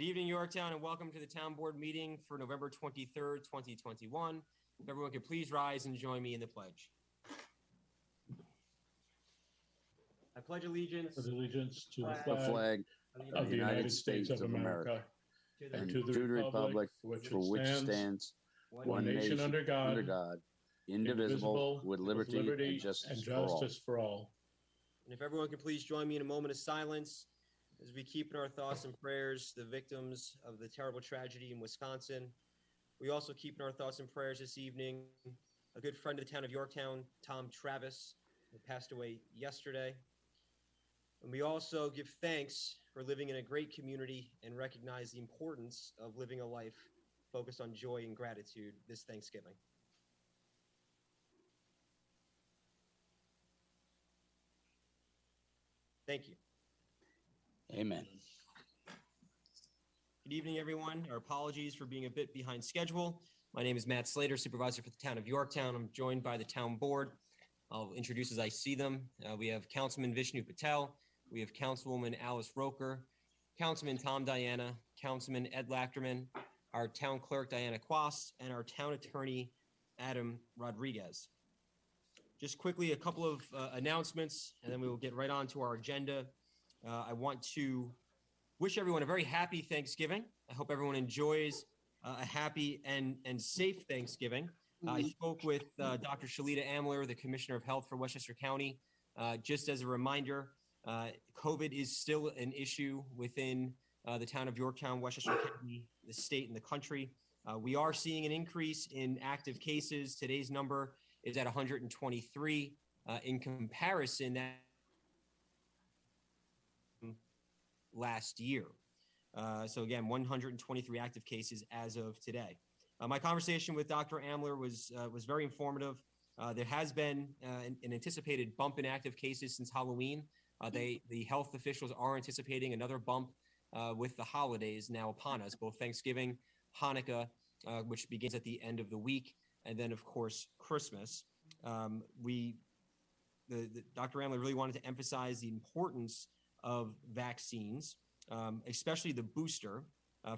Good evening, Yorktown, and welcome to the Town Board meeting for November 23rd, 2021. If everyone could please rise and join me in the pledge. I pledge allegiance to the flag of the United States of America and to the republic for which it stands, one nation under God, indivisible, with liberty and justice for all. And if everyone could please join me in a moment of silence as we keep in our thoughts and prayers the victims of the terrible tragedy in Wisconsin. We also keep in our thoughts and prayers this evening a good friend of the town of Yorktown, Tom Travis, who passed away yesterday. And we also give thanks for living in a great community and recognize the importance of living a life focused on joy and gratitude this Thanksgiving. Thank you. Amen. Good evening, everyone. Our apologies for being a bit behind schedule. My name is Matt Slater, supervisor for the town of Yorktown. I'm joined by the town board. I'll introduce as I see them. We have Councilman Vishnu Patel. We have Councilwoman Alice Roker, Councilman Tom Diana, Councilman Ed Lachterman, our town clerk Diana Quast, and our town attorney Adam Rodriguez. Just quickly, a couple of announcements, and then we will get right on to our agenda. I want to wish everyone a very happy Thanksgiving. I hope everyone enjoys a happy and safe Thanksgiving. I spoke with Dr. Shalita Amler, the Commissioner of Health for Westchester County. Just as a reminder, COVID is still an issue within the town of Yorktown, Westchester County, the state, and the country. We are seeing an increase in active cases. Today's number is at 123. In comparison, that last year. So again, 123 active cases as of today. My conversation with Dr. Amler was very informative. There has been an anticipated bump in active cases since Halloween. The health officials are anticipating another bump with the holidays now upon us, both Thanksgiving, Hanukkah, which begins at the end of the week, and then of course Christmas. Dr. Amler really wanted to emphasize the importance of vaccines, especially the booster.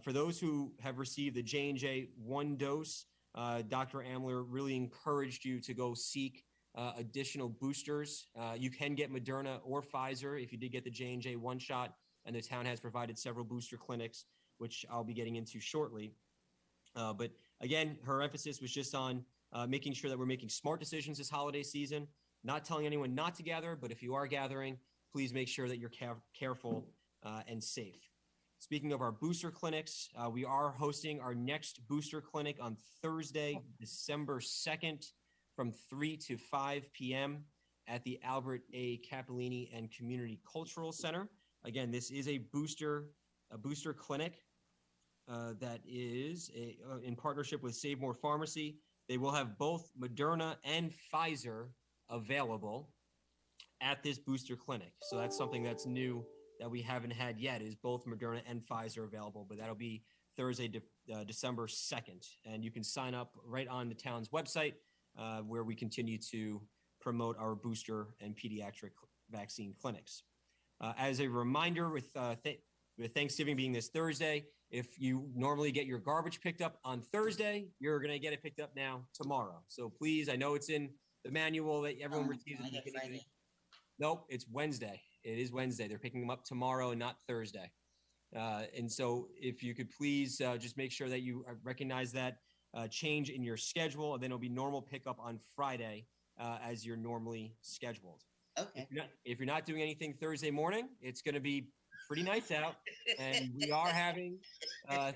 For those who have received the J&J one dose, Dr. Amler really encouraged you to go seek additional boosters. You can get Moderna or Pfizer if you did get the J&J one shot, and the town has provided several booster clinics, which I'll be getting into shortly. But again, her emphasis was just on making sure that we're making smart decisions this holiday season, not telling anyone not to gather, but if you are gathering, please make sure that you're careful and safe. Speaking of our booster clinics, we are hosting our next booster clinic on Thursday, December 2nd from 3 to 5 p.m. at the Albert A. Capillini and Community Cultural Center. Again, this is a booster clinic that is in partnership with Save More Pharmacy. They will have both Moderna and Pfizer available at this booster clinic. So that's something that's new that we haven't had yet, is both Moderna and Pfizer available, but that'll be Thursday, December 2nd. And you can sign up right on the town's website where we continue to promote our booster and pediatric vaccine clinics. As a reminder, with Thanksgiving being this Thursday, if you normally get your garbage picked up on Thursday, you're going to get it picked up now tomorrow. So please, I know it's in the manual that everyone receives at the beginning. Nope, it's Wednesday. It is Wednesday. They're picking them up tomorrow and not Thursday. And so if you could please just make sure that you recognize that change in your schedule, and then it'll be normal pickup on Friday as you're normally scheduled. Okay. If you're not doing anything Thursday morning, it's going to be pretty nice out. And we are having,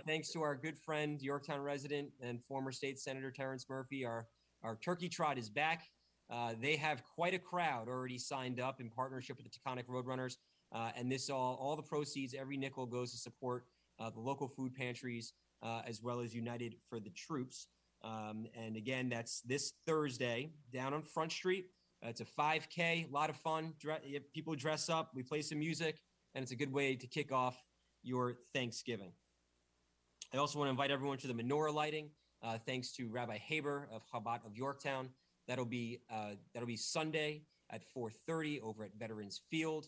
thanks to our good friend, Yorktown resident and former state senator Terrence Murphy, our turkey trot is back. They have quite a crowd already signed up in partnership with the Taconic Roadrunners. And this all the proceeds, every nickel goes to support the local food pantries as well as United for the Troops. And again, that's this Thursday down on Front Street. It's a 5K, a lot of fun. People dress up, we play some music, and it's a good way to kick off your Thanksgiving. I also want to invite everyone to the menorah lighting, thanks to Rabbi Haber of Chabad of Yorktown. That'll be Sunday at 4:30 over at Veterans Field.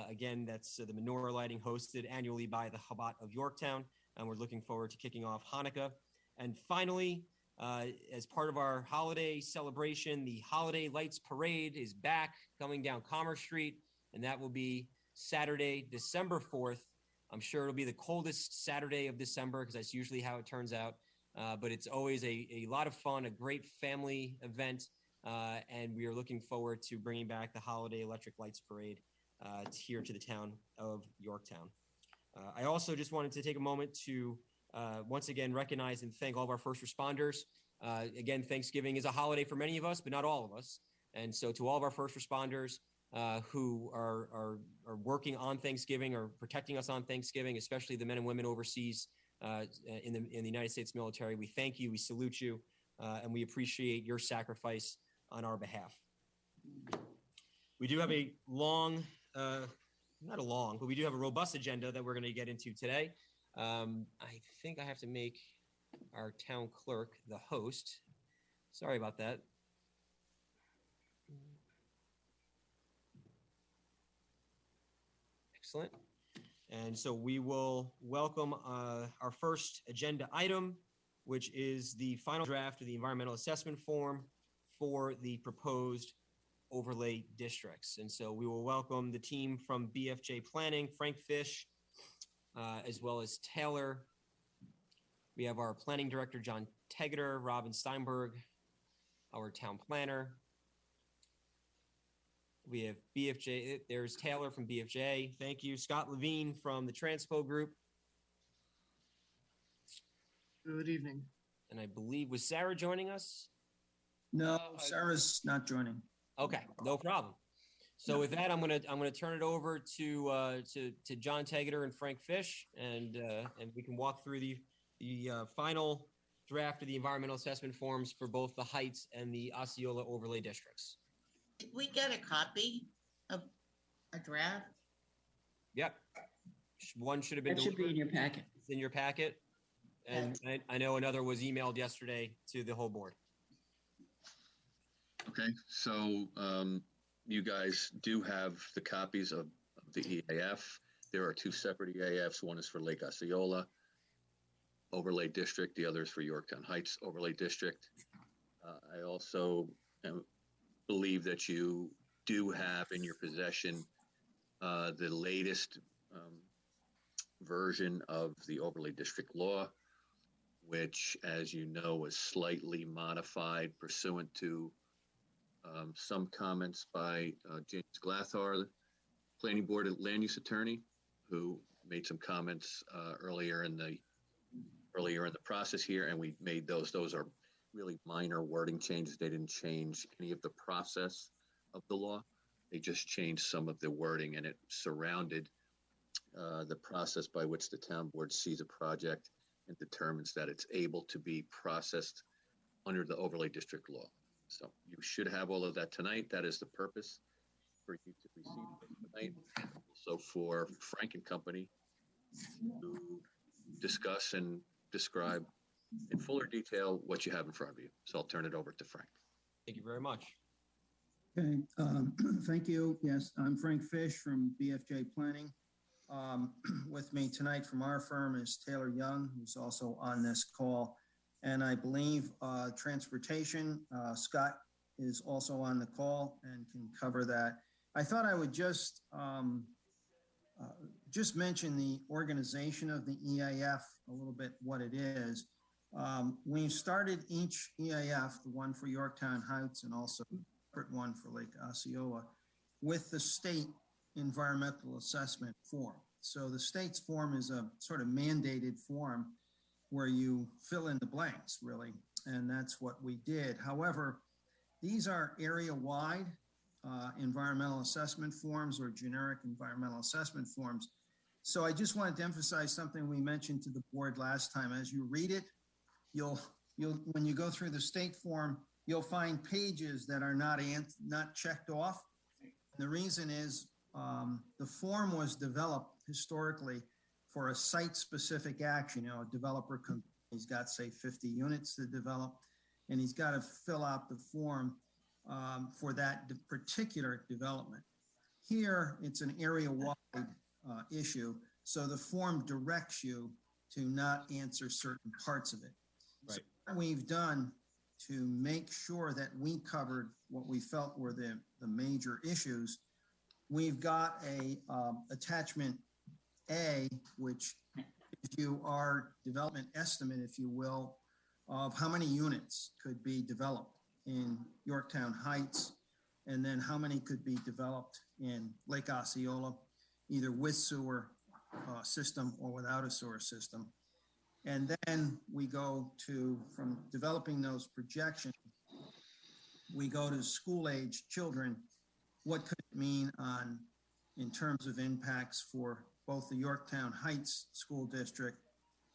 Again, that's the menorah lighting hosted annually by the Chabad of Yorktown. and we're looking forward to kicking off Hanukkah. And finally, as part of our holiday celebration, the Holiday Lights Parade is back, coming down Commerce Street, and that will be Saturday, December 4th. I'm sure it'll be the coldest Saturday of December because that's usually how it turns out. But it's always a lot of fun, a great family event, and we are looking forward to bringing back the Holiday Electric Lights Parade here to the town of Yorktown. I also just wanted to take a moment to once again recognize and thank all of our first responders. Again, Thanksgiving is a holiday for many of us, but not all of us. And so to all of our first responders who are working on Thanksgiving or protecting us on Thanksgiving, especially the men and women overseas in the United States military, we thank you, we salute you, and we appreciate your sacrifice on our behalf. We do have a long, not a long, but we do have a robust agenda that we're going to get into today. I think I have to make our town clerk the host. Sorry about that. Excellent. And so we will welcome our first agenda item, which is the final draft of the environmental assessment form for the proposed overlay districts. And so we will welcome the team from BFJ Planning, Frank Fish, as well as Taylor. We have our planning director, John Tegeter, Robin Steinberg, our town planner. We have BFJ, there's Taylor from BFJ. Thank you. Scott Levine from the Transpo Group. Good evening. And I believe, was Sarah joining us? No, Sarah's not joining. Okay, no problem. So with that, I'm gonna turn it over to John Tegeter and Frank Fish, and we can walk through the final draft of the environmental assessment forms for both the Heights and the Osceola overlay districts. Did we get a copy of a draft? Yep. One should have been delivered. That should be in your packet. It's in your packet. And I know another was emailed yesterday to the whole board. Okay, so you guys do have the copies of the EAF. There are two separate EAFs. One is for Lake Osceola Overlay District. The other is for Yorktown Heights Overlay District. I also believe that you do have in your possession the latest version of the Overlay District law, which, as you know, was slightly modified pursuant to some comments by James Glathar, the Planning Board Land Use Attorney, who made some comments earlier in the process here, and we made those. Those are really minor wording changes. They didn't change any of the process of the law. They just changed some of the wording, and it surrounded the process by which the town board sees a project and determines that it's able to be processed under the overlay district law. So you should have all of that tonight. That is the purpose for you to receive it tonight. So for Frank and Company to discuss and describe in fuller detail what you have in front of you. So I'll turn it over to Frank. Thank you very much. Okay, thank you. Yes, I'm Frank Fish from BFJ Planning. With me tonight from our firm is Taylor Young, who's also on this call. And I believe transportation, Scott is also on the call and can cover that. I thought I would just mention the organization of the EAF, a little bit what it is. We started each EAF, the one for Yorktown Heights and also a separate one for Lake Osceola, with the state environmental assessment form. So the state's form is a sort of mandated form where you fill in the blanks, really, and that's what we did. However, these are area-wide environmental assessment forms or generic environmental assessment forms. So I just wanted to emphasize something we mentioned to the board last time. As you read it, you'll when you go through the state form, you'll find pages that are not checked off. And the reason is the form was developed historically for a site-specific action. You know, a developer he's got, say, 50 units to develop, and he's got to fill out the form for that particular development. Here, it's an area-wide issue, so the form directs you to not answer certain parts of it. Right. So what we've done to make sure that we covered what we felt were the major issues, we've got a attachment A, which gives you our development estimate, if you will, of how many units could be developed in Yorktown Heights, and then how many could be developed in Lake Osceola, either with sewer system or without a sewer system. And then we go to, from developing those projections, we go to school-age children. What could it mean in terms of impacts for both the Yorktown Heights School District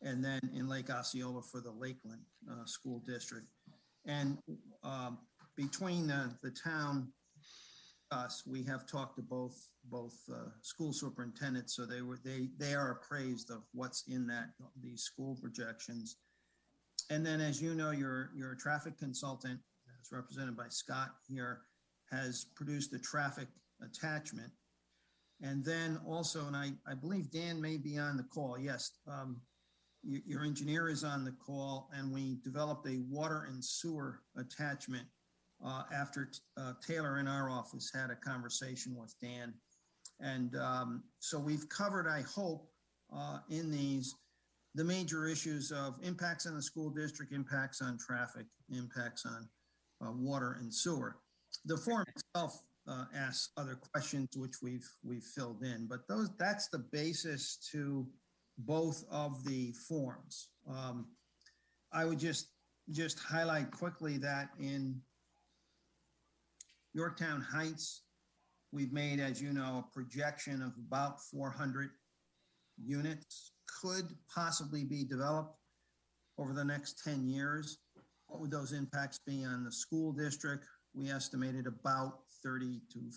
and then in Lake Osceola for the Lakeland School District? And between the town, us, we have talked to both school superintendents, so they are appraised of what's in these school projections. And then, as you know, your traffic consultant, as represented by Scott here, has produced a traffic attachment. And then also, and I believe Dan may be on the call. Yes, your engineer is on the call, and we developed a water and sewer attachment after Taylor in our office had a conversation with Dan. And so we've covered, I hope, in these, the major issues of impacts on the school district, impacts on traffic, impacts on water and sewer. The form itself asks other questions, which we've filled in, but that's the basis to both of the forms. I would just highlight quickly that in Yorktown Heights, we've made, as you know, a projection of about 400 units could possibly be developed over the next 10 years. What would those impacts be on the school district? We estimated about 40 to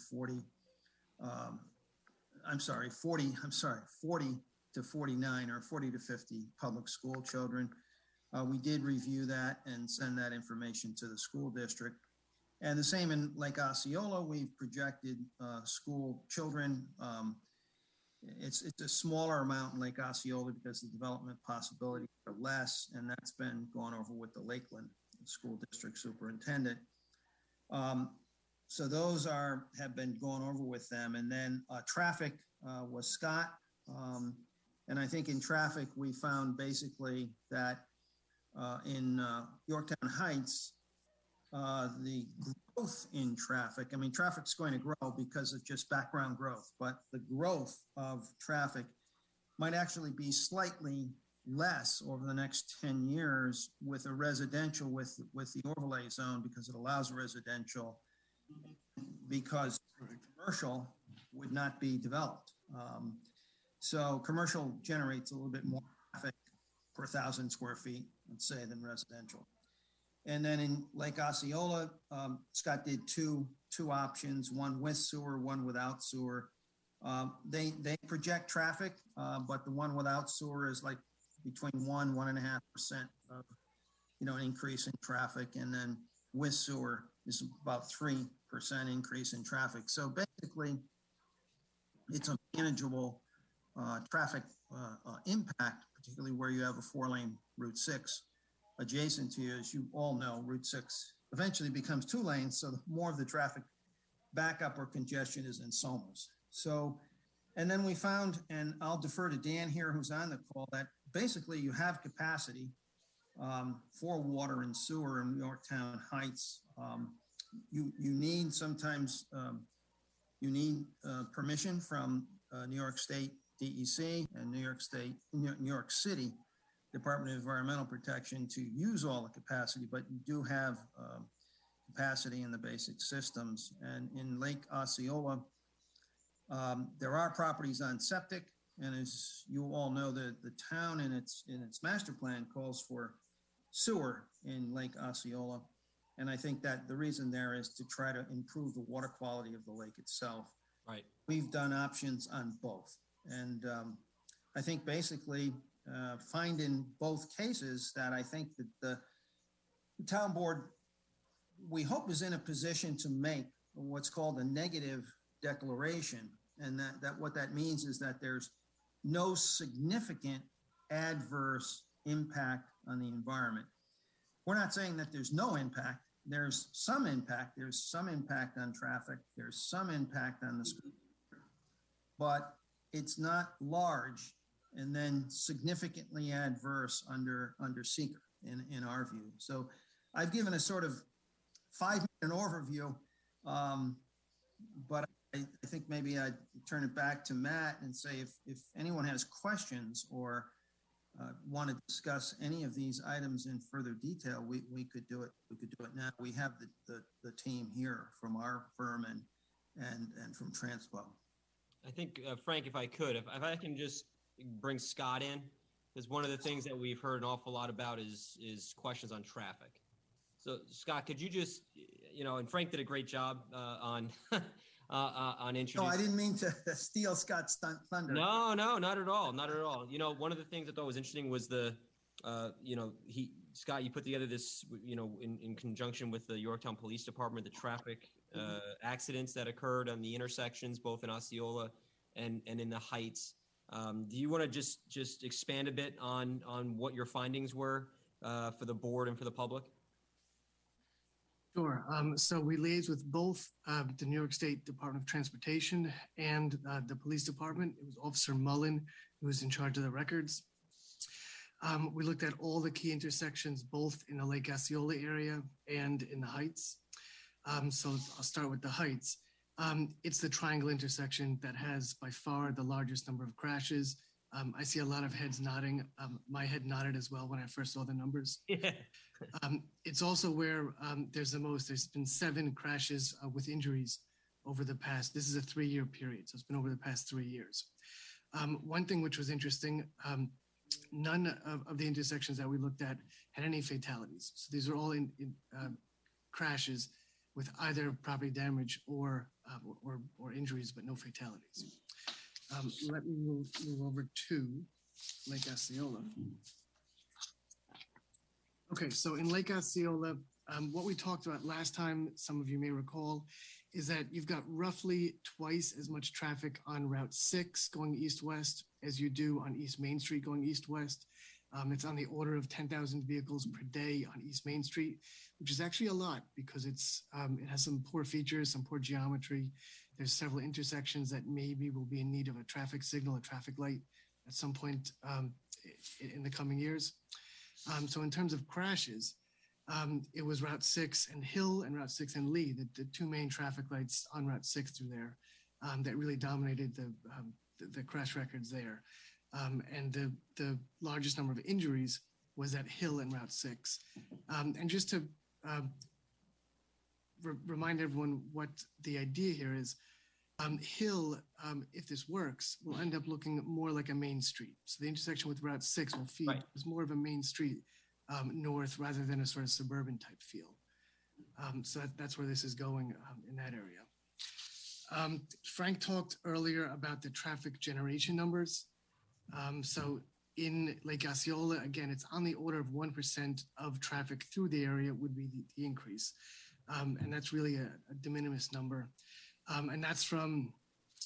49 or 40 to 50 public school children. We did review that and send that information to the school district. And the same in Lake Osceola, we've projected school children. It's a smaller amount in Lake Osceola because the development possibilities are less, and that's been gone over with the Lakeland School District Superintendent. So those have been gone over with them. And then traffic was Scott. And I think in traffic, we found basically that in Yorktown Heights, the growth in traffic, I mean, traffic's going to grow because of just background growth, but the growth of traffic might actually be slightly less over the next 10 years with a residential, with the overlay zone, because it allows residential, because commercial would not be developed. So commercial generates a little bit more traffic per 1,000 square feet, let's say, than residential. And then in Lake Osceola, Scott did two options, one with sewer, one without sewer. They project traffic, but the one without sewer is like between 1.5% of, an increase in traffic. And then with sewer is about 3% increase in traffic. So basically, it's a manageable traffic impact, particularly where you have a 4-lane Route 6 adjacent to you. As you all know, Route 6 eventually becomes 2 lanes, so more of the traffic backup or congestion is in Somers. So, and then we found, and I'll defer to Dan here, who's on the call, that basically you have capacity for water and sewer in Yorktown Heights. You need sometimes, you need permission from New York State DEC and New York City Department of Environmental Protection to use all the capacity, but you do have capacity in the basic systems. And in Lake Osceola, there are properties on septic, and as you all know, the town in its master plan calls for sewer in Lake Osceola. And I think that the reason there is to try to improve the water quality of the lake itself. Right. We've done options on both. And I think basically find in both cases that I think that the town board, we hope, is in a position to make what's called a negative declaration. And that what that means is that there's no significant adverse impact on the environment. We're not saying that there's no impact. There's some impact. There's some impact on traffic. There's some impact on the school, but it's not large and then significantly adverse under seeker in our view. So I've given a sort of 5-minute overview, but I think maybe I'd turn it back to Matt and say if anyone has questions or want to discuss any of these items in further detail, we could do it. We could do it now. We have the team here from our firm and from Transpo. I think, Frank, if I can just bring Scott in, because one of the things that we've heard an awful lot about is questions on traffic. So, Scott, could you just, and Frank did a great job on introducing. No, I didn't mean to steal Scott's thunder. No, not at all. Not at all. One of the things I thought was interesting was Scott, you put together this, in conjunction with the Yorktown Police Department, the traffic accidents that occurred on the intersections, both in Osceola and in the Heights. Do you want to just expand a bit on what your findings were for the board and for the public? Sure. So we liaised with both the New York State Department of Transportation and the police department. It was Officer Mullen who was in charge of the records. We looked at all the key intersections, both in the Lake Osceola area and in the Heights. So I'll start with the Heights. It's the triangle intersection that has by far the largest number of crashes. I see a lot of heads nodding. My head nodded as well when I first saw the numbers. Yeah. It's also where there's been 7 crashes with injuries over the past, this is a 3-year period. So it's been over the past 3 years. One thing which was interesting, none of the intersections that we looked at had any fatalities. So these are all in crashes with either property damage or injuries, but no fatalities. Let me move over to Lake Osceola. Okay, so in Lake Osceola, what we talked about last time, some of you may recall, is that you've got roughly twice as much traffic on Route 6 going east-west as you do on East Main Street going east-west. It's on the order of 10,000 vehicles per day on East Main Street, which is actually a lot because it has some poor features, some poor geometry. There's several intersections that maybe will be in need of a traffic signal, a traffic light at some point in the coming years. So in terms of crashes, it was Route 6 and Hill and Route 6 and Lee, the 2 main traffic lights on Route 6 through there that really dominated the crash records there. And the largest number of injuries was at Hill and Route 6. And just to remind everyone what the idea here is, Hill, if this works, will end up looking more like a main street. So the intersection with Route 6 will feed as more of a main street north rather than a sort of suburban type feel. So that's where this is going in that area. Frank talked earlier about the traffic generation numbers. So in Lake Osceola, again, it's on the order of 1% of traffic through the area would be the increase. And that's really a de minimis number. And that's from,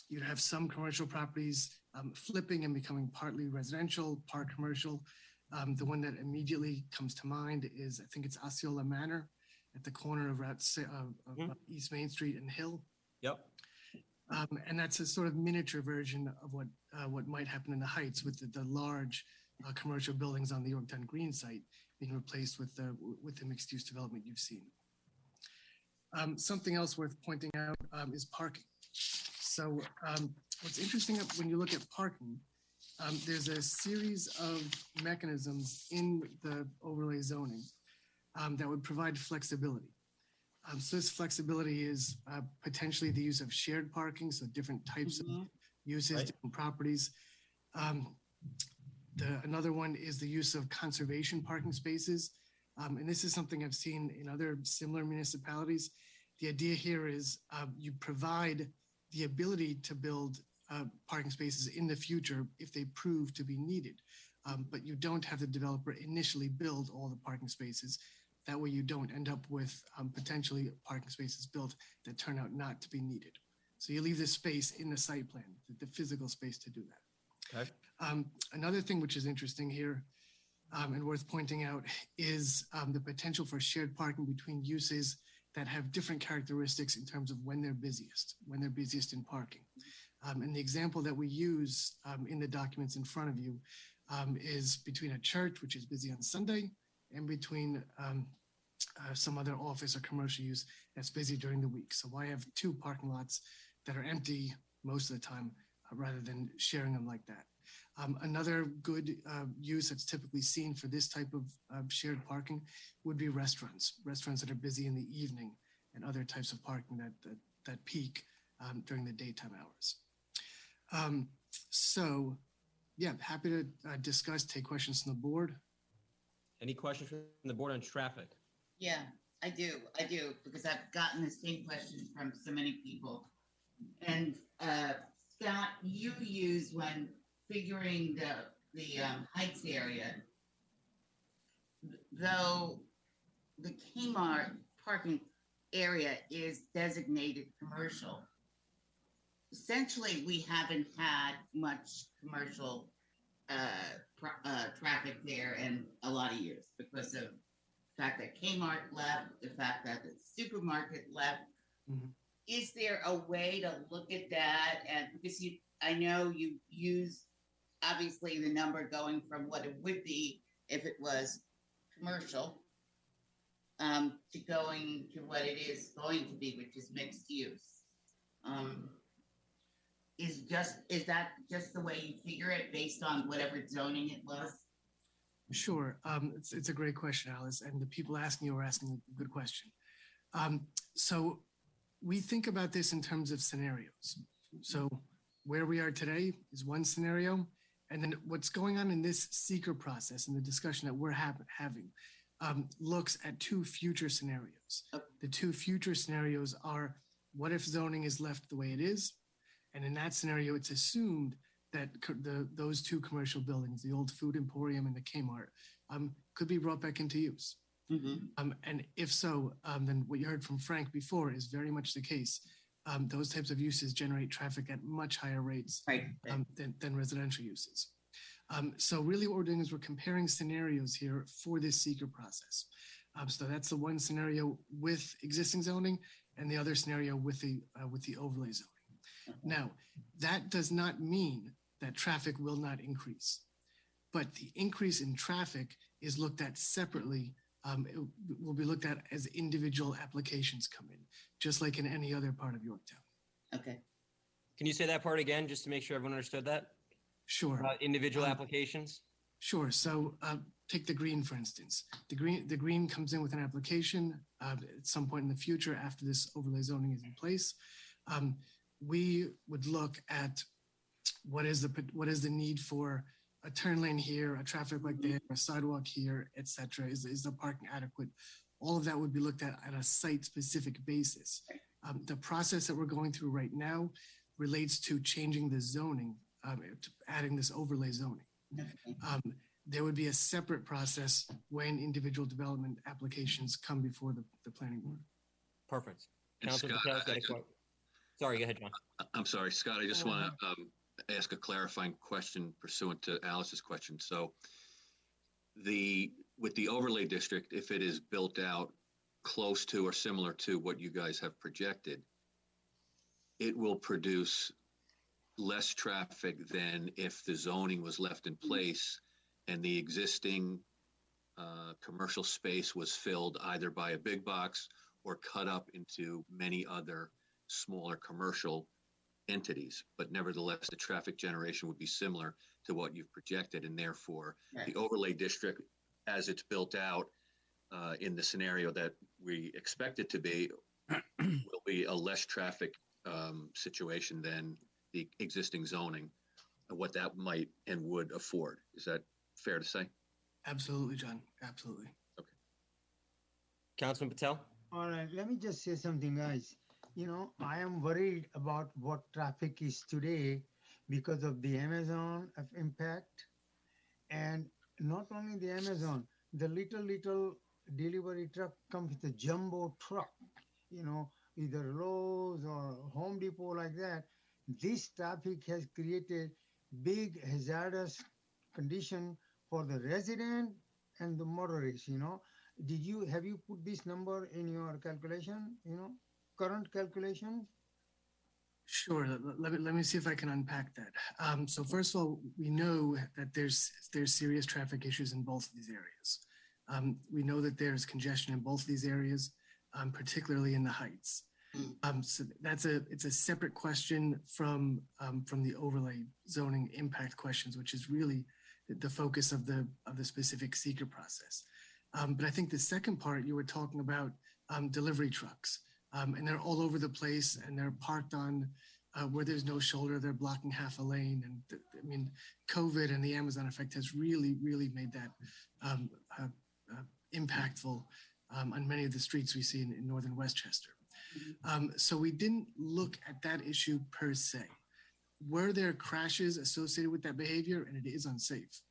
you have some commercial properties flipping and becoming partly residential, part commercial. The one that immediately comes to mind is, I think it's Osceola Manor at the corner of East Main Street and Hill. Yep. And that's a sort of miniature version of what might happen in the Heights with the large commercial buildings on the Yorktown Green site being replaced with the mixed-use development you've seen. Something else worth pointing out is parking. So what's interesting when you look at parking, there's a series of mechanisms in the overlay zoning that would provide flexibility. So this flexibility is potentially the use of shared parking, so different types of uses, different properties. Another one is the use of conservation parking spaces. And this is something I've seen in other similar municipalities. The idea here is you provide the ability to build parking spaces in the future if they prove to be needed. But you don't have the developer initially build all the parking spaces. That way you don't end up with potentially parking spaces built that turn out not to be needed. So you leave the space in the site plan, the physical space to do that. Okay. Another thing which is interesting here and worth pointing out is the potential for shared parking between uses that have different characteristics in terms of when they're busiest in parking. And the example that we use in the documents in front of you is between a church, which is busy on Sunday, and between some other office or commercial use that's busy during the week. So why have two parking lots that are empty most of the time rather than sharing them like that? Another good use that's typically seen for this type of shared parking would be restaurants that are busy in the evening, and other types of parking that peak during the daytime hours. So yeah, happy to discuss, take questions from the board. Any questions from the board on traffic? Yeah, I do, because I've gotten the same questions from so many people. And Scott, you use when figuring the Heights area, though the Kmart parking area is designated commercial. Essentially, we haven't had much commercial traffic there in a lot of years because of the fact that Kmart left, the fact that the supermarket left. Mm-hmm. Is there a way to look at that? And because I know you use obviously the number going from what it would be if it was commercial to going to what it is going to be, which is mixed use. Is that just the way you figure it based on whatever zoning it was? Sure. It's a great question, Alice, and the people asking you are asking a good question. So we think about this in terms of scenarios. So where we are today is one scenario, and then what's going on in this seeker process and the discussion that we're having looks at two future scenarios. Okay. The two future scenarios are, what if zoning is left the way it is? And in that scenario, it's assumed that those two commercial buildings, the old food emporium and the Kmart, could be brought back into use. Mm-hmm. And if so, then what you heard from Frank before is very much the case. Those types of uses generate traffic at much higher rates than residential uses. So really what we're doing is we're comparing scenarios here for this seeker process. So that's the one scenario with existing zoning and the other scenario with the overlay zoning. Now, that does not mean that traffic will not increase, but the increase in traffic is looked at separately. It will be looked at as individual applications come in, just like in any other part of Yorktown. Okay. Can you say that part again, just to make sure everyone understood that? Sure. Individual applications? Sure. So take the green, for instance. The green comes in with an application at some point in the future after this overlay zoning is in place. We would look at what is the need for a turn lane here, a traffic light there, a sidewalk here, etc. Is the parking adequate? All of that would be looked at on a site-specific basis. The process that we're going through right now relates to changing the zoning, to adding this overlay zoning. There would be a separate process when individual development applications come before the planning board. Perfect. And Councilor Scott, Patel's got a question. Sorry, go ahead, John. I'm sorry, Scott. I just want to ask a clarifying question pursuant to Alice's question. So with the overlay district, if it is built out close to or similar to what you guys have projected, it will produce less traffic than if the zoning was left in place and the existing commercial space was filled either by a big box or cut up into many other smaller commercial entities. But nevertheless, the traffic generation would be similar to what you've projected, and therefore the overlay district, as it's built out in the scenario that we expect it to be, will be a less traffic situation than the existing zoning, and what that might and would afford. Is that fair to say? Absolutely, John. Absolutely. Okay. Councilman Patel? All right, let me just say something, guys. You know, I am worried about what traffic is today because of the Amazon impact. And not only the Amazon, the little delivery truck comes with a jumbo truck, you know, either Lowe's or Home Depot like that. This traffic has created big hazardous condition for the resident and the motorist, have you put this number in your calculation, current calculation? Sure. Let me see if I can unpack that. So first of all, we know that there's serious traffic issues in both of these areas. We know that there's congestion in both of these areas, particularly in the heights. So it's a separate question from the overlay zoning impact questions, which is really the focus of the specific seeker process. But I think the second part, you were talking about delivery trucks. And they're all over the place, and they're parked on where there's no shoulder. They're blocking half a lane. And COVID and the Amazon effect has really, really made that impactful on many of the streets we see in northern Westchester. So we didn't look at that issue per se. Were there crashes associated with that behavior? And it is unsafe.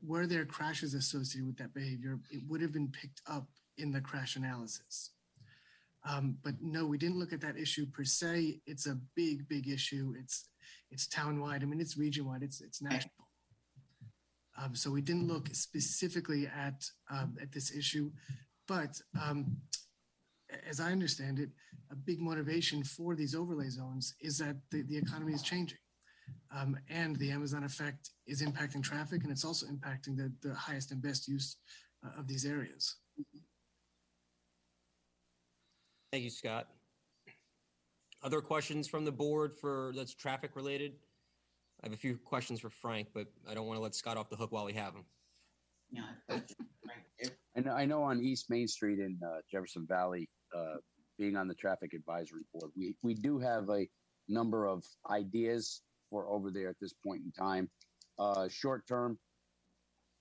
Were there crashes associated with that behavior? It would have been picked up in the crash analysis. But no, we didn't look at that issue per se. It's a big, big issue. It's town-wide. It's region-wide. It's national. So we didn't look specifically at this issue. But as I understand it, a big motivation for these overlay zones is that the economy is changing. And the Amazon effect is impacting traffic, and it's also impacting the highest and best use of these areas. Thank you, Scott. Other questions from the board that's traffic related? I have a few questions for Frank, but I don't want to let Scott off the hook while we have him. And I know on East Main Street in Jefferson Valley, being on the traffic advisory board, we do have a number of ideas for over there at this point in time. Short term,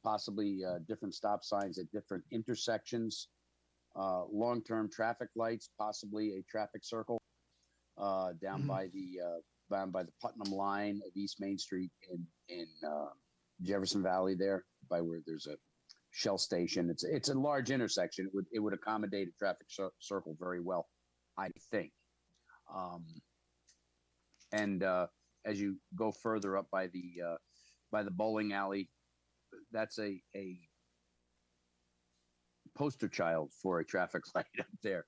possibly different stop signs at different intersections. Long-term traffic lights, possibly a traffic circle down by the Putnam line of East Main Street in Jefferson Valley, there by where there's a Shell station. It's a large intersection. It would accommodate a traffic circle very well, I think. And as you go further up by the bowling alley, that's a poster child for a traffic light up there.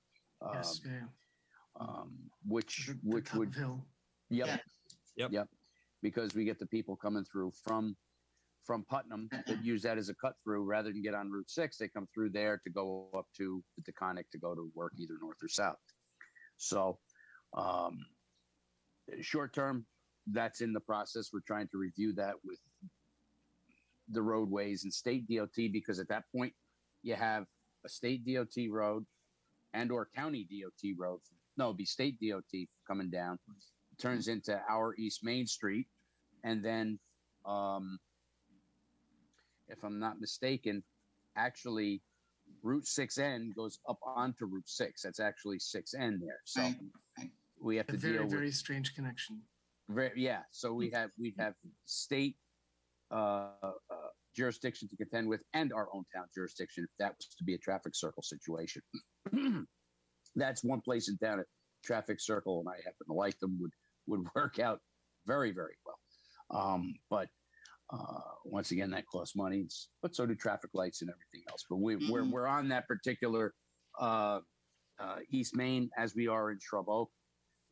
Yes, Which would hill. Yep. Because we get the people coming through from Putnam that use that as a cut through rather than get on Route 6. They come through there to go up to the Taconic to go to work either north or south. So short term, that's in the process. We're trying to review that with the roadways and state DOT, because at that point you have a state DOT road and or county DOT road. No, it'd be state DOT coming down, turns into our East Main Street. And then, if I'm not mistaken, actually Route 6N goes up onto Route 6. That's actually 6N there. So we have to deal with very strange connection. So we have state jurisdiction to contend with and our own town jurisdiction if that was to be a traffic circle situation. That's one place in town, a traffic circle, and I happen to like them, would work out very, very well. But once again, that costs money, but so do traffic lights and everything else. But we're on that particular East Main, as we are in Shrub Oak,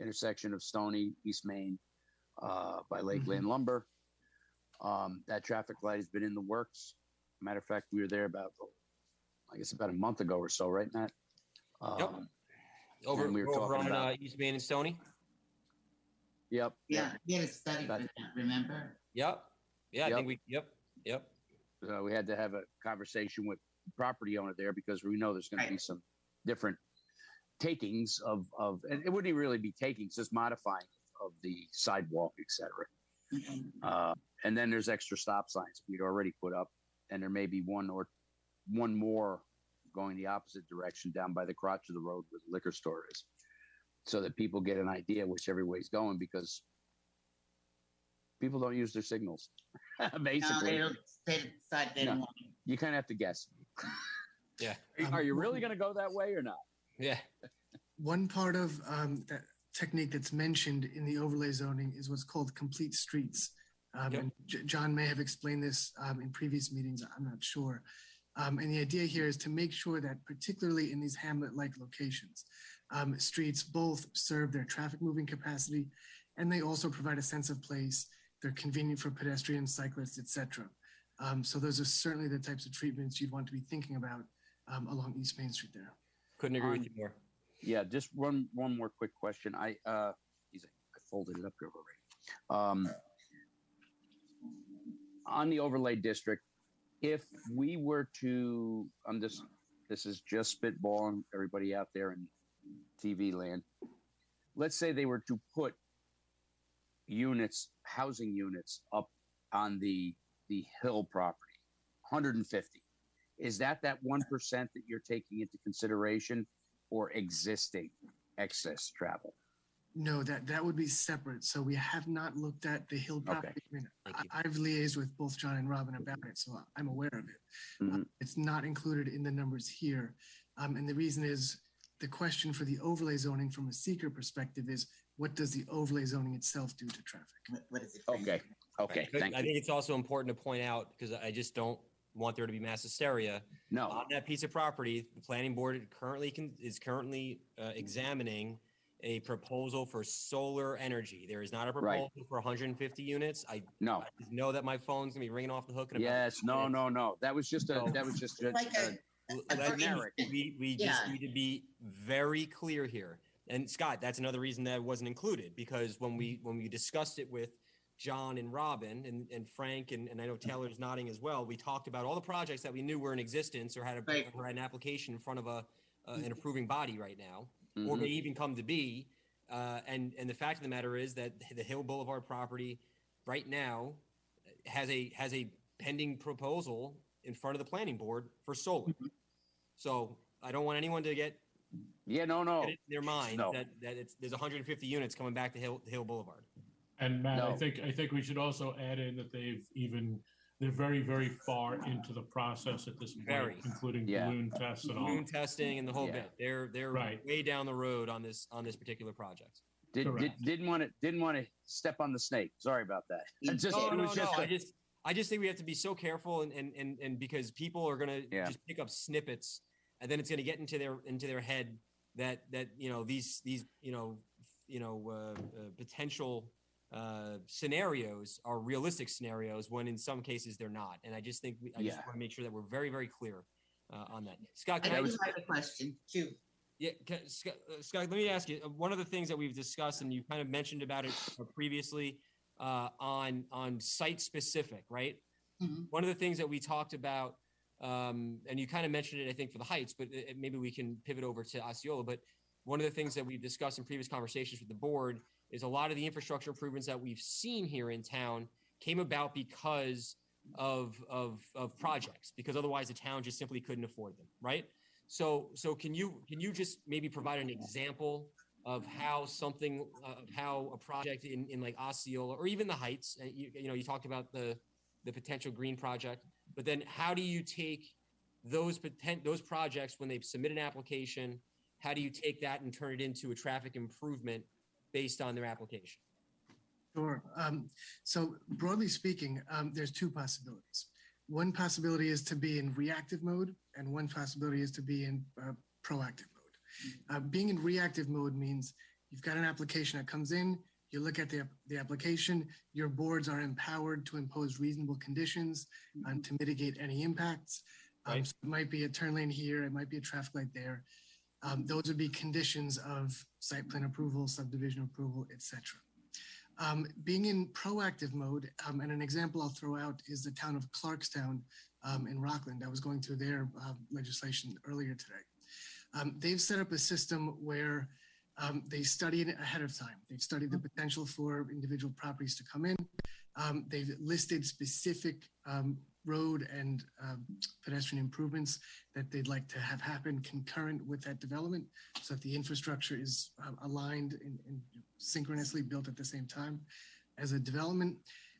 intersection of Stony, East Main, by Lakeland Lumber. That traffic light has been in the works. Matter of fact, we were there about a month ago or so, right, Matt? Yep. Over on East Main and Stony. Yep. Yeah, we had a study for that, remember? Yep. Yeah, I think we. Yep. We had to have a conversation with the property owner there because we know there's going to be some different takings of, and it wouldn't really be takings, just modifying of the sidewalk, etc. And then there's extra stop signs we'd already put up, and there may be one more going the opposite direction down by the crotch of the road where the liquor store is, so that people get an idea whichever way he's going, because people don't use their signals. Basically, no, they decide they don't want to. You kind of have to guess. Yeah. Are you really going to go that way or not? Yeah. One part of that technique that's mentioned in the overlay zoning is what's called complete streets. Yep. And John may have explained this in previous meetings. I'm not sure. And the idea here is to make sure that particularly in these hamlet-like locations, streets both serve their traffic moving capacity, and they also provide a sense of place. They're convenient for pedestrians, cyclists, etc. So those are certainly the types of treatments you'd want to be thinking about along East Main Street there. Couldn't agree with you more. Yeah, just one more quick question. I folded it up here already. On the overlay district, if we were to, this is just spitballing everybody out there in TV land. Let's say they were to put housing units up on the hill property, 150. Is that 1% that you're taking into consideration, or existing excess travel? No, that would be separate. So we have not looked at the hill property. Okay. I mean, I've liaised with both John and Robin about it, so I'm aware of it. Mhm. It's not included in the numbers here. And the reason is the question for the overlay zoning from a seeker perspective is, what does the overlay zoning itself do to traffic? What is it? Okay. Right. Thank I you. think it's also important to point out, because I just don't want there to be mass hysteria. No. On that piece of property, the planning board is currently examining a proposal for solar energy. There is not a proposal for 150 units. I No. just know that my phone's gonna be ringing off the hook. In about Yes. 10 minutes. No. That was just Like generic. We just need to be very clear here. And Scott, that's another reason that it wasn't included, because when we discussed it with John and Robin and Frank, and I know Taylor's nodding as well, we talked about all the projects that we knew were in existence or had an application in front of an approving body right now, or may even come to be. And the fact of the matter is that the Hill Boulevard property right now has a pending proposal in front of the planning board for solar. So I don't want anyone to get it in their mind that there's 150 units coming back to Hill Boulevard. And Matt, I think we should also add in that they're very, very far into the process at this point, including balloon tests and all. Balloon testing and the whole bit. They're way down the road on this particular project. Didn't want to step on the snake. Sorry about that. I just think we have to be so careful, and because people are gonna just pick up snippets, and then it's gonna get into their head that these potential scenarios are realistic scenarios, when in some cases they're not. And I just think I just want to make sure that we're very, very clear on that. Scott, I have a question too. Yeah, Scott, let me ask you. One of the things that we've discussed, and you kind of mentioned about it previously, on site specific, right? Mm-hmm. One of the things that we talked about, and you kind of mentioned it, I think, for the Heights, but maybe we can pivot over to Osceola. But one of the things that we've discussed in previous conversations with the board is a lot of the infrastructure improvements that we've seen here in town came about because of projects, because otherwise the town just simply couldn't afford them, right? So can you just maybe provide an example of how how a project in like Osceola or even the Heights, you talked about the potential green project, but then how do you take those projects when they've submitted an application? How do you take that and turn it into a traffic improvement based on their application? Sure. So broadly speaking, there's two possibilities. One possibility is to be in reactive mode, and one possibility is to be in proactive mode. Being in reactive mode means you've got an application that comes in, you look at the application, your boards are empowered to impose reasonable conditions and to mitigate any impacts. So it might be a turn lane here, it might be a traffic light there. Those would be conditions of site plan approval, subdivision approval, etc. Being in proactive mode, and an example I'll throw out is the town of Clarkstown in Rockland. I was going through their legislation earlier today. They've set up a system where they study it ahead of time. They've studied the potential for individual properties to come in. They've listed specific road and pedestrian improvements that they'd like to have happen concurrent with that development, so that the infrastructure is aligned and synchronously built at the same time as a development.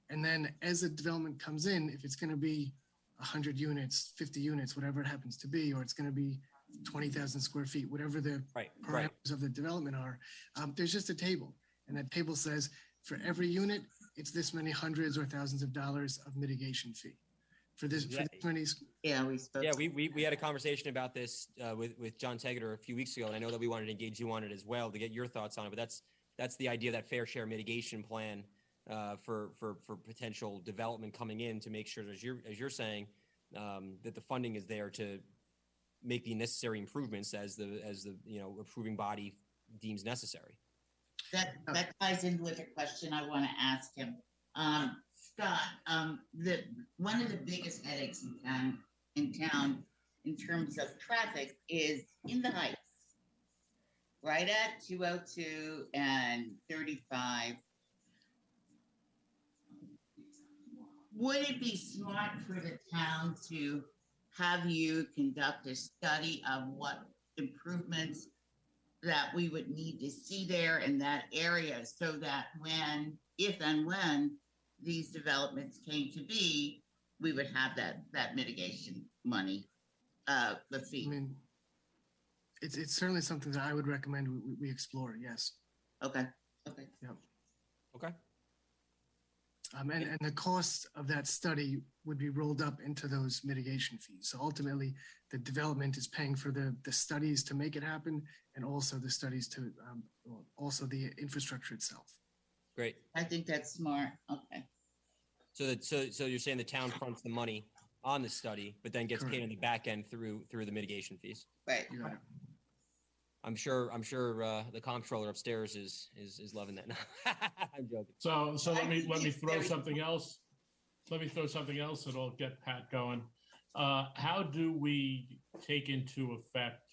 And then as a development comes in, if it's going to be 100 units, 50 units, whatever it happens to be, or it's going to be 20,000 square feet, whatever the parameters of the development are, there's just a table. And that table says for every unit, it's this many hundreds or thousands of dollars of mitigation fee for this many. Yeah, we spoke. Yeah, we had a conversation about this with John Tegeter a few weeks ago, and I know that we wanted to engage you on it as well to get your thoughts on it. But that's the idea, that fair share mitigation plan for potential development coming in, to make sure, as you're saying, that the funding is there to make the necessary improvements as the approving body deems necessary. That ties in with a question I want to ask him. Scott, one of the biggest headaches in town in terms of traffic is in the Heights, right at 202 and 35. Would it be smart for the town to have you conduct a study of what improvements that we would need to see there in that area, so that if and when these developments came to be, we would have that mitigation money, the fee? I mean, it's certainly something that I would recommend we explore. Yes. Okay. Yeah. Okay. And the cost of that study would be rolled up into those mitigation fees. So ultimately, the development is paying for the studies to make it happen, and also the studies to also the infrastructure itself. Great. I think that's smart. Okay. So you're saying the town fronts the money on the study, but then gets paid on the back end through the mitigation fees. Right. You got it. I'm sure the comptroller upstairs is loving that. I'm joking. So let me throw something else. Let me throw something else that'll get Pat going. How do we take into effect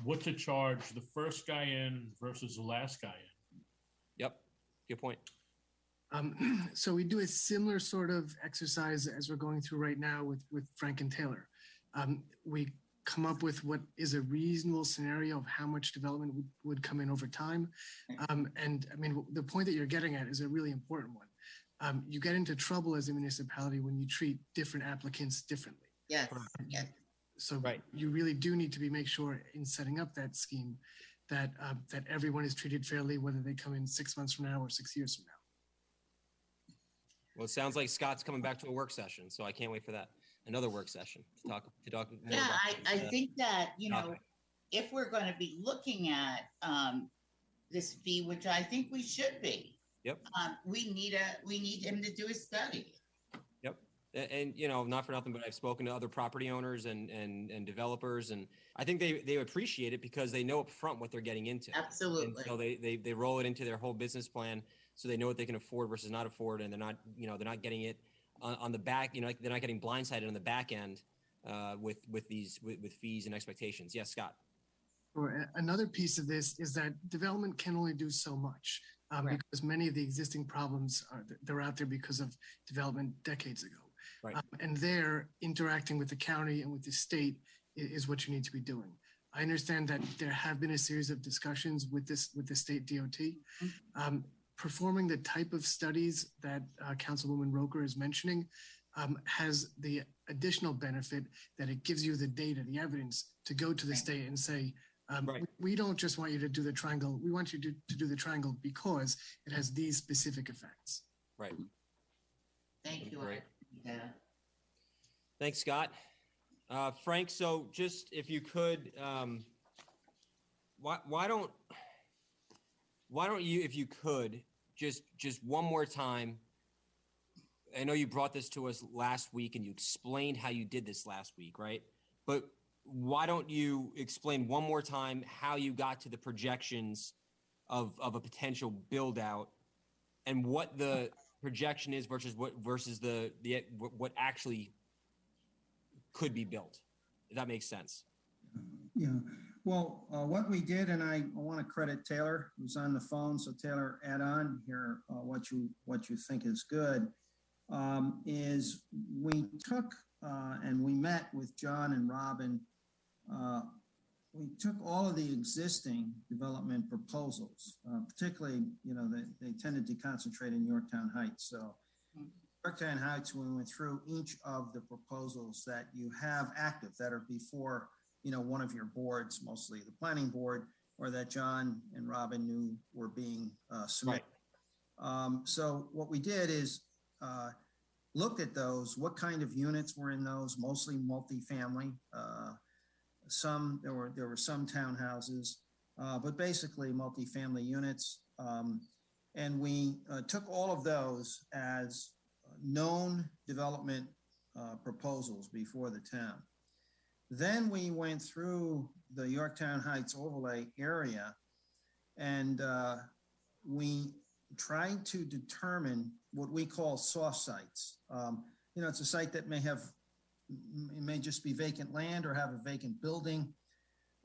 what to charge the first guy in versus the last guy in? Yep. Good point. So we do a similar sort of exercise as we're going through right now with Frank and Taylor. We come up with what is a reasonable scenario of how much development would come in over time. And I mean, the point that you're getting at is a really important one. You get into trouble as a municipality when you treat different applicants differently. Yes. So you really do need to make sure in setting up that scheme that everyone is treated fairly, whether they come in 6 months from now or 6 years from now. Well, it sounds like Scott's coming back to a work session, so I can't wait for that. Another work session to talk more yeah, about I think that, if we're going to be looking at this fee, which I think we should be, yep. We need him to do a study. Yep. And not for nothing, but I've spoken to other property owners and developers, and I think they appreciate it because they know up front what they're getting into. Absolutely. And so they roll it into their whole business plan, so they know what they can afford versus not afford, and they're not getting it on the back. They're not getting blindsided on the back end with fees and expectations. Yes, Scott. Or another piece of this is that development can only do so much because many of the existing problems they're out there because of development decades ago. Right. And there, interacting with the county and with the state is what you need to be doing. I understand that there have been a series of discussions with the state DOT. Mm-hmm. Performing the type of studies that Councilwoman Roker is mentioning has the additional benefit that it gives you the data, the evidence to go to the state and say, we don't just want you to do the triangle. We want you to do the triangle because it has these specific effects. Right. Thank you. Great. Thanks, Scott. Frank, so just if you could, why don't you, if you could, just one more time, I know you brought this to us last week and you explained how you did this last week, right? But why don't you explain one more time how you got to the projections of a potential build out and what the projection is versus what actually could be built, if that makes sense. Yeah. Well, what we did, and I want to credit Taylor, who's on the phone. So Taylor, add on here what you think is good. Is we took and we met with John and Robin. We took all of the existing development proposals, particularly, they tended to concentrate in Yorktown Heights. So Yorktown Heights, we went through each of the proposals that you have active that are before one of your boards, mostly the planning board, or that John and Robin knew were being submitted. So what we did is looked at those, what kind of units were in those, mostly multifamily. There were some townhouses, but basically multifamily units. And we took all of those as known development proposals before the town. Then we went through the Yorktown Heights overlay area, and we tried to determine what we call soft sites. It's a site that may just be vacant land or have a vacant building,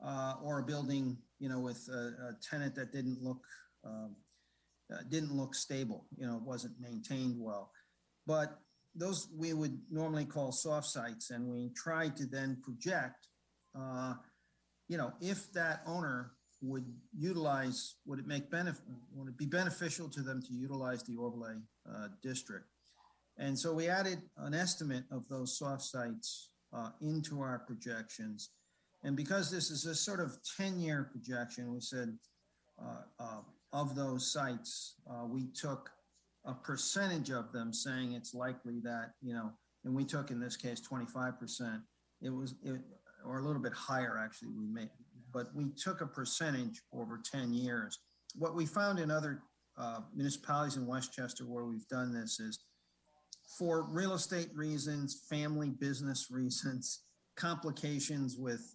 or a building, with a tenant that didn't look stable. It wasn't maintained well. But those we would normally call soft sites, and we tried to then project, if that owner would utilize, would it be beneficial to them to utilize the overlay district? And so we added an estimate of those soft sites into our projections. And because this is a sort of 10-year projection, we said of those sites, we took a percentage of them, saying it's likely that, and we took in this case 25%. Or a little bit higher actually, but we took a percentage over 10 years. What we found in other municipalities in Westchester where we've done this is, for real estate reasons, family business reasons, complications with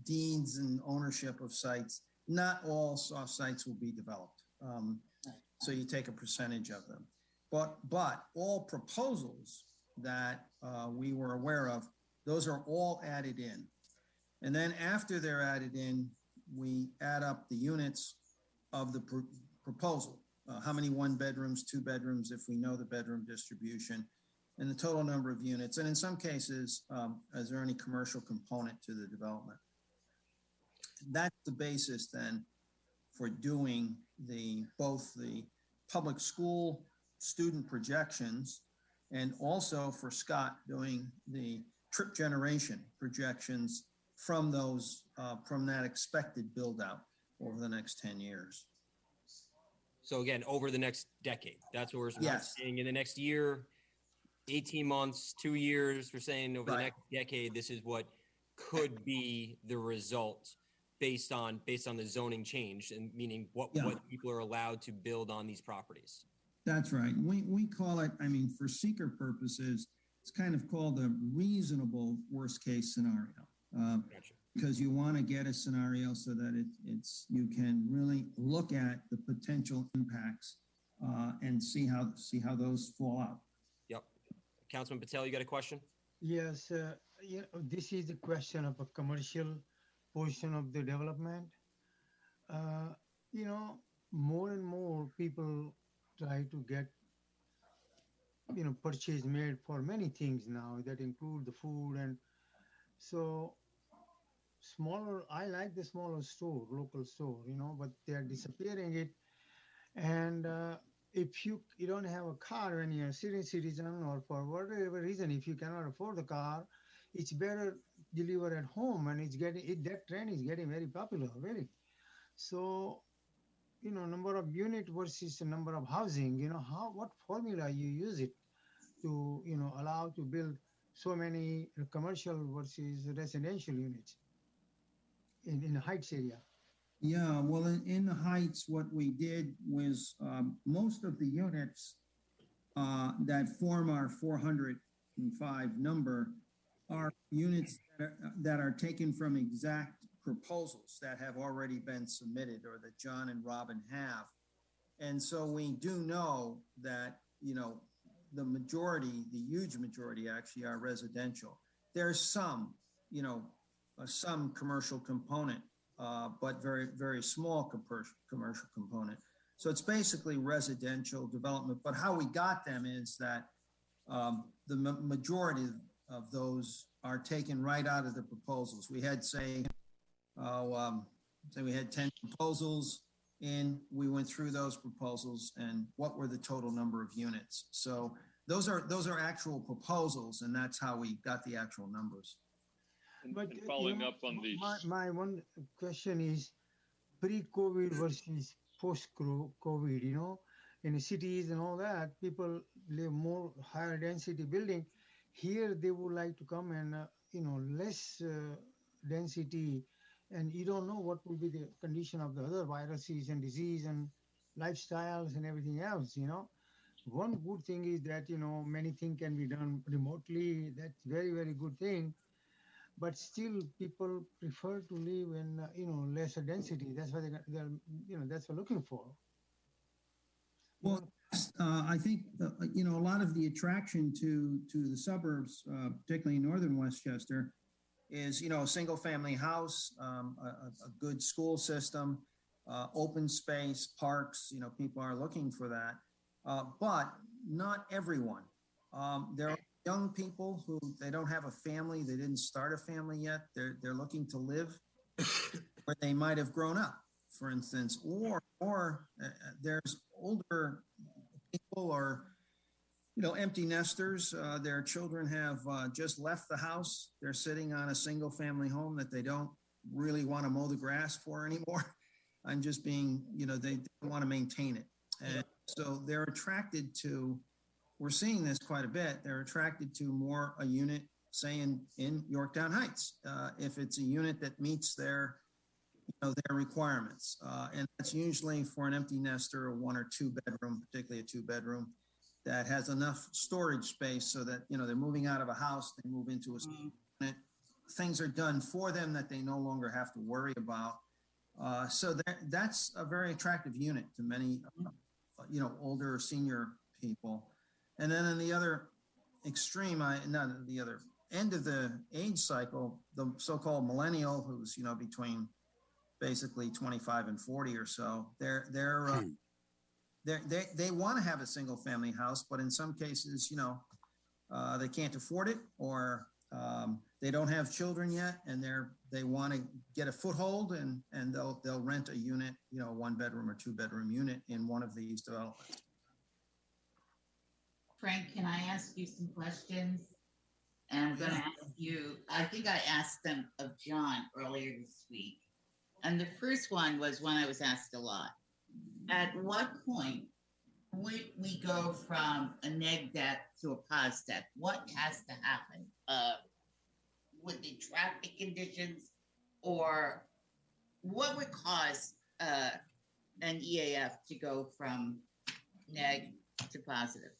deeds and ownership of sites, not all soft sites will be developed. So you take a percentage of them. But all proposals that we were aware of, those are all added in. And then after they're added in, we add up the units of the proposal. How many 1 bedrooms, 2 bedrooms, if we know the bedroom distribution, and the total number of units. And in some cases, is there any commercial component to the development? That's the basis then for doing both the public school student projections, and also for Scott doing the trip generation projections from that expected build out over the next 10 years. So again, over the next decade, that's what we're Yes. saying. In the next year, 18 months, 2 years, we're saying over the next decade, this is what could be the result based on the zoning change, and meaning what people are allowed to build on these properties. That's right. We call it, for seeker purposes, it's kind of called a reasonable worst case scenario. Gotcha. Because you want to get a scenario so that you can really look at the potential impacts and see how those fall out. Yep. Councilman Patel, you got a question? Yes, this is a question of a commercial portion of the development. More and more people try to get purchase made for many things now that include the food, and so I like the smaller store, local store, but they're disappearing it. And if you don't have a car when you're a senior citizen, or for whatever reason, if you cannot afford the car, it's better deliver at home, and that trend is getting very popular, very. So, number of unit versus the number of housing, what formula you use it to, allow to build so many commercial versus residential units in the Heights area. Yeah, well, in the Heights, what we did was most of the units that form our 405 number are units that are taken from exact proposals that have already been submitted, or that John and Robin have. And so we do know that, the huge majority actually are residential. There's some commercial component, but very, very small commercial component. So it's basically residential development. But how we got them is that the majority of those are taken right out of the proposals. We had, say we had 10 proposals, and we went through those proposals and what were the total number of units. So those are actual proposals, and that's how we got the actual numbers. But following up on these, my one question is pre-COVID versus post-COVID. in cities and all that, people live more higher density building. Here, they would like to come and, less density, and you don't know what will be the condition of the other viruses and disease and lifestyles and everything else. One good thing is that, many things can be done remotely. That's very, very good thing. But still, people prefer to live in, lesser density. That's what that's what they're looking for. Well, I think a lot of the attraction to the suburbs, particularly in northern Westchester, is a single family house, a good school system, open space, parks. People are looking for that, but not everyone. There are young people who they don't have a family, they didn't start a family yet. They're looking to live where they might have grown up, for instance, or there's older people or empty nesters. Their children have just left the house. They're sitting on a single family home that they don't really want to mow the grass for anymore. I'm just being, they want to maintain it. And so they're attracted to, we're seeing this quite a bit. They're attracted to more a unit, say in Yorktown Heights, if it's a unit that meets their requirements. And that's usually for an empty nester, a 1 or 2 bedroom, particularly a 2-bedroom, that has enough storage space so that, they're moving out of a house, they move into a unit. Things are done for them that they no longer have to worry about. So that's a very attractive unit to many, older senior people. And then on the other extreme, not the other end of the age cycle, the so-called millennial, who's, between basically 25 and 40 or so, they want to have a single family house, but in some cases, they can't afford it, or they don't have children yet, and they want to get a foothold, and they'll rent a unit, 1-bedroom or 2-bedroom unit in one of these developments. Frank, can I ask you some questions? And I'm going to ask you, I think I asked them of John earlier this week. And the first one was one I was asked a lot. At what point would we go from a neg deck to a pos deck? What has to happen? Would the traffic conditions, or what would cause an EAF to go from neg to positive?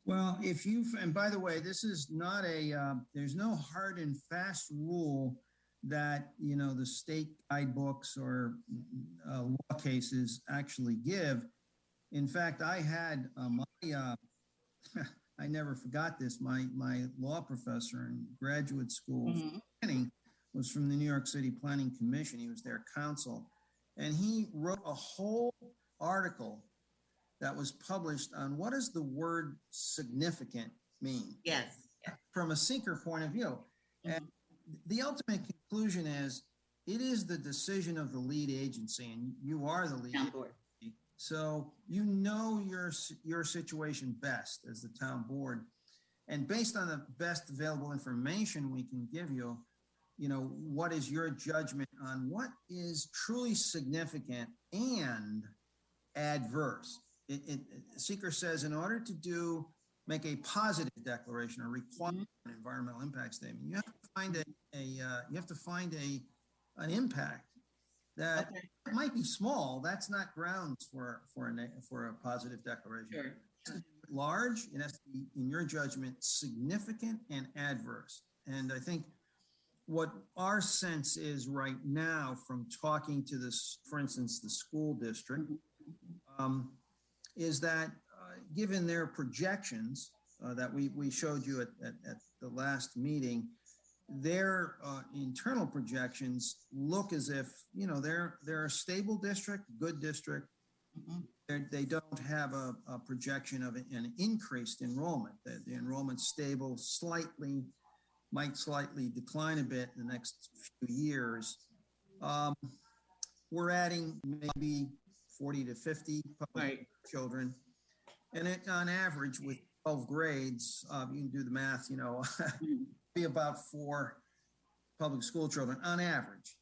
Well, and by the way, this is not there's no hard and fast rule that, the state guidebooks or law cases actually give. In fact, I had I never forgot this. My law professor in graduate school planning was from the New York City Planning Commission. He was their counsel, and he wrote a whole article that was published on what does the word significant mean? Yes. From a seeker point of view. And the ultimate conclusion is it is the decision of the lead agency, and you are the lead agency. So your situation best as the town board. And based on the best available information we can give you, what is your judgment on what is truly significant and adverse? Seeker says in order to make a positive declaration or require an environmental impact statement, you have to find an impact that might be small. That's not grounds for a positive declaration. Sure. It has to be large. It has to be, in your judgment, significant and adverse. And I think what our sense is right now from talking to this, for instance, the school district, is that given their projections that we showed you at the last meeting, their internal projections look as if, they're a stable district, good district. They don't have a projection of an increased enrollment. The enrollment's stable, might slightly decline a bit in the next few years. We're adding maybe 40 to 50 public children. And on average, with 12 grades, you can do the math, be about 4 public school children on average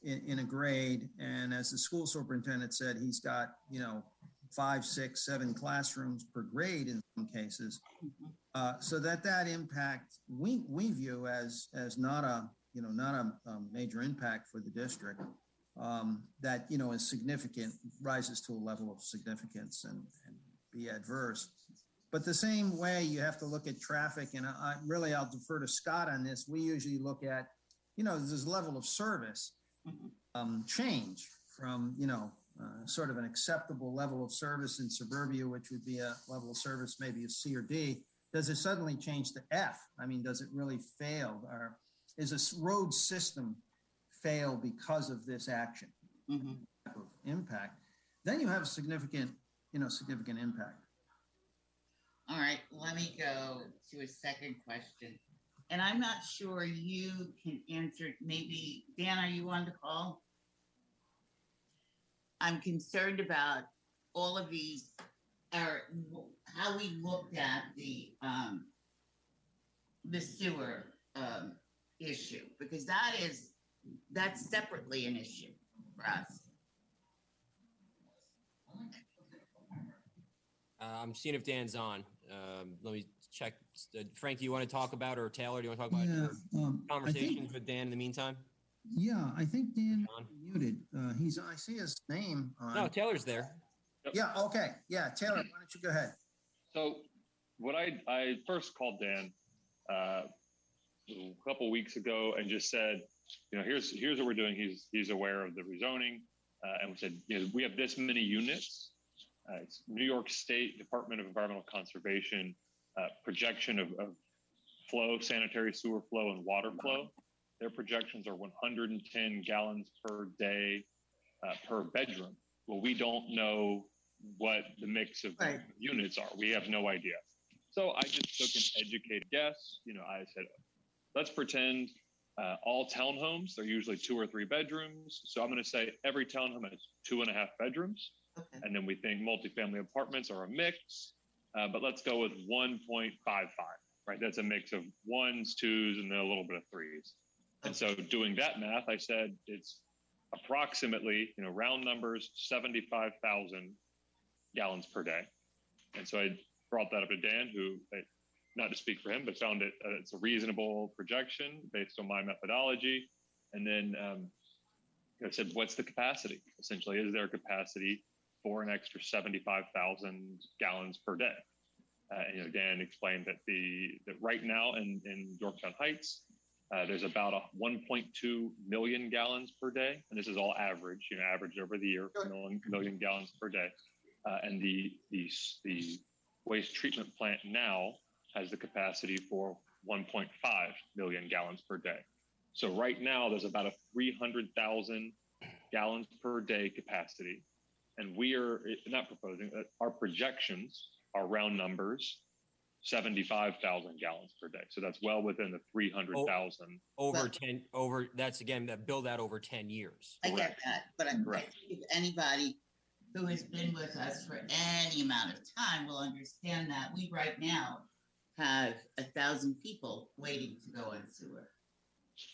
in a grade. And as the school superintendent said, he's got, 5, 6, 7 classrooms per grade in some cases. So that impact we view as not a major impact for the district. That is significant, rises to a level of significance and be adverse. But the same way you have to look at traffic, and I'll defer to Scott on this. We usually look at, this level of service change from, sort of an acceptable level of service in suburbia, which would be a level of service maybe of C or D. Does it suddenly change to F? I mean, does it really fail? Or is a road system fail because of this action type of impact? Then you have a significant impact. All right, let me go to a second question. And I'm not sure you can answer. Maybe, Dan, are you on the call? I'm concerned about all of these, or how we looked at the sewer issue, because that's separately an issue for us. I'm seeing if Dan's on. Let me check. Frank, do you want to talk about, or Taylor, do you want to talk about your conversations with Dan in the meantime? Yeah, I think Dan muted. I see his name on. No, Taylor's there. Yep. Yeah, okay. Yeah, Taylor, why don't you go ahead? So what I first called Dan a couple weeks ago and just said, here's what we're doing. He's aware of the rezoning. And we said, we have this many units. It's New York State Department of Environmental Conservation projection of flow, sanitary sewer flow, and water flow. Their projections are 110 gallons per day per bedroom. Well, we don't know what the mix of units are. We have no idea. So I just took an educated guess. I said, let's pretend all townhomes, they're usually 2 or 3 bedrooms. So I'm going to say every townhome has 2.5 bedrooms. Okay. And then we think multifamily apartments are a mix, but let's go with 1.55, right? That's a mix of 1s, 2s, and then a little bit of 3s. And so doing that math, I said it's approximately, round numbers, 75,000 gallons per day. And so I brought that up to Dan, who, not to speak for him, but found it's a reasonable projection based on my methodology. And then I said, what's the capacity? Essentially, is there a capacity for an extra 75,000 gallons per day? Dan explained that right now in Yorktown Heights, there's about 1.2 million gallons per day, and this is all average, averaged over the year, million gallons per day. And the waste treatment plant now has the capacity for 1.5 million gallons per day. So right now there's about a 300,000 gallons per day capacity. And we are not proposing, our projections are round numbers, 75,000 gallons per day. So that's well within the 300,000. That's again, that build out over 10 years. I get that, but I think if anybody who has been with us for any amount of time will understand that we right now have 1,000 people waiting to go on sewer.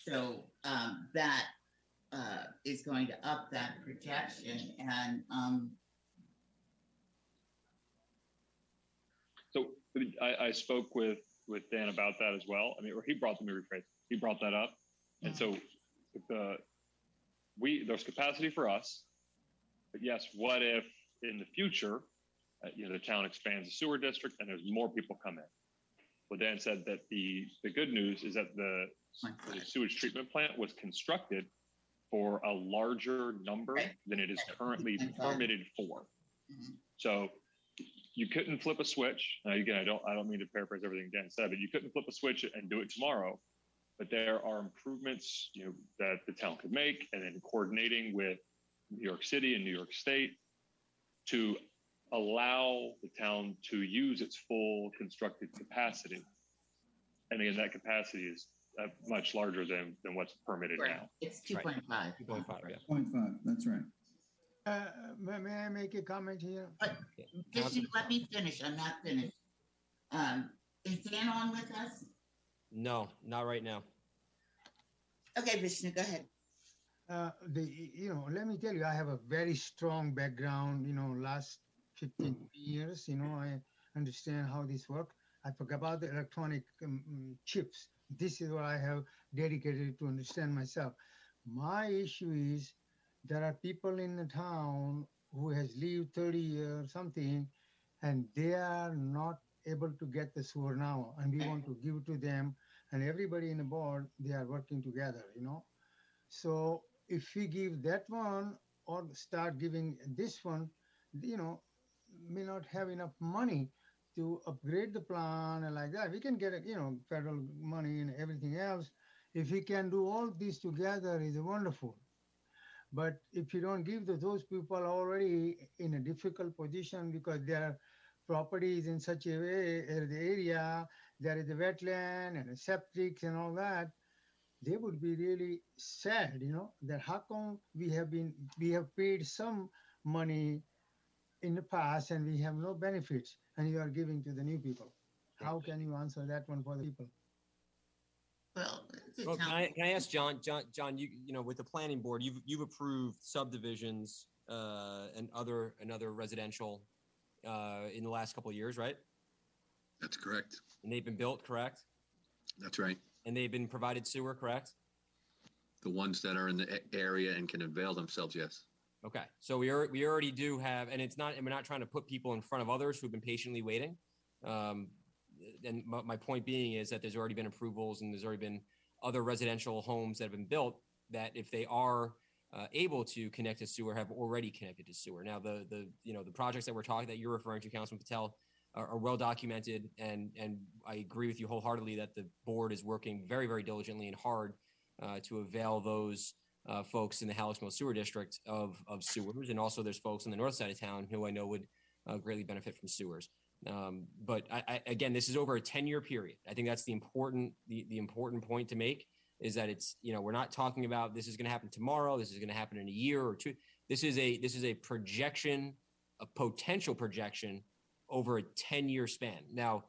So that is going to up that projection. And so I spoke with Dan about that as well. I mean, or he brought that up. And so there's capacity for us, but yes, what if in the future, the town expands the sewer district and there's more people come in? Well, Dan said that the good news is that the sewage treatment plant was constructed for a larger number than it is currently permitted for. Mm-hmm. So you couldn't flip a switch. Again, I don't mean to paraphrase everything Dan said, but you couldn't flip a switch and do it tomorrow. But there are improvements, that the town could make, and then coordinating with New York City and New York State to allow the town to use its full constructed capacity. And again, that capacity is much larger than what's permitted now. It's 2.5. 2.5, yeah. 0.5, that's right. May I make a comment here? Just let me finish. I'm not finished. Is Dan on with us? No, not right now. Okay, Vishnu, go ahead. Let me tell you, I have a very strong background, last 15 years. I understand how this works. I forgot about the electronic chips. This is what I have dedicated to understand myself. My issue is there are people in the town who has lived 30 years something, and they are not able to get the sewer now, and we want to give it to them, and everybody in the board, they are working together, So if we give that one or start giving this one, may not have enough money to upgrade the plan and like that. We can get, federal money and everything else. If we can do all this together, is wonderful. But if you don't give those people already in a difficult position because their property is in such a way, the area, there is a wetland and a septic and all that, they would be really sad, that how come we have paid some money in the past and we have no benefits and you are giving to the new people. How can you answer that one for the people? Well, can I ask John, with the planning board, you've approved subdivisions and other residential in the last couple of years, right? That's correct. And they've been built, correct? That's right. And they've been provided sewer, correct? The ones that are in the area and can avail themselves, yes. Okay, so we already do have, and we're not trying to put people in front of others who've been patiently waiting. And my point being is that there's already been approvals and there's already been other residential homes that have been built that if they are able to connect to sewer have already connected to sewer. Now the projects that you're referring to, Councilman Patel, are well documented, and I agree with you wholeheartedly that the board is working very, very diligently and hard to avail those folks in the Hallecksville Sewer District of sewers, and also there's folks on the north side of town who I know would greatly benefit from sewers. But again, this is over a 10-year period. I think that's the important point to make, is that it's, we're not talking about this is going to happen tomorrow. This is going to happen in a year or two. This is a projection, a potential projection over a 10-year span. Now,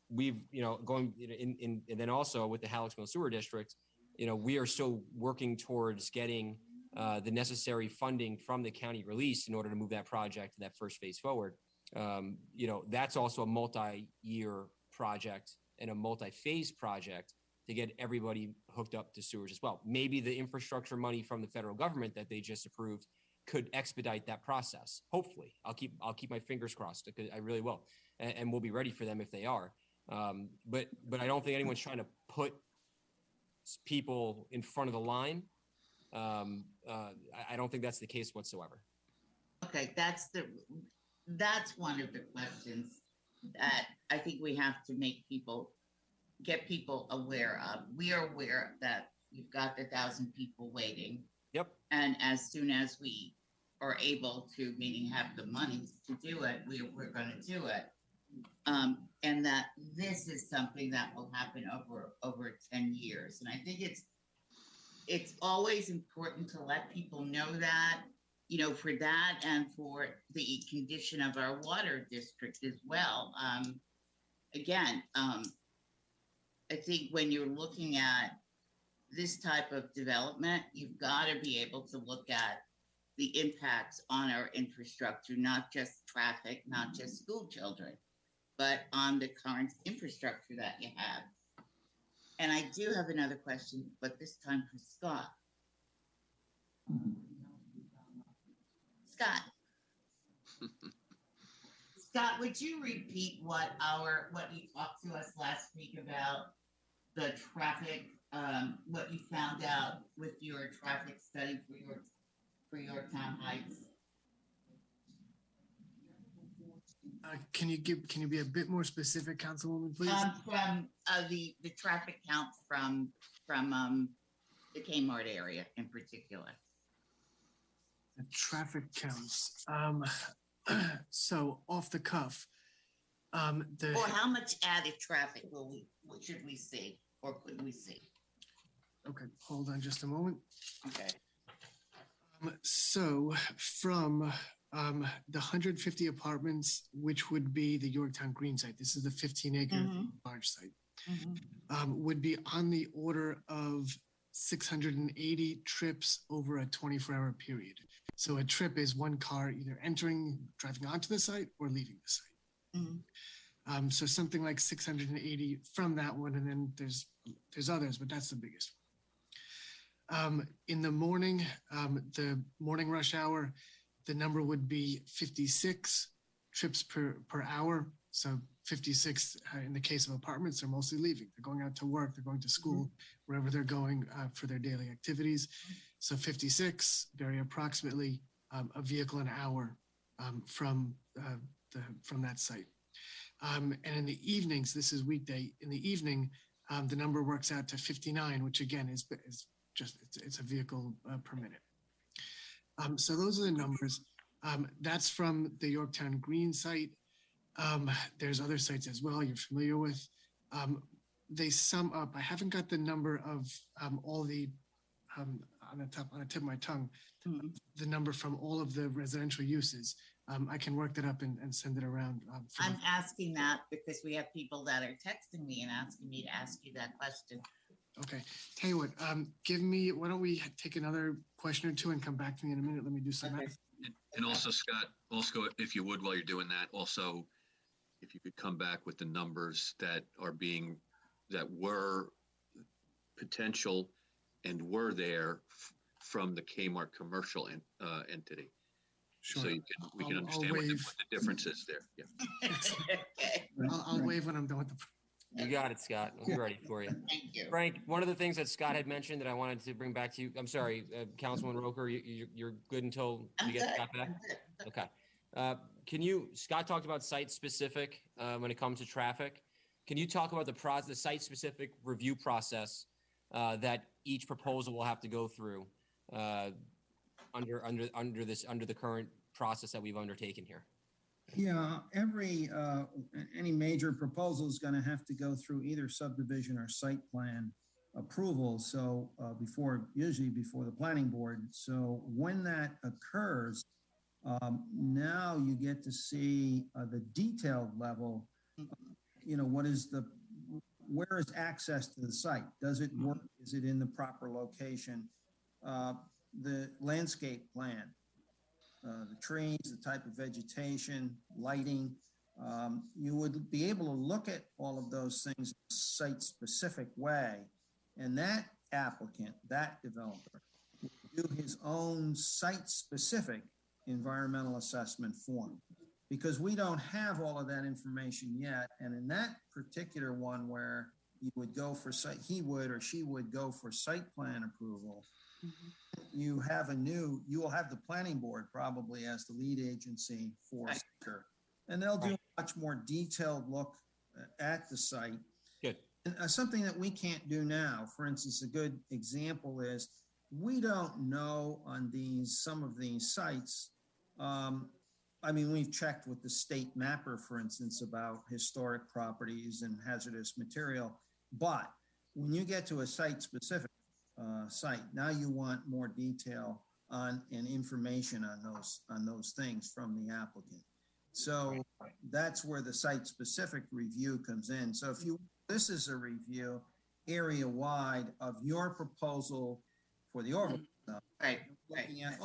we've, going in and then also with the Hallecksville Sewer District, we are still working towards getting the necessary funding from the county release in order to move that project, that first phase forward. That's also a multi-year project and a multi-phase project to get everybody hooked up to sewers as well. Maybe the infrastructure money from the federal government that they just approved could expedite that process. Hopefully, I'll keep my fingers crossed, because I really will, and we'll be ready for them if they are. But I don't think anyone's trying to put people in front of the line. I don't think that's the case whatsoever. Okay, that's one of the questions that I think we have to get people aware of. We are aware that you've got 1,000 people waiting. Yep. And as soon as we are able to, meaning have the money to do it, we're going to do it. And that this is something that will happen over 10 years. And I think it's always important to let people know that, for that and for the condition of our water district as well. Again, I think when you're looking at this type of development, you've got to be able to look at the impacts on our infrastructure, not just traffic, not just school children, but on the current infrastructure that you have. And I do have another question, but this time for Scott. Scott, would you repeat what you talked to us last week about the traffic, what you found out with your traffic study for Yorktown Heights? Can you be a bit more specific, Councilwoman, please? From the traffic count from the Kmart area in particular. The traffic counts. So off the cuff, or how much added traffic should we see, or could we see? Okay, hold on just a moment. Okay. So from the 150 apartments, which would be the Yorktown Green site, this is the 15-acre large site, would be on the order of 680 trips over a 24-hour period. So a trip is one car either driving onto the site or leaving the site. Mm-hmm. So something like 680 from that one, and then there's others, but that's the biggest one. In the morning, the morning rush hour, the number would be 56 trips per hour. So 56 in the case of apartments, they're mostly leaving. They're going out to work, they're going to school, wherever they're going for their daily activities. So 56, very approximately a vehicle an hour from that site. And in the evenings, this is weekday, in the evening, the number works out to 59, which again is just, it's a vehicle per minute. So those are the numbers. That's from the Yorktown Green site. There's other sites as well you're familiar with. They sum up, I haven't got the number of all the, on the tip of my tongue, the number from all of the residential uses. I can work that up and send it around. I'm asking that because we have people that are texting me and asking me to ask you that question. Okay, tell you what, why don't we take another question or two and come back to me in a minute. Let me do some math. And also, Scott, if you would, while you're doing that, also, if you could come back with the numbers that were potential and were there from the Kmart commercial entity. Sure. So we can understand what the difference is there. Yeah. I'll wave when I'm done with the. You got it, Scott. I'll be ready for you. Thank you. Frank, one of the things that Scott had mentioned that I wanted to bring back to you, I'm sorry, Councilman Roker, you're good until you get Scott back? Okay. Scott talked about site-specific when it comes to traffic. Can you talk about the site-specific review process that each proposal will have to go through under the current process that we've undertaken here? Yeah, any major proposal is going to have to go through either subdivision or site plan approval. So usually before the planning board. So when that occurs, now you get to see the detailed level. Where is access to the site? Does it work? Is it in the proper location? The landscape plan. The trees, the type of vegetation, lighting. You would be able to look at all of those things in a site-specific way, and that applicant, that developer, will do his own site-specific environmental assessment form, because we don't have all of that information yet. And in that particular one where you would go for site, he would or she would go for site plan approval. You will have the planning board probably as the lead agency for seeker, and they'll do a much more detailed look at the site. Good. And, something that we can't do now, for instance, a good example is we don't know on some of these sites. We've checked with the state mapper, for instance, about historic properties and hazardous material, but when you get to a site-specific site, now you want more detail and information on those things from the applicant. So that's where the site-specific review comes in. So this is a review area-wide of your proposal for the overlay. Right. Looking at,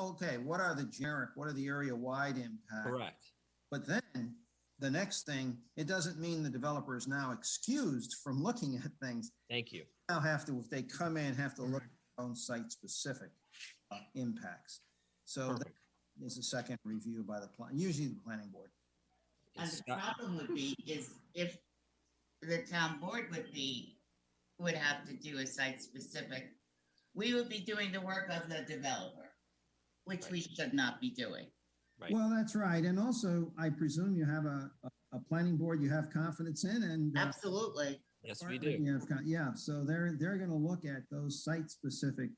what are the area-wide impacts? Correct. But then the next thing, it doesn't mean the developer is now excused from looking at things. Thank you. Now if they come in, have to look at their own site-specific impacts. So that is a second review by usually the planning board. And the problem would be is if the town board would have to do a site-specific, we would be doing the work of the developer, which we should not be doing. Right. Well, that's right. And also, I presume you have a planning board you have confidence in, and absolutely. Yes, we do. So they're going to look at those site-specific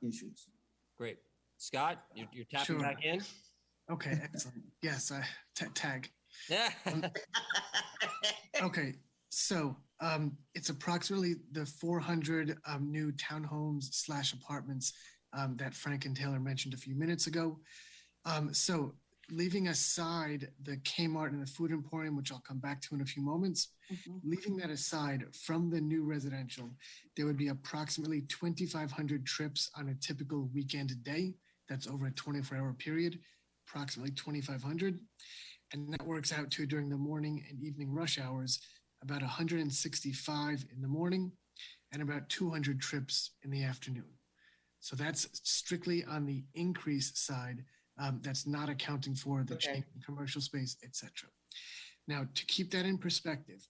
issues. Great. Scott, you're tapping back in? Okay, excellent. Yes, tag. Yeah. Okay, so it's approximately the 400 new townhomes / apartments that Frank and Taylor mentioned a few minutes ago. So leaving aside the Kmart and the Food Emporium, which I'll come back to in a few moments, leaving that aside from the new residential, there would be approximately 2,500 trips on a typical weekend day. That's over a 24-hour period, approximately 2,500. And that works out to, during the morning and evening rush hours, about 165 in the morning and about 200 trips in the afternoon. So that's strictly on the increase side. That's not accounting for the change in commercial space, et cetera. Now, to keep that in perspective,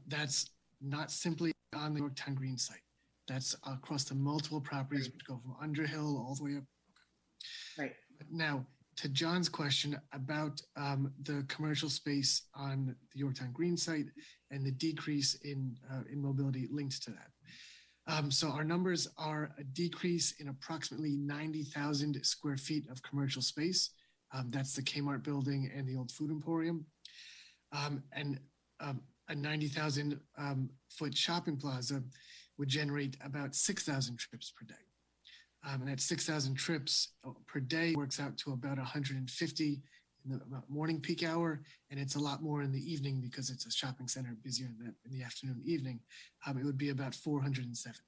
that's not simply on the Yorktown Green site. That's across the multiple properties which go from Underhill all the way up. Right. Now, to John's question about the commercial space on the Yorktown Green site and the decrease in mobility linked to that. So our numbers are a decrease in approximately 90,000 square feet of commercial space. That's the Kmart building and the old Food Emporium. And a 90,000 foot shopping plaza would generate about 6,000 trips per day. And that 6,000 trips per day works out to about 150 in the morning peak hour, and it's a lot more in the evening because it's a shopping center busier in the afternoon, evening. It would be about 470.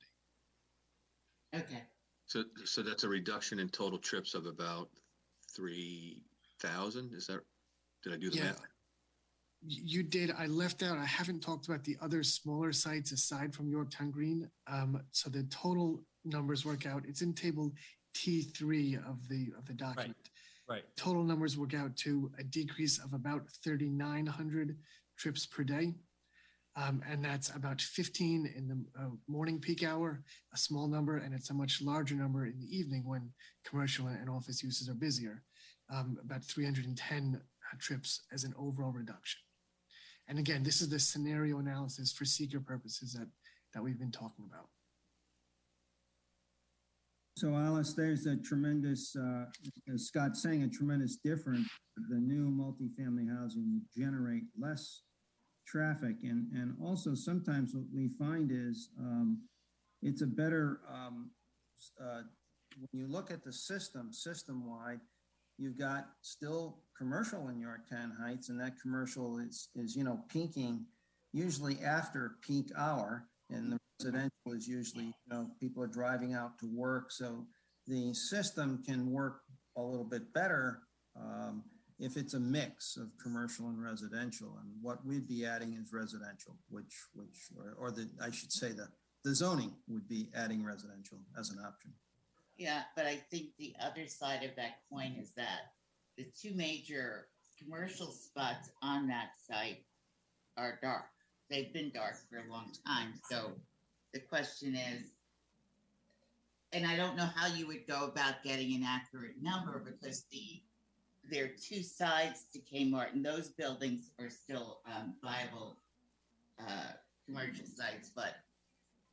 Okay. So that's a reduction in total trips of about 3,000. Is that? Did I do the math? You did. I left out. I haven't talked about the other smaller sites aside from Yorktown Green. So the total numbers work out. It's in table T3 of the document. Right. Total numbers work out to a decrease of about 3,900 trips per day. And that's about 15 in the morning peak hour, a small number, and it's a much larger number in the evening when commercial and office uses are busier, about 310 trips as an overall reduction. And again, this is the scenario analysis for seeker purposes that we've been talking about. So Alice, there's a tremendous, as Scott's saying, a tremendous difference. The new multifamily housing will generate less traffic. And also sometimes what we find is it's a better, when you look at the system-wide, you've got still commercial in Yorktown Heights, and that commercial is peaking usually after peak hour, and the residential is usually, people are driving out to work. So the system can work a little bit better if it's a mix of commercial and residential. And what we'd be adding is residential, I should say the zoning would be adding residential as an option. Yeah, but I think the other side of that coin is that the two major commercial spots on that site are dark. They've been dark for a long time. So the question is, and I don't know how you would go about getting an accurate number because there are two sides to Kmart, and those buildings are still viable commercial sites, but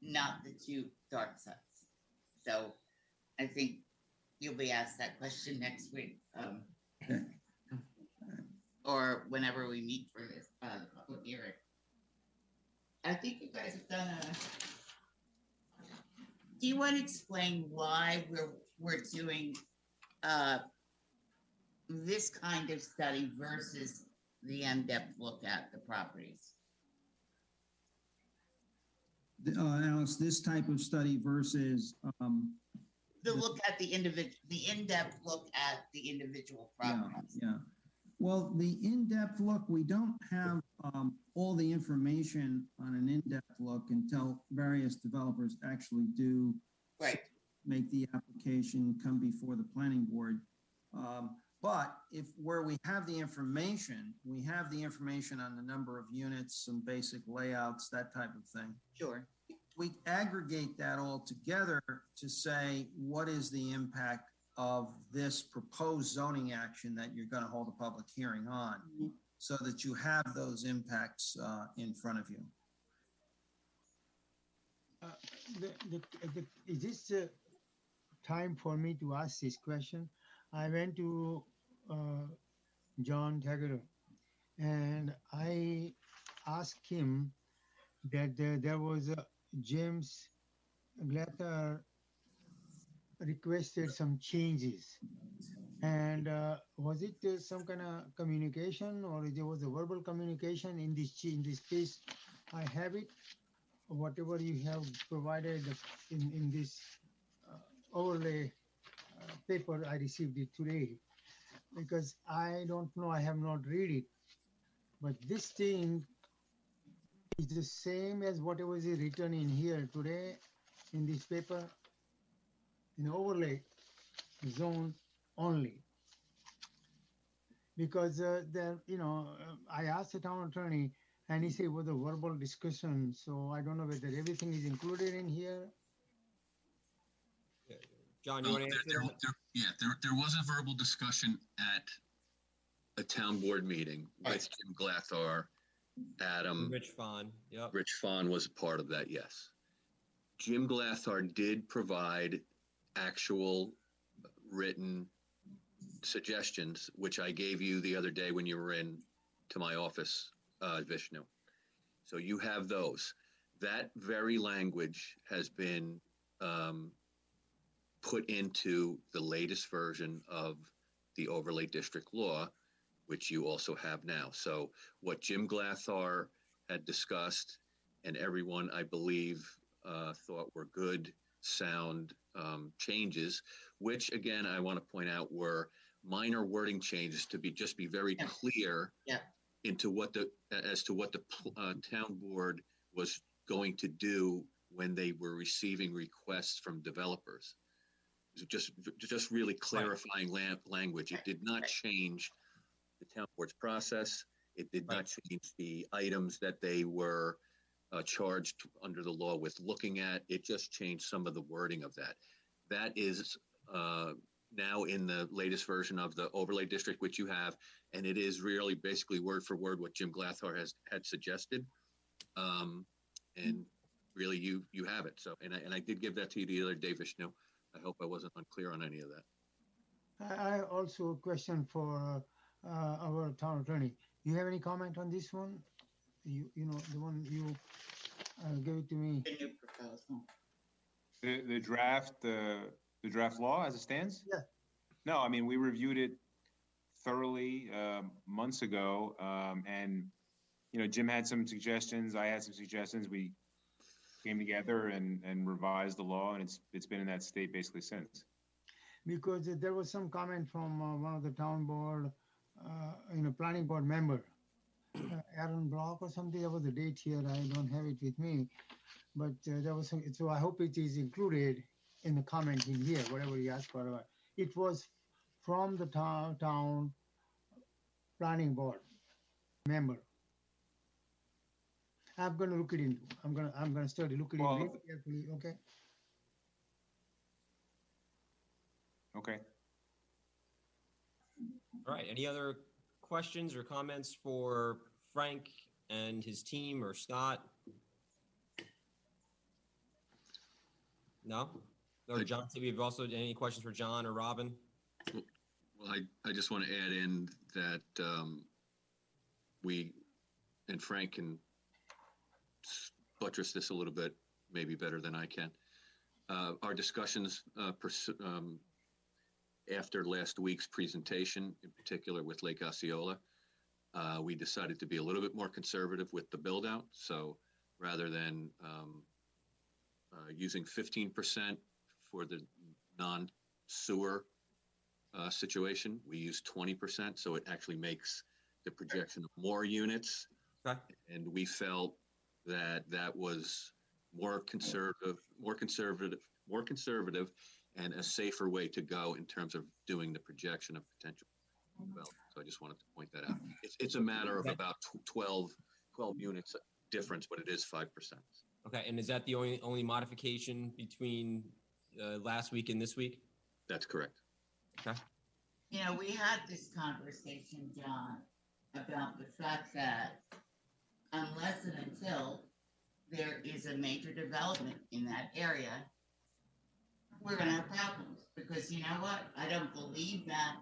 not the two dark sites. So I think you'll be asked that question next week, or whenever we meet for this public hearing. I think you guys have done do you want to explain why we're doing this kind of study versus the in-depth look at the properties? Alice, this type of study versus the look at the in-depth look at the individual properties. Yeah. Well, the in-depth look, we don't have all the information on an in-depth look until various developers actually do make the application, come before the planning board. But where we have the information, on the number of units, some basic layouts, that type of thing. Sure. We aggregate that all together to say, what is the impact of this proposed zoning action that you're going to hold a public hearing on, so that you have those impacts in front of you. Is this time for me to ask this question? I went to John Taggart and I asked him that there was James Glather requested some changes And was it some kind of communication, or there was a verbal communication in this case? I have it. Whatever you have provided in this overlay paper, I received it today, because I don't know, I have not read it, but this thing is the same as whatever is written in here today in this paper, in overlay zone only. Because I asked the town attorney, and he said it was a verbal discussion. So I don't know whether everything is included in here. John, you want to answer that? There was a verbal discussion at a town board meeting with Jim Glathar, Adam. Rich Fawn. Yep. Rich Fawn was a part of that, yes. Jim Glathar did provide actual written suggestions, which I gave you the other day when you were in to my office, Vishnu. So you have those. That very language has been put into the latest version of the overlay district law, which you also have now. So what Jim Glathar had discussed, and everyone, I believe, thought were good, sound changes, which again, I want to point out were minor wording changes to be very clear into as to what the town board was going to do when they were receiving requests from developers. Just really clarifying language. It did not change the town board's process. It did not change the items that they were charged under the law with looking at. It just changed some of the wording of that. That is now in the latest version of the overlay district, which you have, and it is really basically word for word what Jim Glathar had suggested. And really, you have it. So, and I did give that to you the other day, Vishnu. I hope I wasn't unclear on any of that. I also a question for our town attorney. You have any comment on this one? You know, the one you gave it to me. The new proposal. The draft law as it stands? Yeah. No, I mean, we reviewed it thoroughly months ago, and Jim had some suggestions. I had some suggestions. We came together and revised the law, and it's been in that state basically since. Because there was some comment from one of the town board, planning board member, Aaron Block or something. There was a date here. I don't have it with me, but there was some. So I hope it is included in the comment in here, whatever you asked for. It was from the town planning board member. I'm going to look it into. I'm going to study, look it into carefully. Okay. Okay. All right. Any other questions or comments for Frank and his team or Scott? No? Or John, we've also any questions for John or Robin? Well, I just want to add in that we and Frank can buttress this a little bit, maybe better than I can. Our discussions after last week's presentation, in particular with Lake Osceola, we decided to be a little bit more conservative with the build out. So rather than using 15% for the non-sewer situation, we use 20%. So it actually makes the projection of more units. Okay. And we felt that was more conservative, and a safer way to go in terms of doing the projection of potential development. So I just wanted to point that out. It's a matter of about 12 units difference, but it is 5%. Okay, and is that the only modification between last week and this week? That's correct. Okay. We had this conversation, John, about the fact that unless and until there is a major development in that area, we're going to have problems. Because you know what? I don't believe that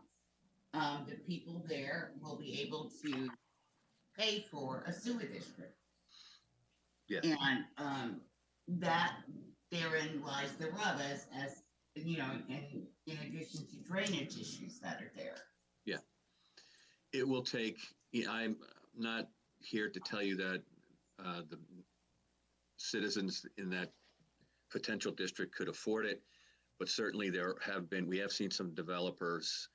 the people there will be able to pay for a sewer district. Yeah. And that therein lies the rub, as you know, and in addition to drainage issues that are there. Yeah. It will take, I'm not here to tell you that the citizens in that potential district could afford it, but certainly we have seen some developers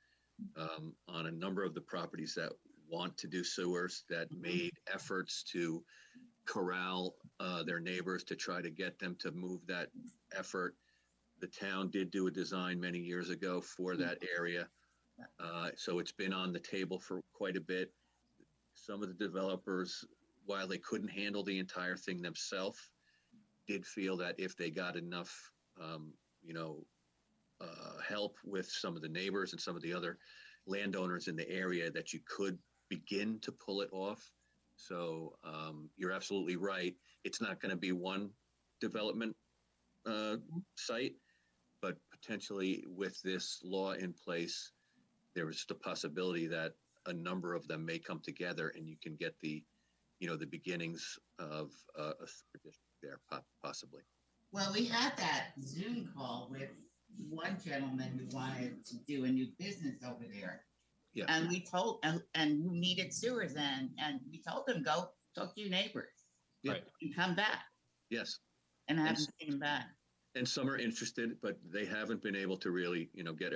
on a number of the properties that want to do sewers that made efforts to corral their neighbors to try to get them to move that effort. The town did do a design many years ago for that area. So it's been on the table for quite a bit. Some of the developers, while they couldn't handle the entire thing themselves, did feel that if they got enough, help with some of the neighbors and some of the other landowners in the area, that you could begin to pull it off. So you're absolutely right. It's not going to be one development site, but potentially with this law in place, there is the possibility that a number of them may come together, and you can get the beginnings of a district there, possibly. Well, we had that Zoom call with one gentleman who wanted to do a new business over there. Yeah. And we told, and who needed sewers, and we told them, go talk to your neighbors. Yeah. And come back. Yes. And I haven't seen them back. And some are interested, but they haven't been able to really, get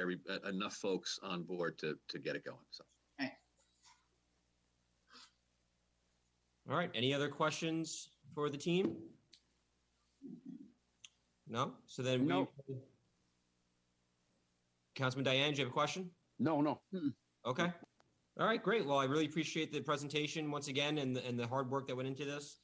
enough folks on board to get it going. So. Right. All right. Any other questions for the team? No? So then No. Councilman Diane, do you have a question? No. Okay. All right, great. Well, I really appreciate the presentation once again and the hard work that went into this,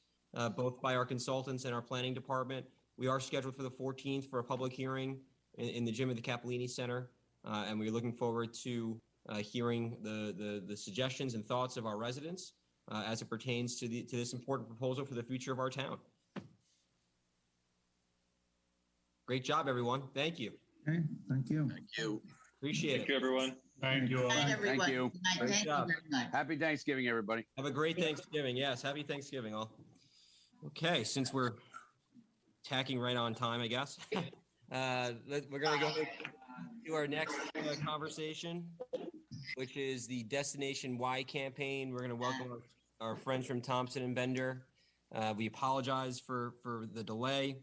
both by our consultants and our planning department. We are scheduled for the 14th for a public hearing in the gym of the Capillini Center, and we're looking forward to hearing the suggestions and thoughts of our residents as it pertains to this important proposal for the future of our town. Great job, everyone. Thank you. Okay, thank you. Thank you. Appreciate it. Thank you, everyone. Thank you all. Good night, everyone. Thank you. Good night. Great Thank job. you very much. Happy Thanksgiving, everybody. Have a great Thanksgiving. Yes, happy Thanksgiving all. Okay, since we're tacking right on time, I guess, we're going to go to our next conversation, which is the Destination Y campaign. We're going to welcome our friends from Thompson and Bender. We apologize for the delay.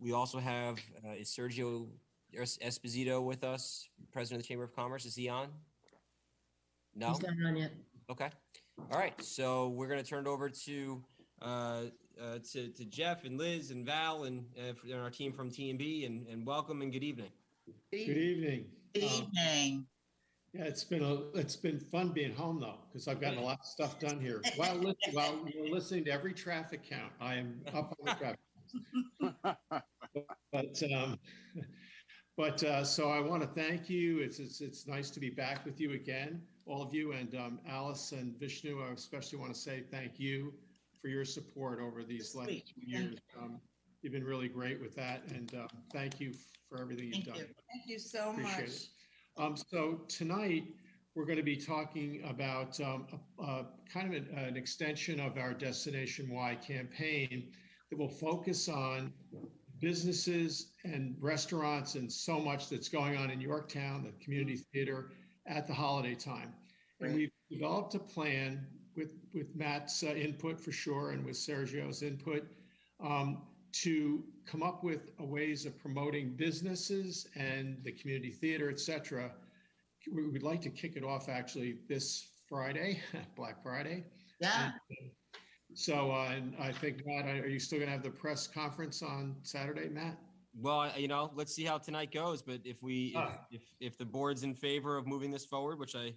We also have is Sergio Esposito with us, President of the Chamber of Commerce. Is he on? No? He's not on yet. Okay. All right. So we're going to turn it over to Jeff and Liz and Val and our team from T&B, and welcome and good evening. Good Good evening. Good evening. Yeah, it's been fun being home though, because I've gotten a lot of stuff done here. While you're listening to every traffic count, I am up on the traffic counts. But so I want to thank you. It's nice to be back with you again, all of you, and Alice and Vishnu. I especially want to say thank you for your support over these last 2 years. You've been really great with that, and thank you for everything you've done. Thank you so Appreciate much. it. So tonight we're going to be talking about kind of an extension of our Destination Y campaign that will focus on businesses and restaurants and so much that's going on in Yorktown, the community theater, at the holiday time. And we've developed a plan with Matt's input for sure, and with Sergio's input, to come up with ways of promoting businesses and the community theater, et cetera. We would like to kick it off actually this Friday, Black Friday. Yeah. So, and I think, Matt, are you still going to have the press conference on Saturday, Matt? Well, let's see how tonight goes. But if the board's in favor of moving this forward, which I'm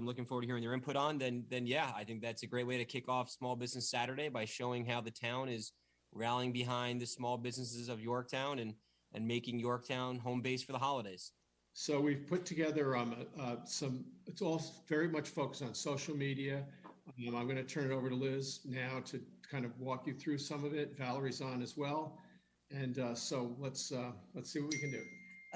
looking forward to hearing their input on, then yeah, I think that's a great way to kick off Small Business Saturday by showing how the town is rallying behind the small businesses of Yorktown and making Yorktown home base for the holidays. So we've put together it's all very much focused on social media. I'm going to turn it over to Liz now to kind of walk you through some of it. Valerie's on as well. And so let's see what we can do.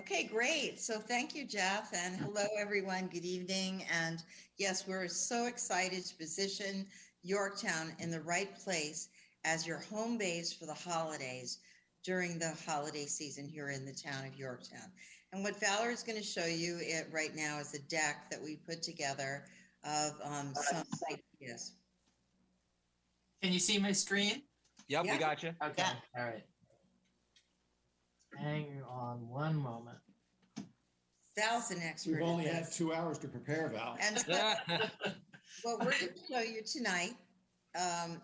Okay, great. So thank you, Jeff, and hello, everyone. Good evening. And yes, we're so excited to position Yorktown in the right place as your home base for the holidays. during the holiday season here in the town of Yorktown. And what Valerie is going to show you right now is a deck that we put together of some ideas. Can you see my screen? Yep, Yeah. we got you. Okay, all right. Hang on one moment. Val's an expert. We've only at had this. 2 hours to prepare, Val. And what we're going to show you tonight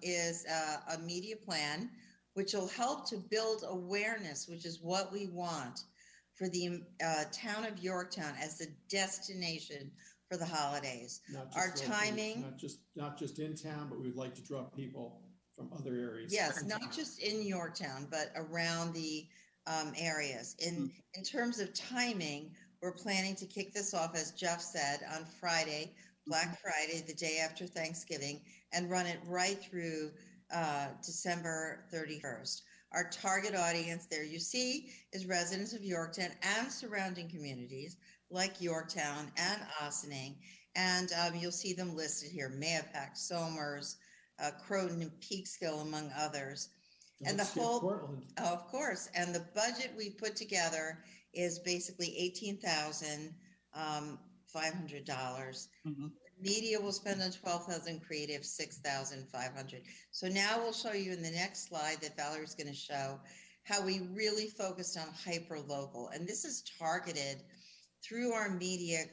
is a media plan, which will help to build awareness, which is what we want for the town of Yorktown as the destination for the holidays. Our timing, not just in town, but we would like to draw people from other areas. yes, not just in Yorktown, but around the areas. In terms of timing, we're planning to kick this off, as Jeff said, on Friday, Black Friday, the day after Thanksgiving, and run it right through December 31st. Our target audience there you see is residents of Yorktown and surrounding communities like Yorktown and Ossining. And you'll see them listed here: Mayapack, Somers, Croton and Peekskill, among others. And the whole, Portland. oh, of course, and the budget we put together is basically $18,500. Media will spend on $12,000, creative $6,500. So now we'll show you in the next slide that Valerie's going to show how we really focused on hyper local, and this is targeted through our media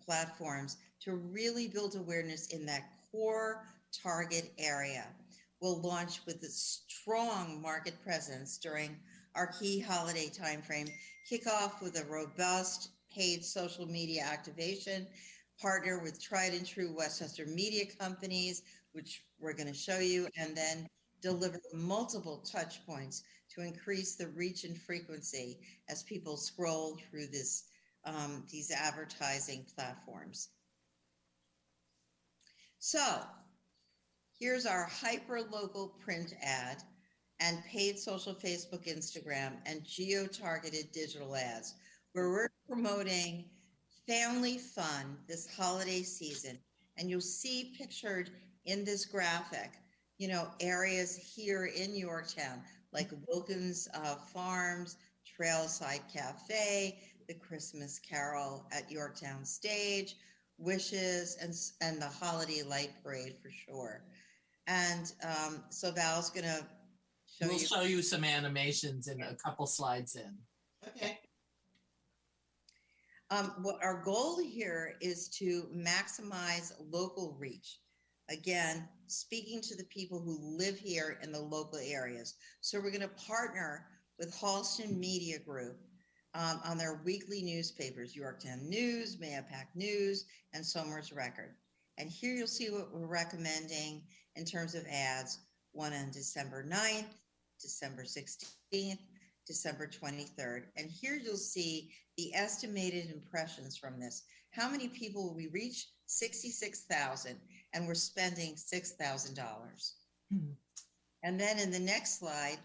platforms to really build awareness in that core target area. We'll launch with a strong market presence during our key holiday timeframe, kick off with a robust paid social media activation, partner with tried and true Westchester media companies, which we're going to show you, and then deliver multiple touch points to increase the reach and frequency as people scroll through this these advertising platforms. So here's our hyper-local print ad and paid social Facebook, Instagram, and geo-targeted digital ads, where we're promoting family fun this holiday season. And you'll see pictured in this graphic, you know, areas here in Yorktown, like Wilkins Farms, Trailside Cafe, the Christmas Carol at Yorktown Stage, Wishes, and the Holiday Light Parade for sure. And so Val's going to show We'll show you some animations in a couple slides in. Okay. What our goal here is to maximize local reach. Again, speaking to the people who live here in the local areas. So we're going to partner with Halston Media Group on their weekly newspapers, Yorktown News, Mayapack News, and Somers Record. And here you'll see what we're recommending in terms of ads, one on December 9th, December 16th, December 23rd. And here you'll see the estimated impressions from this. How many people will we reach? 66,000, and we're spending $6,000. And then in the next slide,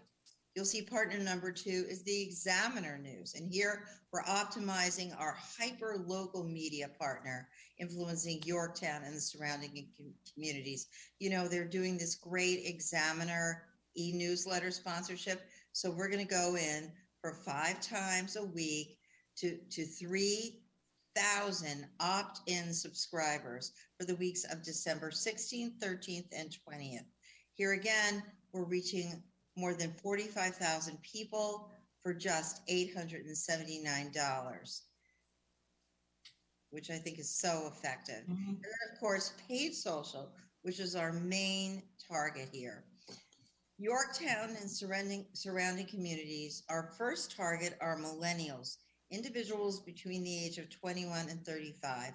you'll see partner number 2 is the Examiner News. And here we're optimizing our hyper local media partner, influencing Yorktown and the surrounding communities. You know, they're doing this great Examiner e-newsletter sponsorship. So we're going to go in for 5 times a week to 3,000 opt-in subscribers for the weeks of December 16th, 13th, and 20th. Here again, we're reaching more than 45,000 people for just $879, which I think is so effective. And then, of course, paid social, which is our main target here. Yorktown and surrounding communities, our first target are millennials, individuals between the age of 21 and 35.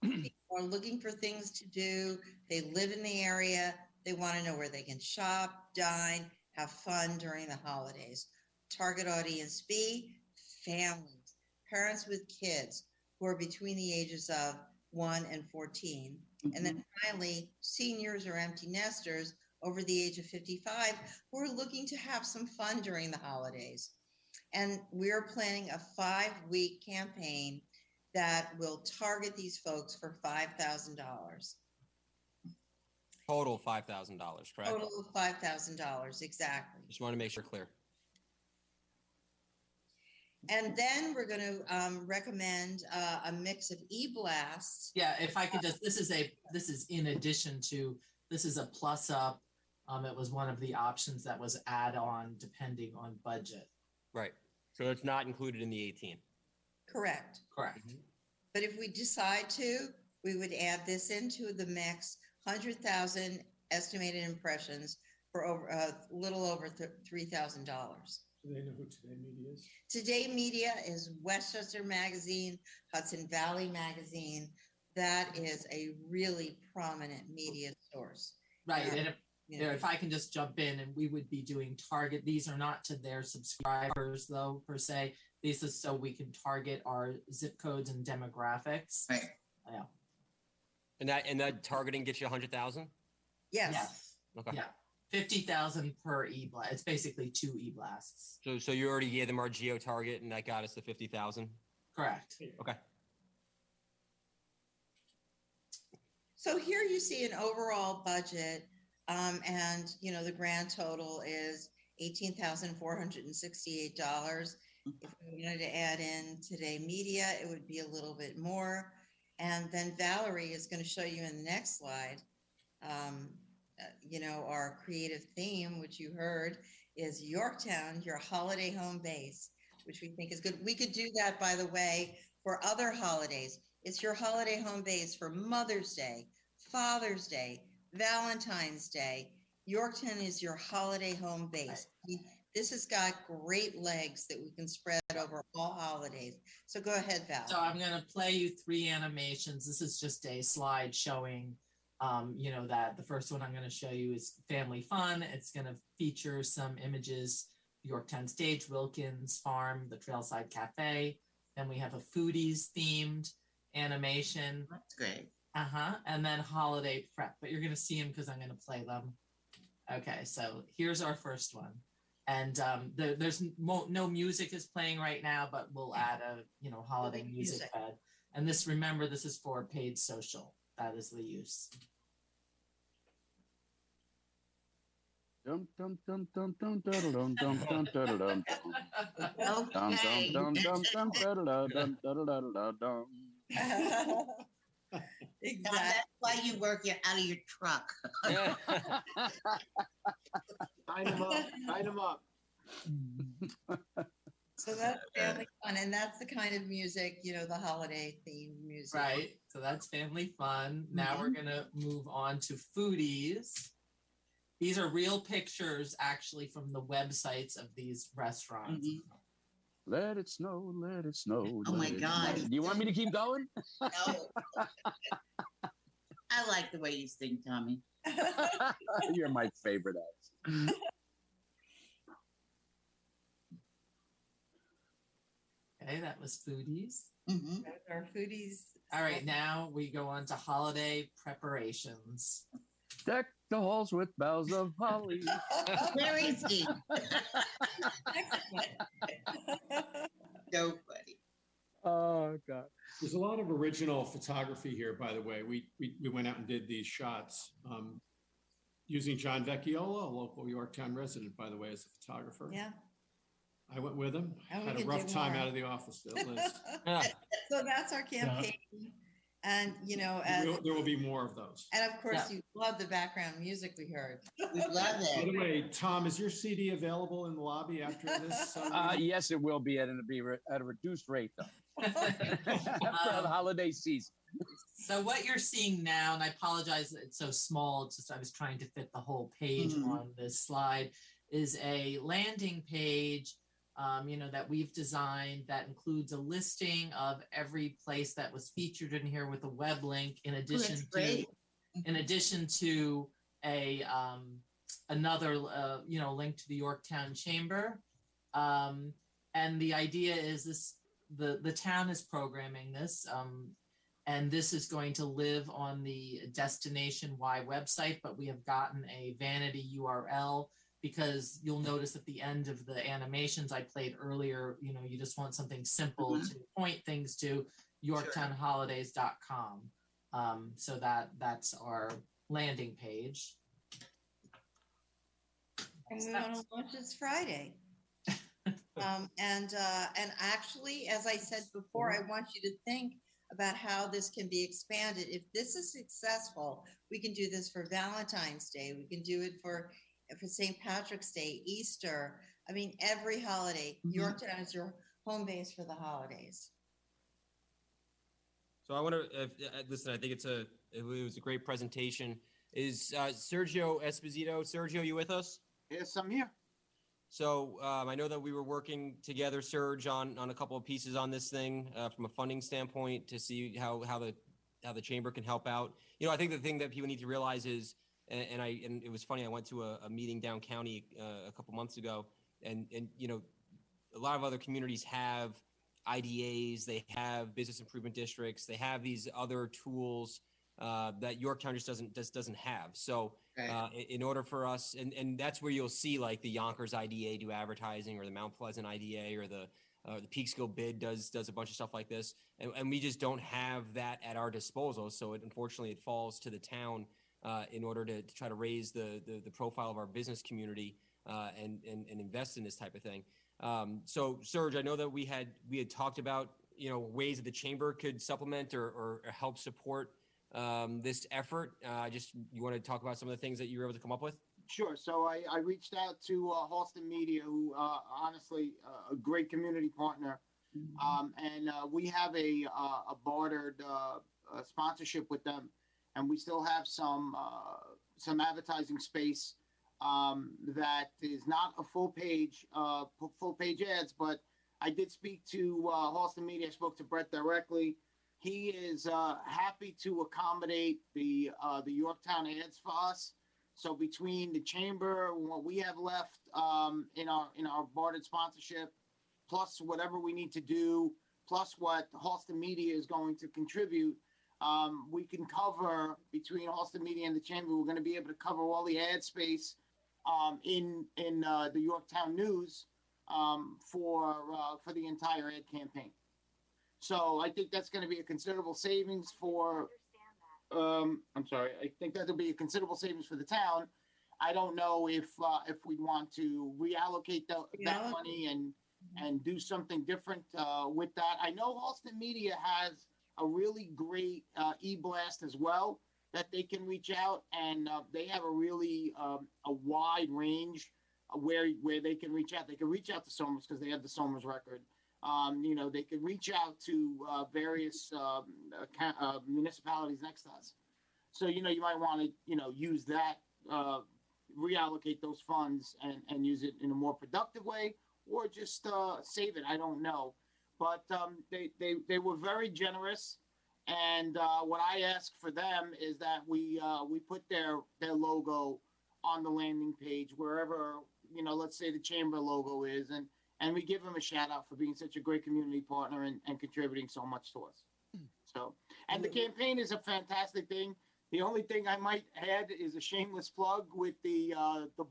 People are looking for things to do. They live in the area. They want to know where they can shop, dine, have fun during the holidays. Target audience B, families, parents with kids who are between the ages of 1 and 14. And then finally, seniors or empty nesters over the age of 55 who are looking to have some fun during the holidays. And we're planning a 5-week campaign that will target these folks for $5,000. Total $5,000, correct? Total of $5,000, exactly. Just want to make sure clear. And then we're going to recommend a mix of e-blasts. Yeah, if I could just, this is in addition to, this is a plus up. It was one of the options that was add on depending on budget. Right. So it's not included in the 18. Correct. Correct. But if we decide to, we would add this into the mix, 100,000 estimated impressions for over a little over $3,000. Do they know who Today Media is? Today Media is Westchester Magazine, Hudson Valley Magazine. That is a really prominent media source. Right. And if I can just jump in, and we would be doing target. These are not to their subscribers, though, per se. This is so we can target our zip codes and demographics. Right. Yeah. And that targeting gets you 100,000? Yes. Okay. Yeah. 50,000 per e-blast. It's basically 2 e-blasts. So you already gave them our geo target, and that got us to 50,000. Correct. Okay. So here you see an overall budget, and the grand total is $18,468. If we wanted to add in Today Media, it would be a little bit more. And then Valerie is going to show you in the next slide. Our creative theme, which you heard, is Yorktown, your holiday home base, which we think is good. We could do that, by the way, for other holidays. It's your holiday home base for Mother's Day, Father's Day, Valentine's Day. Yorktown is your holiday home base. This has got great legs that we can spread over all holidays. So go ahead, Val. So I'm going to play you 3 animations. This is just a slide showing, that the first one I'm going to show you is Family Fun. It's going to feature some images, Yorktown Stage, Wilkins Farm, the Trailside Cafe. Then we have a foodies themed animation. That's great. And then holiday prep, but you're going to see them because I'm going to play them. Okay, so here's our first one. And there's no music is playing right now, but we'll add a holiday music bed. And this, remember, this is for paid social. That is the use. Dum dum dum dum dum dum dum dum dum dum dum dum. Exactly. That's why you work out of your truck. Line them up. So that's Family Fun, and that's the kind of music, the holiday themed music. Right. So that's Family Fun. Now we're going to move on to foodies. These are real pictures, actually, from the websites of these restaurants. Let it snow, let it snow. Oh my God. Do you want me to keep going? No. I like the way you sing, Tommy. You're my favorite actor. Okay, that was foodies. Our foodies. All right, now we go on to holiday preparations. Deck the halls with boughs of holly. Where is he? So funny. Oh, God. There's a lot of original photography here, by the way. We went out and did these shots using John Vecchiola, a local Yorktown resident, by the way, as a photographer. Yeah. I went with him. And had a rough time out of the office, Liz. So that's our campaign. And, there will be more of those. And of course, you love the background music we heard. We love it. By the way, Tom, is your CD available in the lobby after this? Yes, it will be, and it'll be at a reduced rate, though. For the holiday season. So what you're seeing now, and I apologize that it's so small, it's just I was trying to fit the whole page on this slide, is a landing page that we've designed that includes a listing of every place that was featured in here with a web link, in addition to a another link to the Yorktown Chamber. And the idea is this: the town is programming this, and this is going to live on the Destination Y website, but we have gotten a vanity URL. Because you'll notice at the end of the animations I played earlier, you just want something simple to point things to yorktownholidays.com. So that's our landing page. And we want to launch this Friday. And actually, as I said before, I want you to think about how this can be expanded. If this is successful, we can do this for Valentine's Day. We can do it for St. Patrick's Day, Easter. I mean, every holiday. Yorktown is your home base for the holidays. So I want to listen. I think it was a great presentation. Is Sergio Esposito? Sergio, you with us? Yes, I'm here. So I know that we were working together, Serge, on a couple of pieces on this thing from a funding standpoint to see how the chamber can help out. You know, I think the thing that people need to realize is, and it was funny. I went to a meeting down county a couple months ago, and you know, a lot of other communities have IDAs, they have business improvement districts, they have these other tools that Yorktown just doesn't have. So in order for us, and that's where you'll see like the Yonkers IDA do advertising, or the Mount Pleasant IDA, or the Peekskill bid does a bunch of stuff like this, and we just don't have that at our disposal. So unfortunately it falls to the town in order to try to raise the profile of our business community and invest in this type of thing. So Serge, I know that we had talked about, you know, ways that the chamber could supplement or help support this effort. You want to talk about some of the things that you were able to come up with? Sure. So I reached out to Halston Media, who honestly a great community partner, and we have a bartered sponsorship with them, and we still have some advertising space that is not a full page ads, but I did speak to Halston Media. I spoke to Brett directly. He is happy to accommodate the Yorktown ads for us. So between the chamber, what we have left in our bartered sponsorship, plus whatever we need to do, plus what Halston Media is going to contribute, we can cover, between Halston Media and the chamber, we're going to be able to cover all the ad space in the Yorktown News for the entire ad campaign. So I think that's going to be a considerable savings for. I think that'll be a considerable savings for the town. I don't know if we'd want to reallocate that money and do something different with that. I know Halston Media has a really great e-blast as well that they can reach out, and they have a really a wide range where they can reach out. They can reach out to Somers because they have the Somers record. You know, they can reach out to various municipalities next to us. So, you know, you might want to, you know, use that, reallocate those funds and use it in a more productive way, or just save it. I don't know. But they were very generous. And what I asked for them is that we put their logo on the landing page, wherever, you know, let's say the chamber logo is, and we give them a shout out for being such a great community partner and contributing so much to us. So, and the campaign is a fantastic thing. The only thing I might add is a shameless plug with the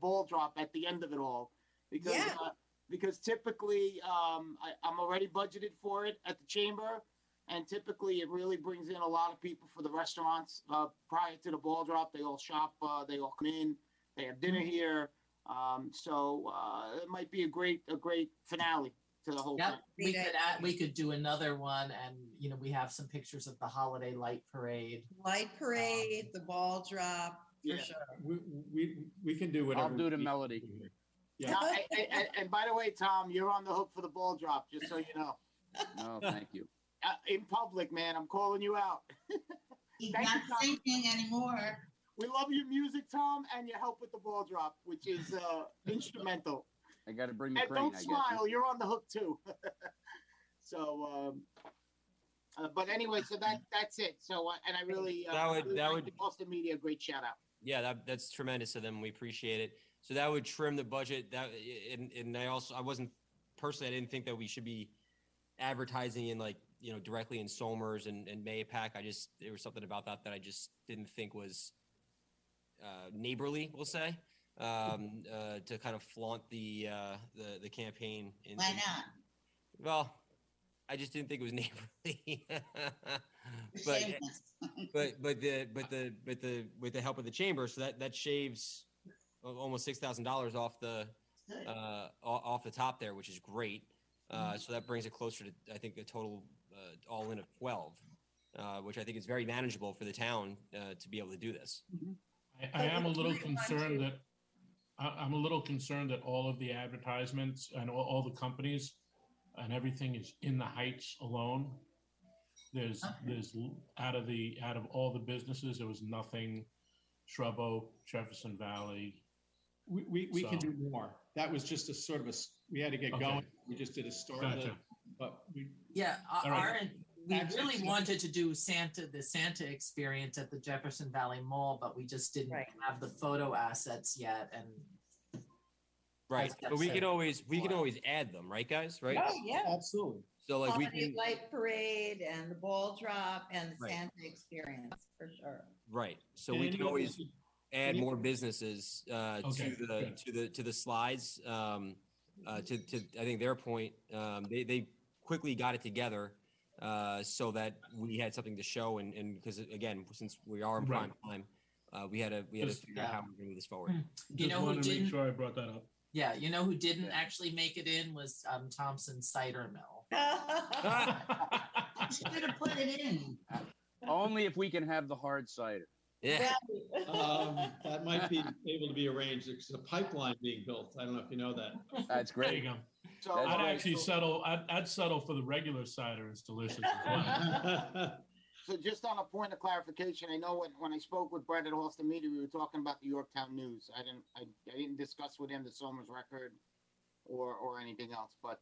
ball drop at the end of it all, because typically I'm already budgeted for it at the chamber, and typically it really brings in a lot of people for the restaurants prior to the ball drop. They all shop, they all come in, they have dinner here. So it might be a great finale to the whole thing. We could do another one, and you know, we have some pictures of the holiday light parade. The ball drop, for sure. We can do whatever. I'll do the melody. Yeah. And by the way, Tom, you're on the hook for the ball drop, just so you know. No, thank you. In public, man, I'm calling you out. He's not singing anymore. We love your music, Tom, and your help with the ball drop, which is instrumental. I got to bring the and crane. Don't smile, you're on the hook too. So, but anyway, so that's it. So, and I really that would Halston Media, great shout out. Yeah, that's tremendous of them. We appreciate it. So that would trim the budget. And I wasn't personally. I didn't think that we should be advertising in, like, you know, directly in Somers and Mayapack. There was something about that I just didn't think was neighborly, we'll say, to kind of flaunt the campaign. Why not? Well, I just didn't think it was neighborly. but with the help of the chamber, so that shaves almost $6,000 off the off the top there, which is great. So that brings it closer to, I think, a total all in of 12, which I think is very manageable for the town to be able to do this. I am a little concerned that I'm a little concerned that all of the advertisements and all the companies and everything is in the Heights alone. There's out of all the businesses, there was nothing Shrub Oak, Jefferson Valley. We can do more. That was just a sort of a, we had to get going. We just did a start. Gotcha. But we, we really wanted to do the Santa experience at the Jefferson Valley Mall, but we just didn't have the photo assets yet. And but we can always add them, right, guys? Right? Oh yeah, absolutely. So like we Holiday can light parade and the ball drop and the Santa experience for sure. Right. So we can always add more businesses to the slides. To I think their point, they quickly got it together so that we had something to show, and because again, since we are in prime time, we had to figure out how we're going to move this forward. You know who didn't? Make sure I brought that up. Yeah, you know who didn't actually make it in was Thompson Cider Mill. Should have put it in. Only if we can have the hard cider. Yeah. That might be able to be arranged. There's a pipeline being built. I don't know if you know that. That's great. There you go. So I'd actually settle. I'd settle for the regular cider. It's delicious as well. So just on a point of clarification, I know when I spoke with Brett at Halston Media, we were talking about the Yorktown News. I didn't discuss with him the Somers record or anything else, but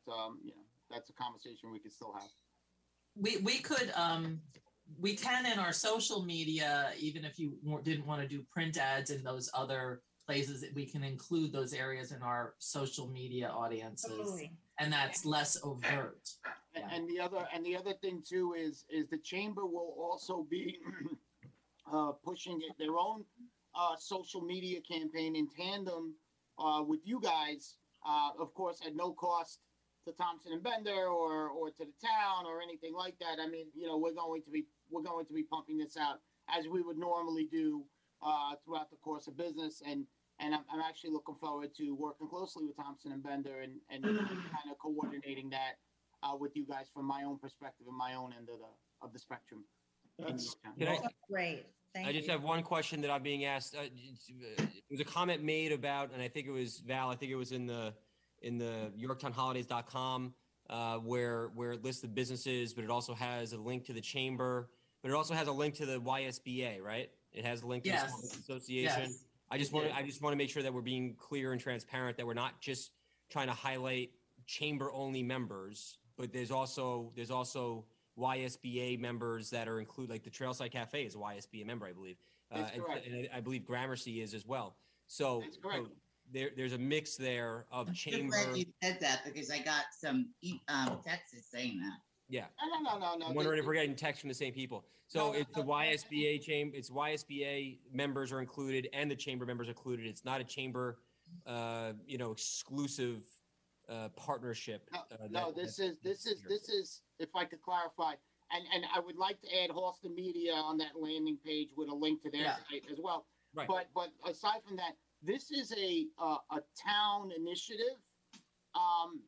that's a conversation we could still have. We could we can in our social media, even if you didn't want to do print ads in those other places, we can include those areas in our social media audiences. Absolutely. And that's less overt. And the other thing too is the chamber will also be pushing their own social media campaign in tandem with you guys, of course, at no cost to Thompson and Bender or to the town or anything like that. I mean, we're going to be pumping this out as we would normally do throughout the course of business, and I'm actually looking forward to working closely with Thompson and Bender and kind of coordinating that with you guys from my own perspective and my own end of the spectrum. That's great. Thank you. I just have one question that I'm being asked. There was a comment made about, and I think it was Val. I think it was in the YorktownHolidays.com where it lists the businesses, but it also has a link to the chamber, but it also has a link to the YSBA, right? It has a link to the Small Business Association. Yes. I just want to make sure that we're being clear and transparent, that we're not just trying to highlight chamber only members, but there's also YSBA members that are included, like the Trailside Cafe is a YSBA member, I believe. And I believe Gramercy is as well. So there's a mix there of chamber. I'm glad you said that because I got some texts saying that. Yeah. No. I'm wondering if we're getting texts from the same people. So it's the YSBA chamber. It's YSBA members are included and the chamber members are included. It's not a chamber, exclusive partnership. This is if I could clarify, and I would like to add Halston Media on that landing page with a link to their site as well. Right. But aside from that, this is a town initiative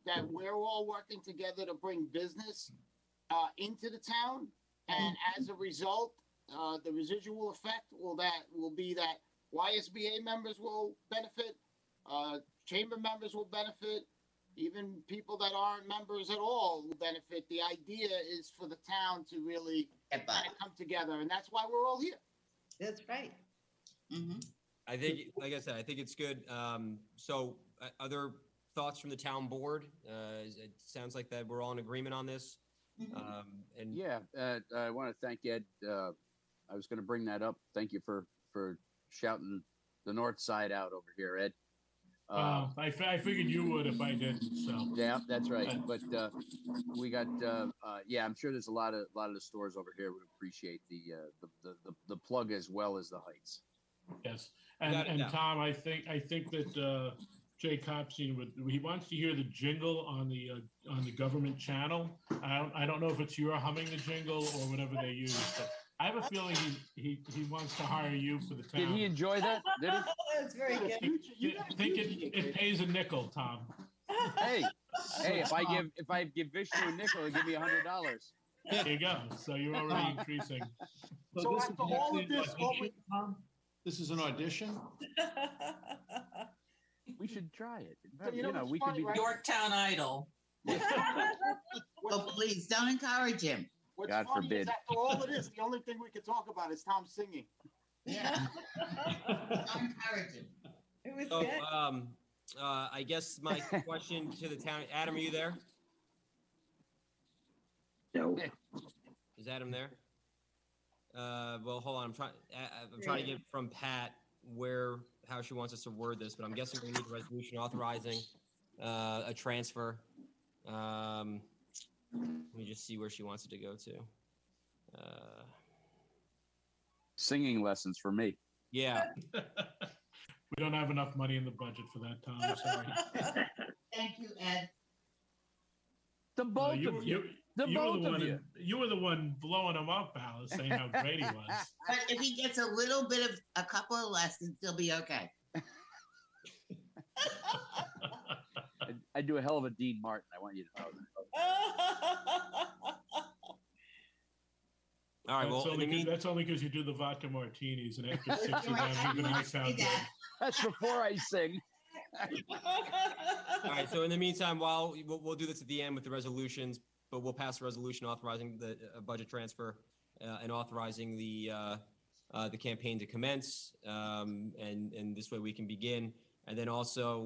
that we're all working together to bring business into the town, and as a result, the residual effect will be that YSBA members will benefit, chamber members will benefit, even people that aren't members at all will benefit. The idea is for the town to really kind of come together, and that's why we're all here. That's right. Mm-hmm. I think, like I said, I think it's good. So other thoughts from the town board? It sounds like that we're all in agreement on this. I want to thank Ed. I was going to bring that up. Thank you for shouting the north side out over here, Ed. I figured you would if I didn't. So yeah, that's right. But we got I'm sure there's a lot of the stores over here would appreciate the plug as well as the Heights. Yes, and Tom, I think that Jay Copstein he wants to hear the jingle on the government channel. I don't know if it's your humming the jingle or whatever they use, but I have a feeling he wants to hire you for the town. Did he enjoy that? Did he? That's very good. I think it pays a nickel, Tom. Hey, if I give Vishnu a nickel, he'll give me $100. There you go. So you're already increasing. So after all of this, this is an audition. We should try it. We could be Yorktown Idol. Oh, please don't encourage him. What's God funny forbid. is after all of this, the only thing we could talk about is Tom singing. Yeah. Don't encourage him. It was So, good. I guess my question to the town, Adam, are you there? No. Is Adam there? Well, hold on. I'm trying to get from Pat how she wants us to word this, but I'm guessing we need a resolution authorizing a transfer. Let me just see where she wants it to go to. Singing lessons for me. Yeah. We don't have enough money in the budget for that, Tom. I'm sorry. Thank you, Ed. The both of you. You were the one blowing him up, Alice, saying how great he was. But if he gets a couple of lessons, he'll be okay. I do a hell of a Dean Martin. I want you to know that. All right. That's only because you do the vodka martinis, and after 6 of them, even I sound good. That's before I sing. All right. So in the meantime, while we'll do this at the end with the resolutions, but we'll pass a resolution authorizing the budget transfer and authorizing the campaign to commence, and this way we can begin. And then also,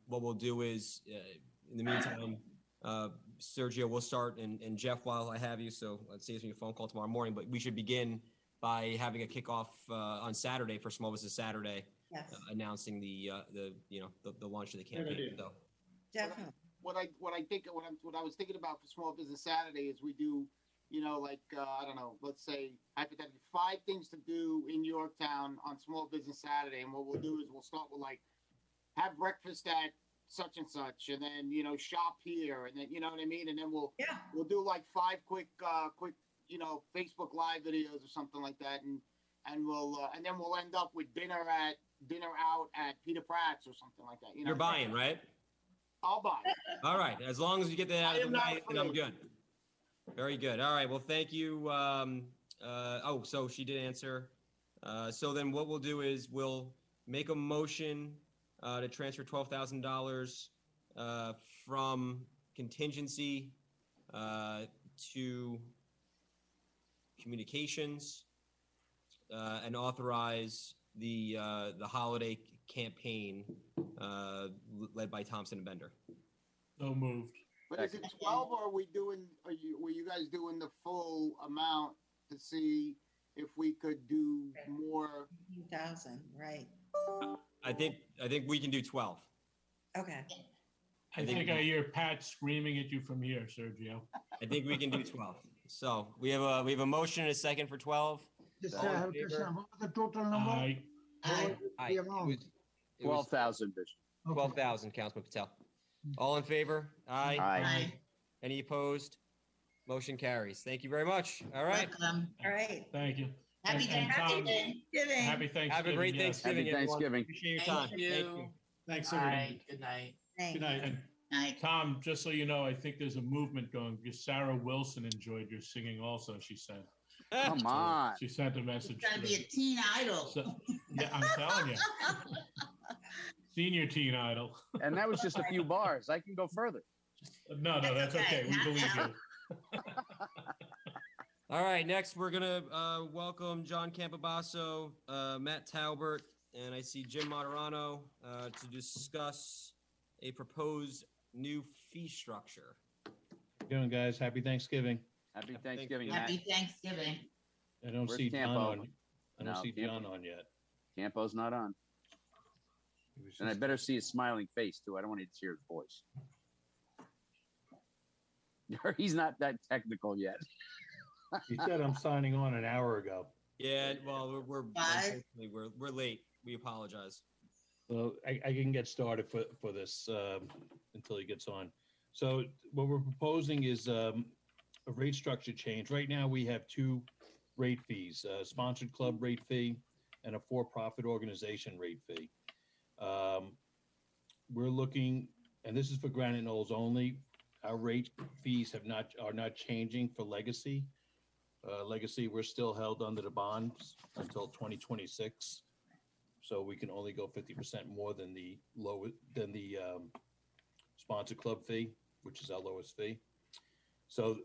what we'll do is, in the meantime, Sergio, we'll start, and Jeff, while I have you, so let's see if we can phone call tomorrow morning. But we should begin by having a kickoff on Saturday for Small Business Saturday, announcing the launch of the campaign. So. Definitely. What I was thinking about for Small Business Saturday is we do, I don't know, let's say hypothetically 5 things to do in Yorktown on Small Business Saturday, and what we'll do is we'll start with have breakfast at such and such, and then shop here, and then you know what I mean, and then we'll do 5 quick Facebook Live videos or something like that, and then we'll end up with dinner out at Peter Pratt's or something like that. You're buying, right? I'll buy. All right. As long as you get that out of the way, then I'm good. Very good. All right. Well, thank you. So she did answer. So then what we'll do is we'll make a motion to transfer $12,000 from contingency to communications and authorize the holiday campaign led by Thompson and Bender. So moved. But is it 12, or were you guys doing the full amount to see if we could do more? 1,000, right? I think we can do 12. Okay. I think I hear Pat screaming at you from here, Sergio. I think we can do 12. So we have a motion and a second for 12. Just what was the total number? The amount. 12,000, Bishop. 12,000, Councilman Patel. All in favor? Aye. Aye. Any opposed? Motion carries. Thank you very much. All right. Welcome. All right. Thank you. Happy Thanksgiving. Happy Thanksgiving. Have a great Thanksgiving. Happy Thanksgiving. Appreciate your time. Thank you. Thanks, All everybody. right. Good night. Good night. And Night. Tom, just so you know, I think there's a movement going because Sarah Wilson enjoyed your singing also, she said. Come on. She sent a message. It's going to be a teen idol. So, yeah, I'm telling you. Senior teen idol. And that was just a few bars. I can go further. No, that's okay. We believe you. All right. Next, we're going to welcome John Campobasso, Matt Talbert, and I see Jim Moderano to discuss a proposed new fee structure. How you doing, guys? Happy Thanksgiving. Happy Thanksgiving, Matt. Happy Thanksgiving. I don't Where's see John Campo? on. I don't see John on yet. Campo's not on. And I better see his smiling face, too. I don't want you to hear his voice. He's not that technical yet. He said I'm signing on an hour ago. Yeah, well, we're late. We apologize. So I can get started for this until he gets on. So what we're proposing is a rate structure change. Right now we have 2 rate fees, sponsored club rate fee, and a for-profit organization rate fee. We're looking, and this is for Granite Knolls only. Our rate fees are not changing for Legacy. Legacy, we're still held under the bonds until 2026, so we can only go 50% more than the sponsored club fee, which is our lowest fee. So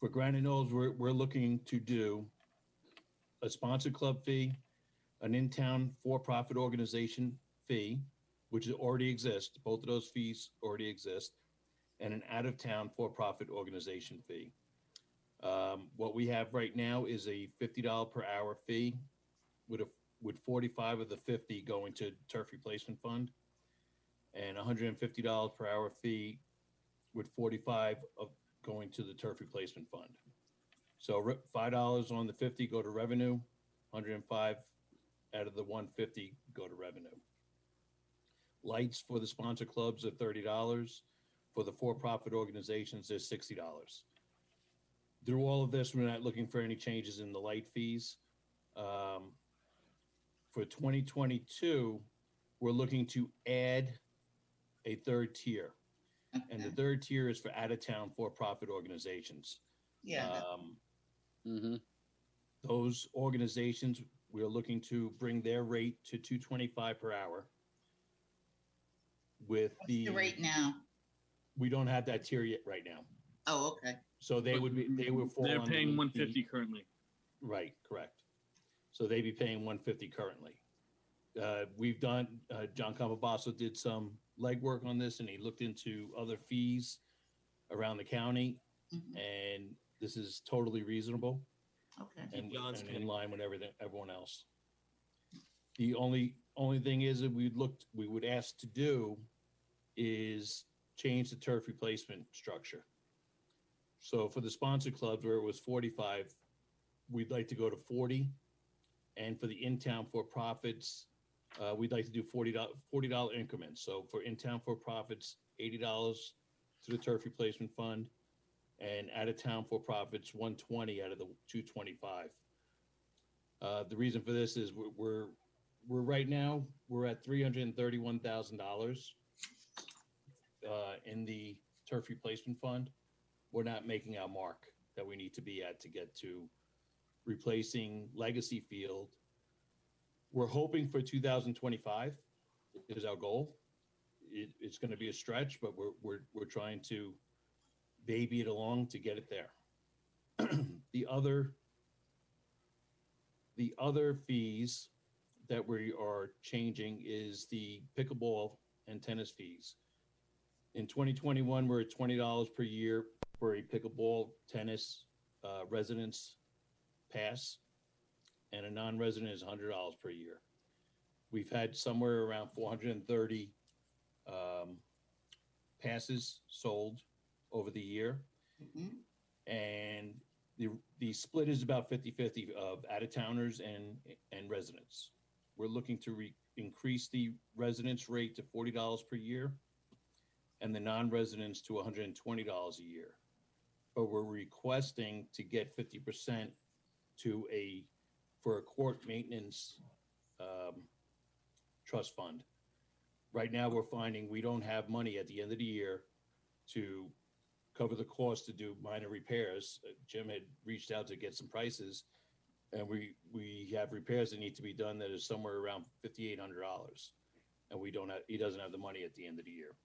for Granite Knolls, we're looking to do a sponsored club fee, an in-town for-profit organization fee, which already exists. Both of those fees already exist, and an out-of-town for-profit organization fee. What we have right now is a $50 per hour fee, with 45 of the 50 going to turf replacement fund, and $150 per hour fee with 45 of going to the turf replacement fund. So $5 on the 50 go to revenue, 105 out of the 150 go to revenue. Lights for the sponsor clubs are $30. For the for-profit organizations, there's $60. Through all of this, we're not looking for any changes in the light fees. For 2022, we're looking to add a third tier. And the third tier is for out-of-town for-profit organizations. Yeah. Those organizations, we're looking to bring their rate to $225 per hour. What's the rate now? We don't have that tier yet right now. Oh, okay. So they're paying $150 currently. Right, correct. So they'd be paying $150 currently. We've done, John Campabasso did some legwork on this, and he looked into other fees around the county, and this is totally reasonable. Okay. And in line with everyone else. The only thing is that we would ask to do is change the turf replacement structure. So for the sponsor clubs where it was 45, we'd like to go to 40. And for the in-town for-profits, we'd like to do $40 increments. So for in-town for-profits, $80 to the turf replacement fund, and out-of-town for-profits, $120 out of the $225. The reason for this is we're right now, we're at $331,000 in the turf replacement fund. We're not making our mark that we need to be at to get to replacing Legacy Field. We're hoping for 2025 is our goal. It's going to be a stretch, but we're trying to baby it along to get it there. The other fees that we are changing is the pickleball and tennis fees. In 2021, we're at $20 per year for a pickleball tennis residence pass, and a non-resident is $100 per year. We've had somewhere around 430 passes sold over the year. And the split is about 50-50 of out-of-towners and residents. We're looking to increase the residents rate to $40 per year and the non-residents to $120 a year. But we're requesting to get 50% for a court maintenance trust fund. Right now, we're finding we don't have money at the end of the year to cover the cost to do minor repairs. Jim had reached out to get some prices, and we have repairs that need to be done that is somewhere around $5,800, and he doesn't have the money at the end of the year.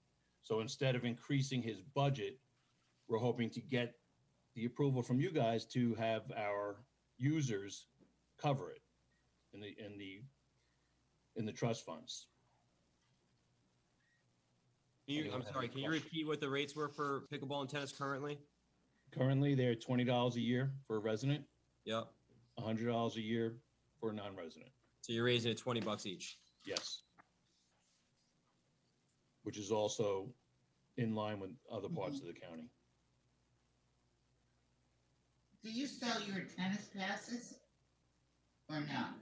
So instead of increasing his budget, we're hoping to get the approval from you guys to have our users cover it in the trust funds. I'm sorry, can you repeat what the rates were for pickleball and tennis currently? Currently, they're $20 a year for a resident. Yep. $100 a year for a non-resident. So you're raising it $20 each? Yes. Which is also in line with other parts of the county. Do you sell your tennis passes or not?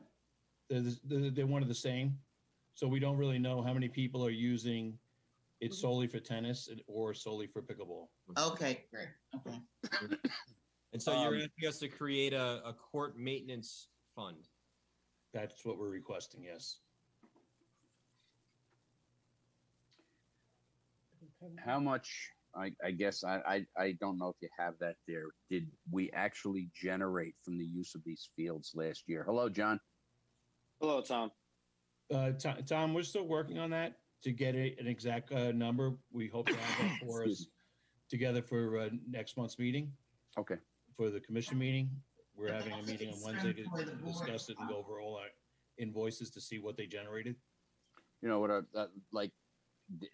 They're one of the same. So we don't really know how many people are using it solely for tennis or solely for pickleball. Okay, great. Okay. And so you're asking us to create a court maintenance fund. That's what we're requesting, yes. How much, I guess, I don't know if you have that there. Did we actually generate from the use of these fields last year? Hello, John. Hello, Tom. Tom, we're still working on that to get an exact number. We hope to have that for us together for next month's meeting. Okay. For the commission meeting, we're having a meeting on Wednesday to discuss it and go over all our invoices to see what they generated. You know what? Like,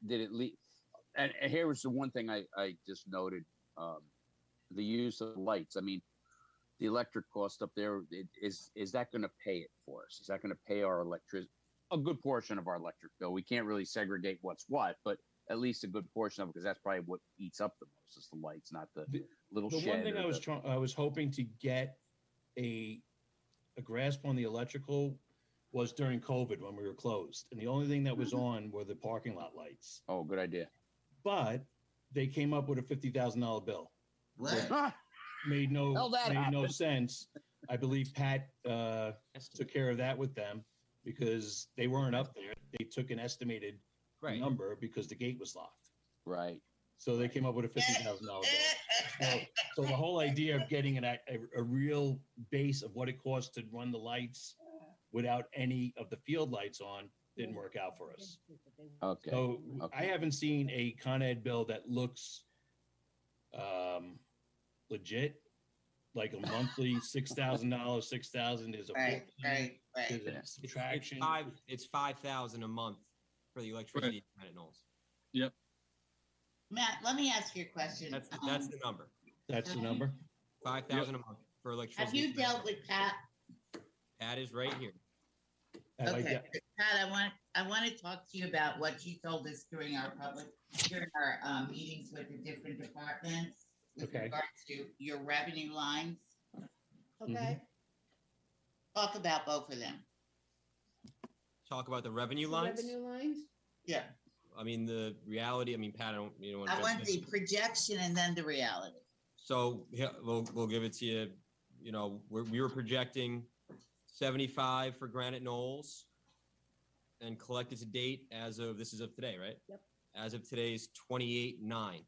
did it leave? And here was the one thing I just noted: the use of lights. I mean, the electric cost up there, is that going to pay it for us? Is that going to pay our electricity? A good portion of our electric bill. We can't really segregate what's what, but at least a good portion of it, because that's probably what eats up the most is the lights, not the little the shed. One thing I was hoping to get a grasp on the electrical was during COVID when we were closed, and the only thing that was on were the parking lot lights. Oh, good idea. But they came up with a $50,000 bill. What? Made no sense. I believe Pat took care of that with them because they weren't up there. They took an estimated number because the gate was locked. Right. So they came up with a $50,000 bill. So the whole idea of getting a real base of what it costs to run the lights without any of the field lights on didn't work out for us. Okay. So I haven't seen a Con Ed bill that looks legit, like a monthly $6,000. $6,000 is a right. subtraction. It's $5,000 a month for the electricity at Granite Knolls. Yep. Matt, let me ask you a question. That's the number. That's the number. 5,000 a month for electricity. Have you dealt with Pat? Pat is right here. Okay, Pat, I want to talk to you about what you told us during our meetings with the different departments with regards to your revenue lines. Okay. Talk about both of them. Talk about the revenue lines. Revenue lines. Yeah. I mean the reality. I mean, Pat, I don't. I want the projection and then the reality. So yeah, we'll give it to you. You know, we were projecting 75 for Granite Knolls, and collected to date as of today, right? Yep. As of today's 28.9.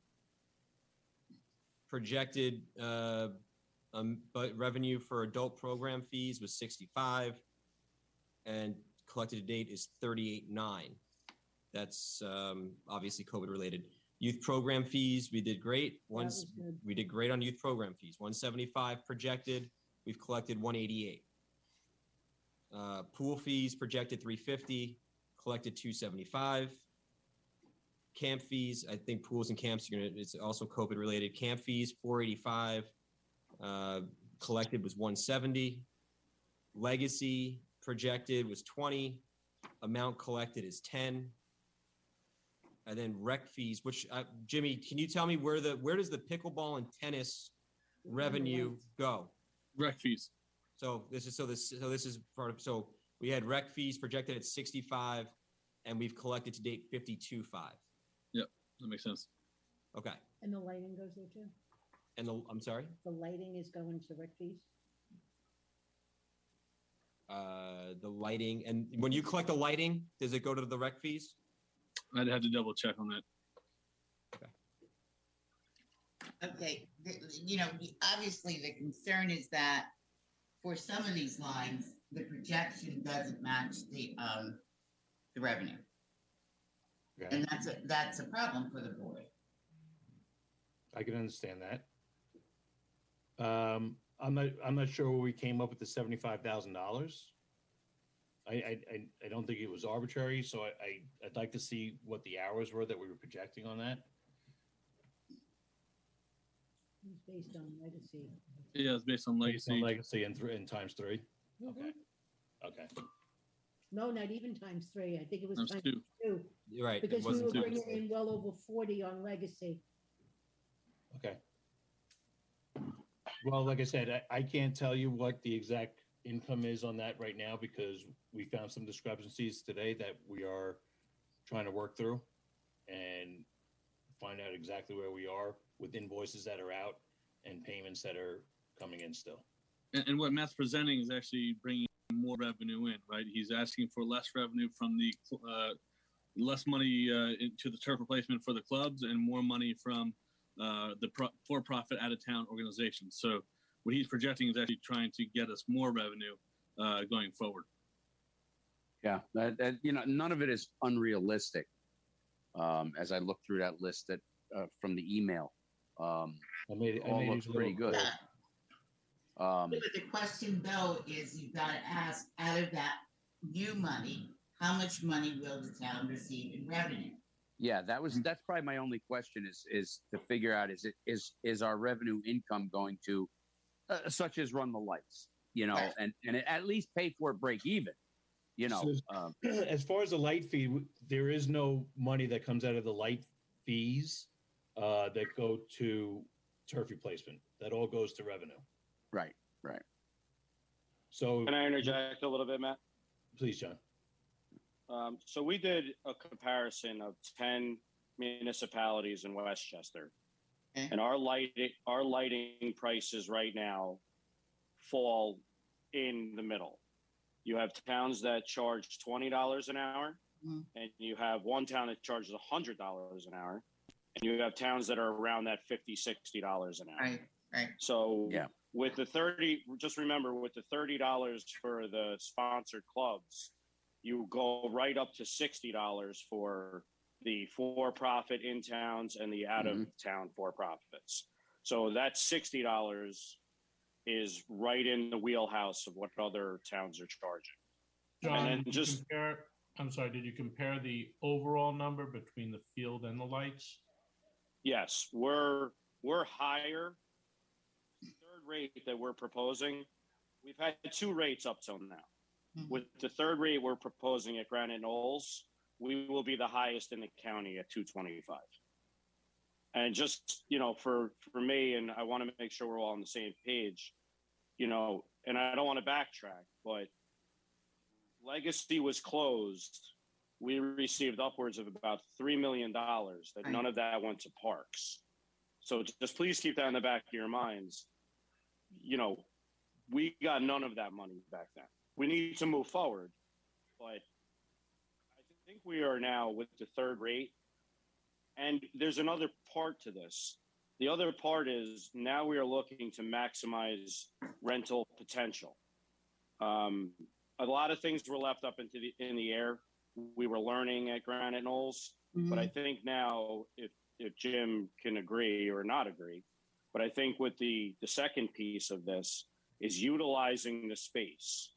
Projected but revenue for adult program fees was 65, and collected to date is 38.9. That's obviously COVID related. Youth program fees, we did great. We did great on youth program fees. 175 projected. We've collected 188. Pool fees projected 350, collected 275. Camp fees, I think pools and camps it's also COVID related. Camp fees 485, collected was 170. Legacy projected was 20. Amount collected is 10. And then rec fees, which Jimmy, can you tell me where does the pickleball and tennis revenue go? Rec fees. So this is part of, so we had rec fees projected at 65, and we've collected to date 52.5. Yep, that makes sense. Okay. And the lighting goes there too? And I'm sorry? The lighting is going to rec fees? The lighting, and when you collect the lighting, does it go to the rec fees? I'd have to double check on that. Okay, obviously the concern is that for some of these lines, the projection doesn't match the revenue, and that's a problem for the board. I can understand that. I'm not sure where we came up with the $75,000. I don't think it was arbitrary, so I'd like to see what the hours were that we were projecting on that. It's based on legacy. Yeah, it's based on legacy. Legacy and times 3. Mhm. Okay. No, not even times 3. I think it was Times times 2. 2. You're right. Because we were bringing in well over 40 on legacy. Okay. Well, like I said, I can't tell you what the exact income is on that right now because we found some discrepancies today that we are trying to work through and find out exactly where we are with invoices that are out and payments that are coming in still. And what Matt's presenting is actually bringing more revenue in, right? He's asking for less revenue from the less money into the turf replacement for the clubs and more money from the for-profit out-of-town organizations. So what he's projecting is actually trying to get us more revenue going forward. Yeah, none of it is unrealistic. As I look through that list that from the email, all looks pretty good. But the question though is you've got to ask, out of that new money, how much money will the town receive in revenue? Yeah, that's probably my only question is to figure out is our revenue income going to such as run the lights, and at least pay for it, break even, So, as far as the light fee, there is no money that comes out of the light fees that go to turf replacement. That all goes to revenue. Right. So can I interject a little bit, Matt? Please, John. So we did a comparison of 10 municipalities in Westchester, and our lighting prices right now fall in the middle. You have towns that charge $20 an hour, and you have one town that charges $100 an hour, and you have towns that are around that $50, $60 an hour. Right. So with the just remember, with the $30 for the sponsored clubs, you go right up to $60 for the for-profit in towns and the out-of-town for-profits. So that $60 is right in the wheelhouse of what other towns are charging. John, and then did you compare the overall number between the field and the lights? Yes, we're higher. The third rate that we're proposing, we've had 2 rates up till now. With the third rate we're proposing at Granite Knolls, we will be the highest in the county at $225. And just, for me, and I want to make sure we're all on the same page, and I don't want to backtrack, but Legacy was closed. We received upwards of about $3 million that none of that went to parks. So just please keep that in the back of your minds. We got none of that money back then. We need to move forward, but I think we are now with the third rate. And there's another part to this. The other part is now we are looking to maximize rental potential. A lot of things were left up in the air. We were learning at Granite Knolls, but I think now, if Jim can agree or not agree, but I think with the second piece of this is utilizing the space.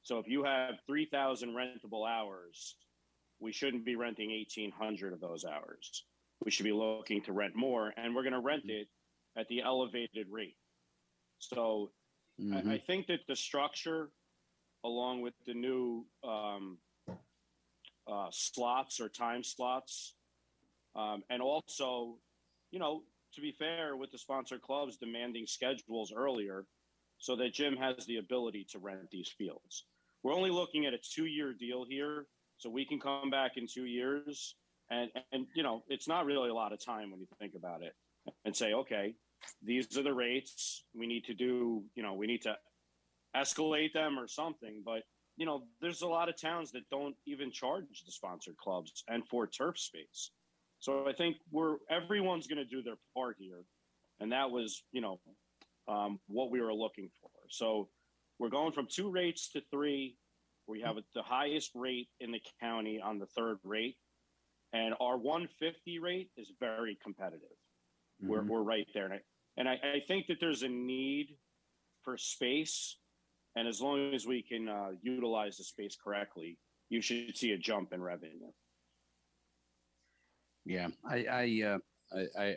So if you have 3,000 rentable hours, we shouldn't be renting 1,800 of those hours. We should be looking to rent more, and we're going to rent it at the elevated rate. So I think that the structure, along with the new slots or time slots, and also, to be fair, with the sponsored clubs demanding schedules earlier so that Jim has the ability to rent these fields. We're only looking at a 2-year deal here, so we can come back in 2 years and it's not really a lot of time when you think about it, and say, okay, these are the rates we need to do, we need to escalate them or something. But, there's a lot of towns that don't even charge the sponsored clubs and for turf space. So I think everyone's going to do their part here. And that was, what we were looking for. So we're going from 2 rates to 3. We have the highest rate in the county on the third rate. And our 150 rate is very competitive. We're right there. And I think that there's a need for space. And as long as we can utilize the space correctly, you should see a jump in revenue. Yeah, I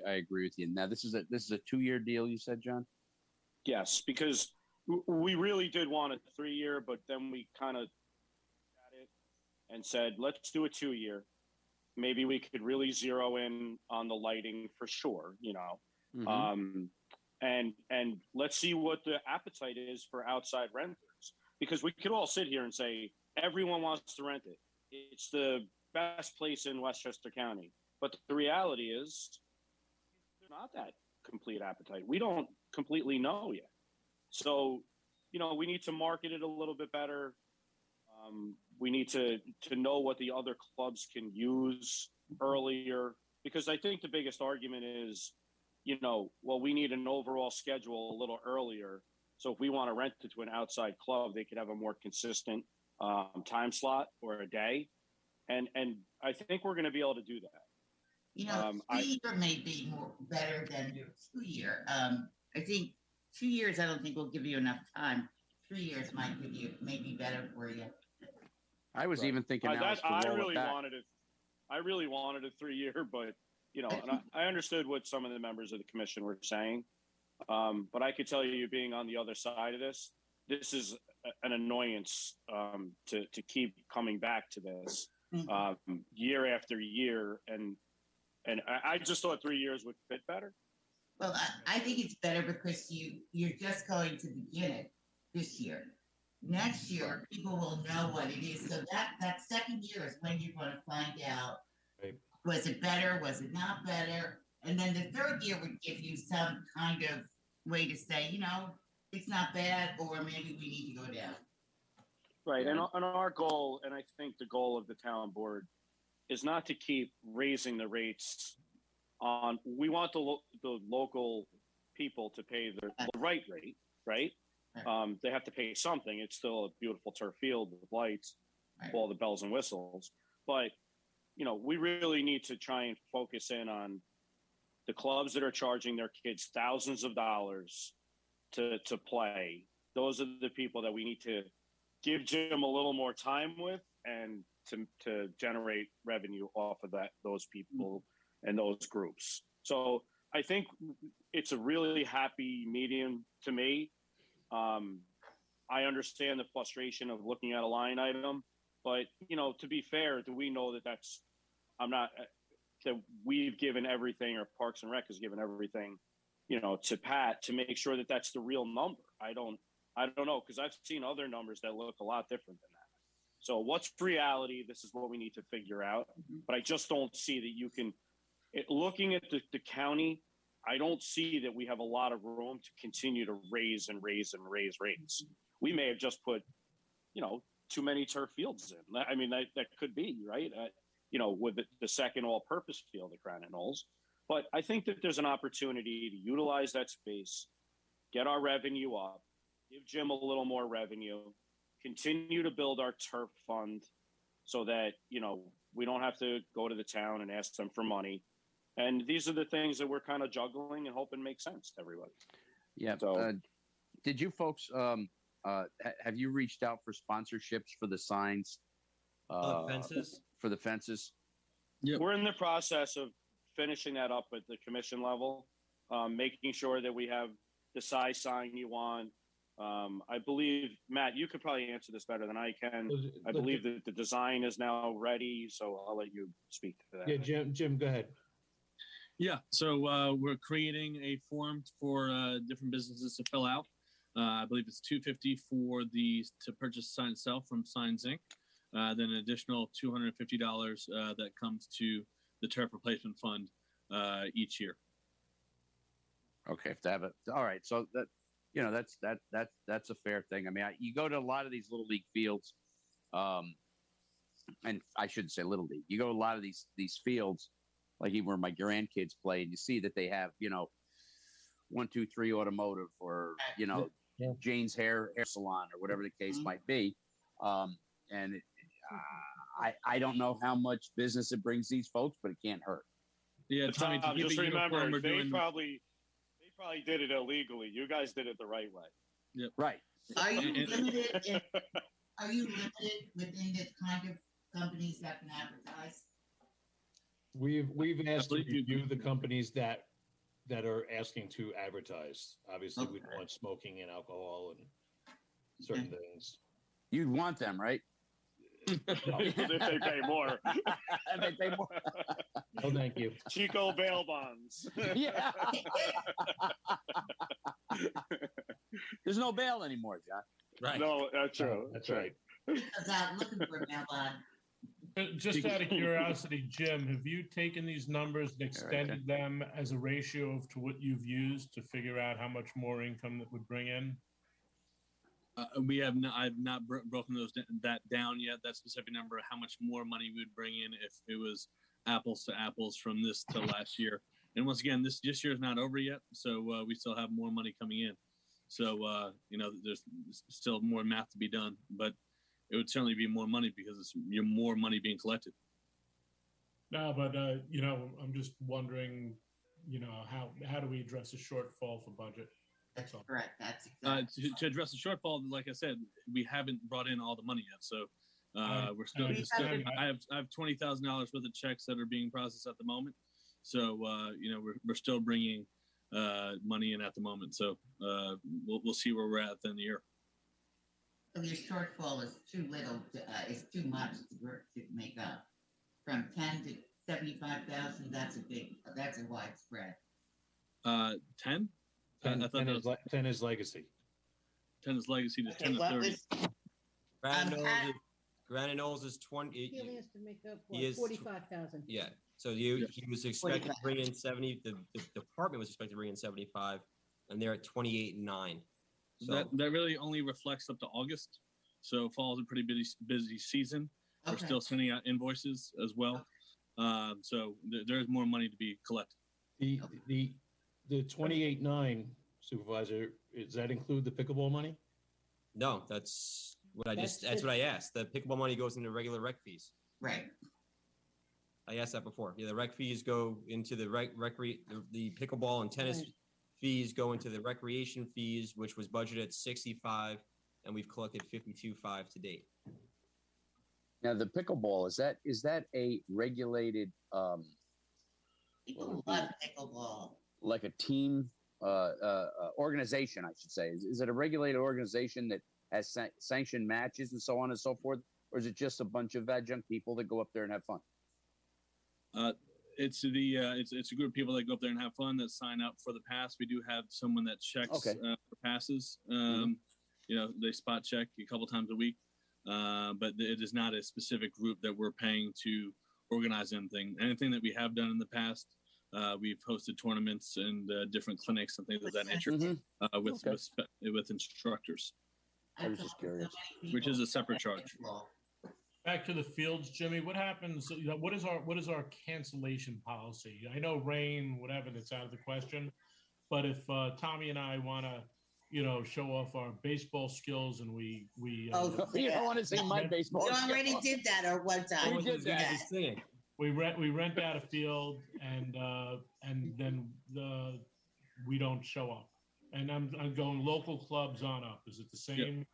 agree with you. Now, this is a 2-year deal, you said, John? Yes, because we really did want a 3-year, but then we kind of at it and said, let's do a 2-year. Maybe we could really zero in on the lighting for sure, and let's see what the appetite is for outside renters, because we could all sit here and say everyone wants to rent it. It's the best place in Westchester County, but the reality is there's not that complete appetite. We don't completely know yet. So, we need to market it a little bit better. We need to know what the other clubs can use earlier, because I think the biggest argument is, we need an overall schedule a little earlier. So if we want to rent it to an outside club, they could have a more consistent time slot or a day. And I think we're going to be able to do that. 3-year may be better than your 2-year. I think 2 years, I don't think will give you enough time. 3 years might give you, maybe better for you. I was even thinking I really wanted a 3-year, but and I understood what some of the members of the commission were saying. But I could tell you, being on the other side of this is an annoyance to keep coming back to this year after year, and I just thought 3 years would fit better. Well, I think it's better because you're just going to begin it this year. Next year, people will know what it is. So that second year is when you're going to find out, was it better? Was it not better? And then the third year would give you some kind of way to say, it's not bad, or maybe we need to go down. Right. And our goal, and I think the goal of the town board, is not to keep raising the rates on. We want the local people to pay the right rate, right? They have to pay something. It's still a beautiful turf field with lights, all the bells and whistles. But, we really need to try and focus in on the clubs that are charging their kids thousands of dollars to play. Those are the people that we need to give Jim a little more time with, and to generate revenue off of those people and those groups. So I think it's a really happy medium to me. I understand the frustration of looking at a line item, but to be fair, do we know that that we've given everything, or Parks and Rec has given everything, to Pat to make sure that that's the real number? I don't know, because I've seen other numbers that look a lot different than that. So what's reality? This is what we need to figure out. But I just don't see that you can, looking at the county, I don't see that we have a lot of room to continue to raise rates. We may have just put, too many turf fields in. I mean, that could be, right? With the second all-purpose field at Granite Knolls. But I think that there's an opportunity to utilize that space, get our revenue up, give Jim a little more revenue, continue to build our turf fund so that, we don't have to go to the town and ask them for money. And these are the things that we're kind of juggling and hoping make sense to everybody. Yeah. So, did you folks, have you reached out for sponsorships for the signs? Fences? For the fences? Yeah. We're in the process of finishing that up at the commission level, making sure that we have the size sign you want. I believe, Matt, you could probably answer this better than I can. I believe that the design is now ready, so I'll let you speak to that. Yeah, Jim, go ahead. Yeah, so we're creating a form for different businesses to fill out. I believe it's $250 to purchase sign itself from Signs Inc. Then an additional $250 that comes to the turf replacement fund each year. Okay, if they have it, all right. So that that's a fair thing. I mean, you go to a lot of these little league fields, and I shouldn't say little league. You go to a lot of these fields, like even where my grandkids play, and you see that they have 1, 2, 3 automotive, or Jane's hair salon, or whatever the case might be. And I don't know how much business it brings these folks, but it can't hurt. Yeah, Tommy, just remember, they probably did it illegally. You guys did it the right way. Yep. Right. Are you limited? Are you limited within the kind of companies that can advertise? We've asked to review the companies that are asking to advertise. Obviously, we don't want smoking and alcohol and certain things. You'd want them, right? If they pay more. They pay more. Oh, thank you. Chico bail bonds. Yeah. There's no bail anymore, John. Right. No, that's true. That's right. Because I'm looking for a bail bond. Just out of curiosity, Jim, have you taken these numbers and extended them as a ratio to what you've used to figure out how much more income that would bring in? We have not. I've not broken that down yet. That specific number, how much more money we would bring in if it was apples to apples from this to last year. And once again, this year is not over yet, so we still have more money coming in. So there's still more math to be done, but it would certainly be more money because you're more money being collected. No, but I'm just wondering, how do we address a shortfall for budget? That's correct. That's exactly to address the shortfall. Like I said, we haven't brought in all the money yet, so we're still. I have $20,000 worth of checks that are being processed at the moment, so we're still bringing money in at the moment. So we'll see where we're at the end of the year. So your shortfall is too little. Is too much to make up. From 10 to 75,000. That's a widespread. 10. 10, I thought 10 is legacy. 10 is legacy to 10 to 30. Granite Knolls is 20. He only has to make up He is 45,000. Yeah. So he was expected to bring in 70. The department was expected to bring in 75, and they're at 28.9. So that really only reflects up to August. So fall is a pretty busy season. Okay. We're still sending out invoices as well. So there's more money to be collected. The 28.9, Supervisor, does that include the pickleball money? No, that's what I asked. The pickleball money goes into regular rec fees. Right. I asked that before. Yeah, the rec fees go into the the pickleball and tennis fees go into the recreation fees, which was budgeted at 65, and we've collected 52.5 to date. Now the pickleball, is that a regulated people love pickleball. Like a team organization, I should say. Is it a regulated organization that has sanctioned matches and so on and so forth? Or is it just a bunch of adjunct people that go up there and have fun? It's a group of people that go up there and have fun, that sign up for the pass. We do have someone that checks for passes. They spot check a couple times a week. But it is not a specific group that we're paying to organize anything. Anything that we have done in the past, we've hosted tournaments and different clinics and things of that nature with instructors. I was just curious. Which is a separate charge. Back to the fields, Jimmy. What happens? What is our cancellation policy? I know rain, whatever, that's out of the question. But if Tommy and I want to, show off our baseball skills, and we you don't want to see my baseball. You already did that or one time. We did that. We rent out a field, and then we don't show up. And I'm going local clubs on up. Is it the same?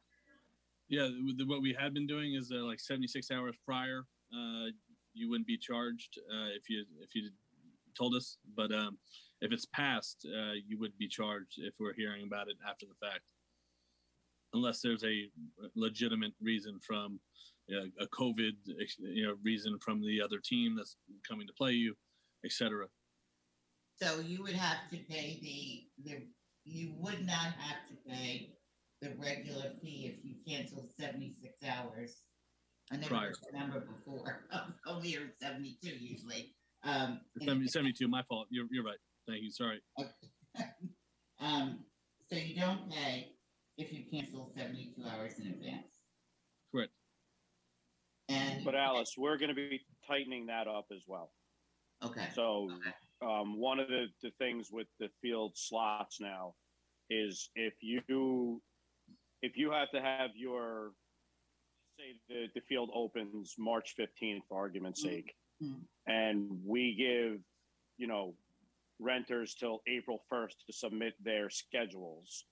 Yeah. What we had been doing is like 76 hours prior, you wouldn't be charged if you told us, but if it's past, you would be charged if we're hearing about it after the fact, unless there's a legitimate reason from a COVID reason from the other team that's coming to play you, etc. So you would have to pay you would not have to pay the regular fee if you cancel 76 hours. I never heard the number before. I'm only here at 72 usually. 72, my fault. You're right. Thank you. Sorry. So you don't pay if you cancel 72 hours in advance. Correct. But Alice, we're going to be tightening that up as well. Okay. So one of the things with the field slots now is if you have to have your, say the field opens March 15th for argument's sake, and we give, renters till April 1st to submit their schedules.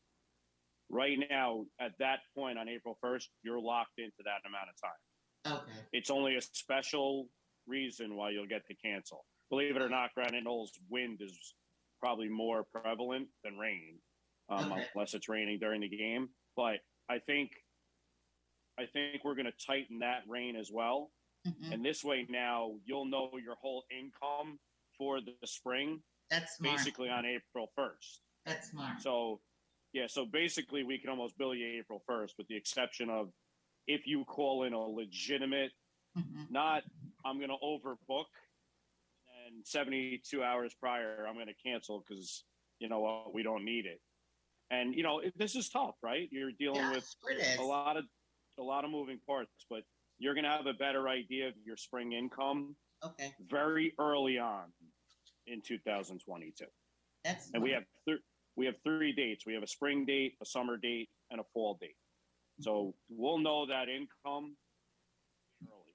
Right now, at that point on April 1st, you're locked into that amount of time. Okay. It's only a special reason why you'll get to cancel. Believe it or not, Granite Knolls wind is probably more prevalent than rain, unless it's raining during the game. But I think we're going to tighten that rain as well. Mm-hmm. And this way now you'll know your whole income for the spring. That's smart. Basically on April 1st. That's smart. So basically we can almost bill you April 1st, with the exception of if you call in a legitimate, not I'm going to overbook, and 72 hours prior I'm going to cancel because you know what, we don't need it. And this is tough, right? You're dealing with a lot of moving parts, but you're going to have a better idea of your spring income very early on in 2022. And we have 3 dates. We have a spring date, a summer date, and a fall date. So we'll know that income early.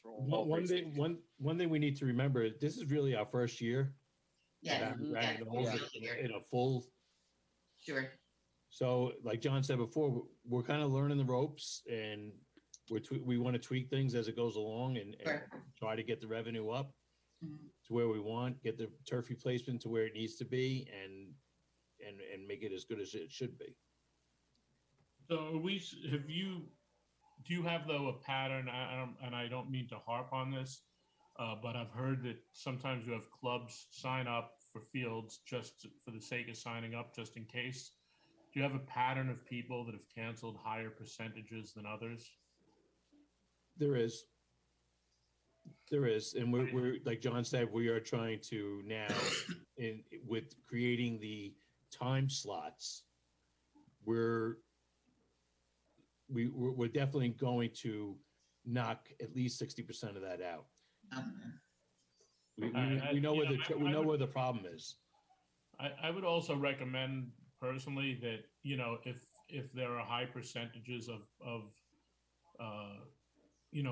One thing we need to remember, this is really our first year. Yeah. In a full. Sure. So like John said before, we're kind of learning the ropes, and we want to tweak things as it goes along and try to get the revenue up to where we want, get the turf replacement to where it needs to be, and make it as good as it should be. So do you have though a pattern? And I don't mean to harp on this, but I've heard that sometimes you have clubs sign up for fields just for the sake of signing up, just in case. Do you have a pattern of people that have canceled higher percentages than others? There is, and we're like John said, we are trying to now, with creating the time slots, we're definitely going to knock at least 60% of that out. We know where the problem is. I would also recommend personally that if there are high percentages of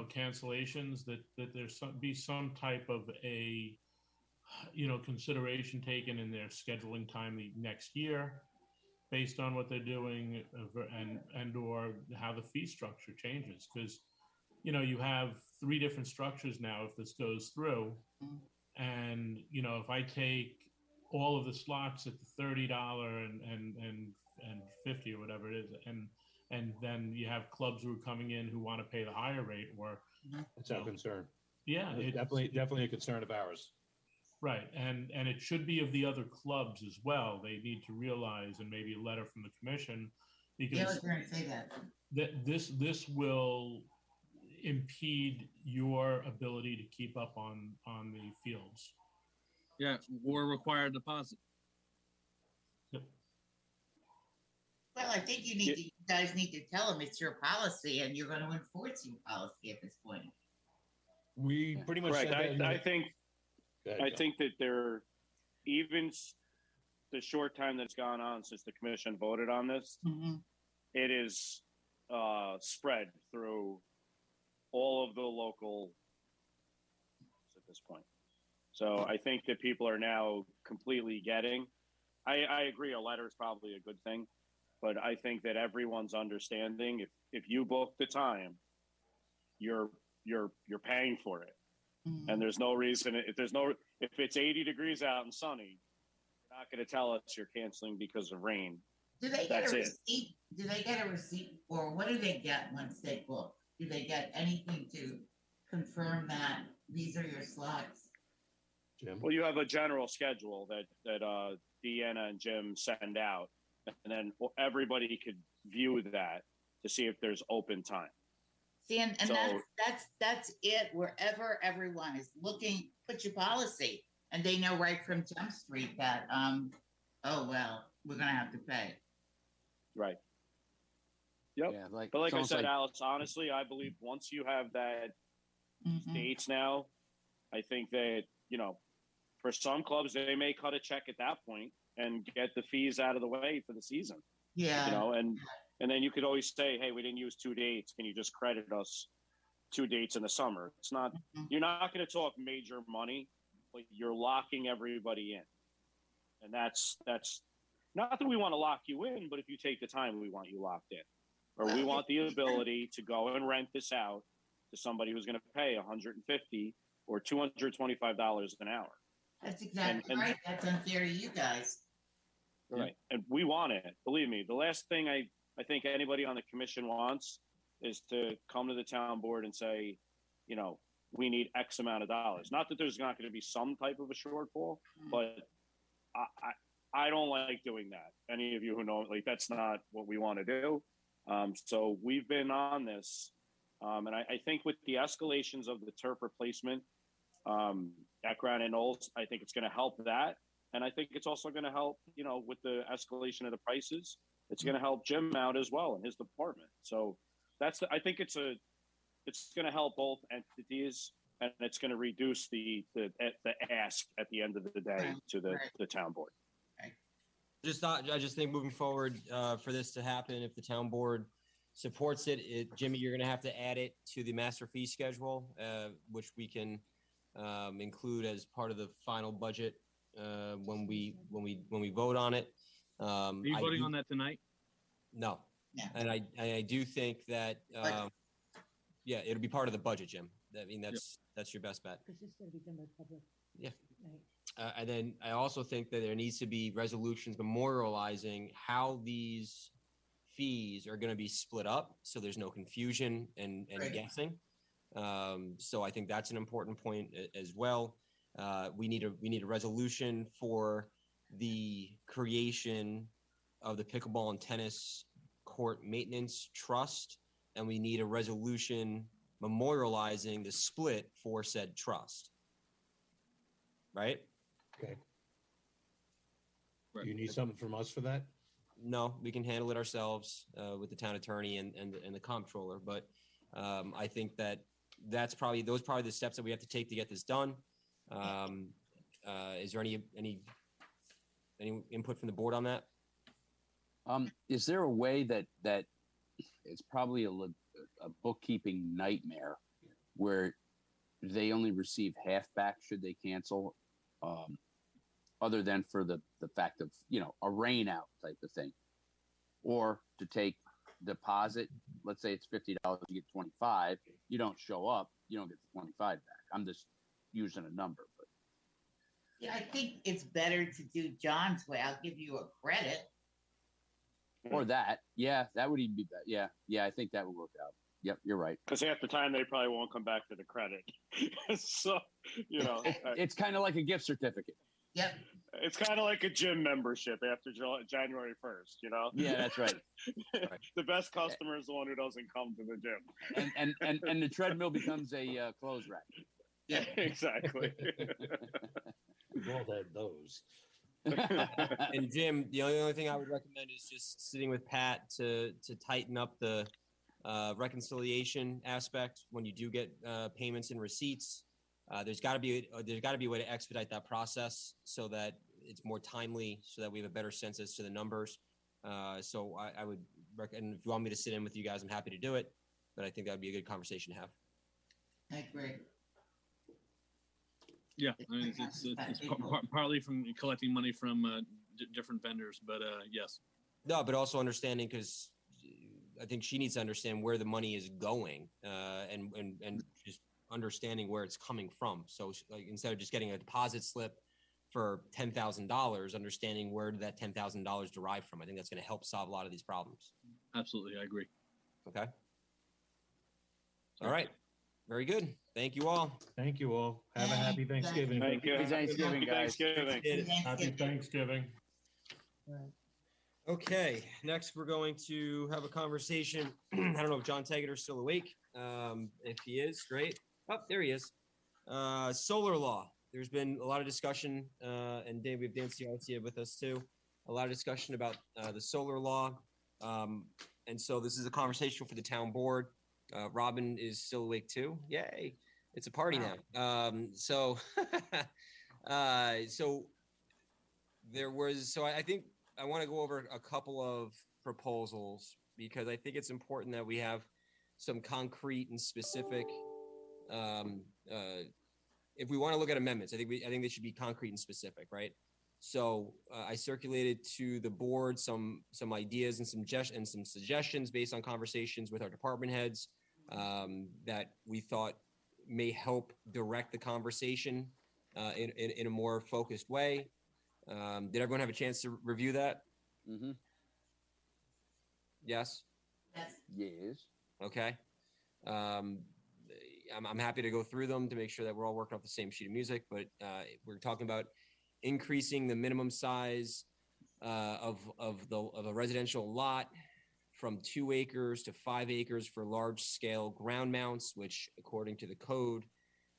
cancellations, that there be some type of a consideration taken in their scheduling time the next year, based on what they're doing and or how the fee structure changes, because you have 3 different structures now if this goes through, and if I take all of the slots at the $30 and $50 or whatever it is, and then you have clubs who are coming in who want to pay the higher rate, or that's our concern. Yeah, it's definitely a concern of ours. Right, and it should be of the other clubs as well. They need to realize, and maybe a letter from the commission, because I was going to say that this will impede your ability to keep up on the fields. Yeah, or require a deposit. Yep. Well, I think you guys need to tell them it's your policy, and you're going to enforce your policy at this point. We pretty much said that. I think that there, even the short time that's gone on since the commission voted on this, it is spread through all of the local at this point. So I think that people are now completely getting. I agree, a letter is probably a good thing, but I think that everyone's understanding. If you book the time, you're paying for it. And there's no reason, if it's 80 degrees out and sunny, you're not going to tell us you're canceling because of rain. Do they get a receipt? Do they get a receipt, or what do they get once they book? Do they get anything to confirm that these are your slots? Jim? Well, you have a general schedule that Deanna and Jim send out, and then everybody could view that to see if there's open time. See, and so, that's it. Wherever everyone is looking, put your policy, and they know right from Jump Street that, oh well, we're gonna have to pay. Right. Yep. Yeah, but like I said, Alex, honestly, I believe once you have that dates now, I think that for some clubs they may cut a check at that point and get the fees out of the way for the season. Yeah. And then you could always say, hey, we didn't use 2 dates. Can you just credit us 2 dates in the summer? It's not, you're not going to talk major money, but you're locking everybody in. And that's not that we want to lock you in, but if you take the time, we want you locked in. Or we want the ability to go and rent this out to somebody who's going to pay $150 or $225 an hour. That's exactly right. That's unfair to you guys. Right. And we want it. Believe me, the last thing I think anybody on the commission wants is to come to the town board and say, we need X amount of dollars. Not that there's not going to be some type of a shortfall, but I don't like doing that. Any of you who know, that's not what we want to do. So we've been on this. And I think with the escalations of the turf replacement at Granite Knolls, I think it's going to help that. And I think it's also going to help, with the escalation of the prices, it's going to help Jim out as well in his department. So I think it's going to help both entities, and it's going to reduce the ask at the end of the day to the town board. I just think moving forward, for this to happen, if the town board supports it, Jimmy, you're going to have to add it to the master fee schedule, which we can include as part of the final budget when we vote on it. Are you voting on that tonight? No. And I do think that it'll be part of the budget, Jim. I mean, that's your best bet. Because it's going to be done by public. Yeah. Right. And then I also think that there needs to be resolutions memorializing how these fees are going to be split up, so there's no confusion and guessing. So I think that's an important point as well. We need a resolution for the creation of the pickleball and tennis court maintenance trust, and we need a resolution memorializing the split for said trust. Right? Okay. Do you need something from us for that? No, we can handle it ourselves with the town attorney and the comptroller. But I think those probably the steps that we have to take to get this done. Is there any input from the board on that? Is there a way that it's probably a bookkeeping nightmare where they only receive half back should they cancel, other than for the fact of, a rain out type of thing, or to take deposit, let's say it's $50, you get 25, you don't show up, you don't get the 25 back. I'm just using a number, but yeah, I think it's better to do John's way. I'll give you a credit. Or that. Yeah, that would even be better. Yeah, I think that would work out. Yep, you're right. Because half the time they probably won't come back to the credit. So, it's kind of like a gift certificate. Yep. It's kind of like a gym membership after January 1st, Yeah, that's right. The best customer is the one who doesn't come to the gym. And the treadmill becomes a clothes rack. Yeah, exactly. We've all had those. And Jim, the only thing I would recommend is just sitting with Pat to tighten up the reconciliation aspect when you do get payments and receipts. There's got to be a way to expedite that process so that it's more timely, so that we have a better sense as to the numbers. So I would recommend, if you want me to sit in with you guys, I'm happy to do it. But I think that would be a good conversation to have. I agree. Yeah, I mean, it's partly from collecting money from different vendors, but yes. No, but also understanding, because I think she needs to understand where the money is going, and just understanding where it's coming from. So, like, instead of just getting a deposit slip for $10,000, understanding where did that $10,000 derive from. I think that's going to help solve a lot of these problems. Absolutely, I agree. Okay. All right. Very good. Thank you all. Thank you all. Have a happy Thanksgiving. Thank you. Happy Thanksgiving, guys. Happy Thanksgiving. Okay. Next, we're going to have a conversation. I don't know if John Tegeter's still awake. If he is, great. Oh, there he is. Solar law. There's been a lot of discussion, and Dave, we have Dan Ciarcia with us too. A lot of discussion about the solar law. And so this is a conversation for the town board. Robin is still awake too. Yay. It's a party now. So I think I want to go over a couple of proposals, because I think it's important that we have some concrete and specific, if we want to look at amendments, I think they should be concrete and specific, right? So I circulated to the board some ideas and some suggestions based on conversations with our department heads that we thought may help direct the conversation in a more focused way. Did everyone have a chance to review that? Mm-hmm. Yes? Yes. Okay. I'm happy to go through them to make sure that we're all working off the same sheet of music, but we're talking about increasing the minimum size of a residential lot from 2 acres to 5 acres for large scale ground mounts, which according to the code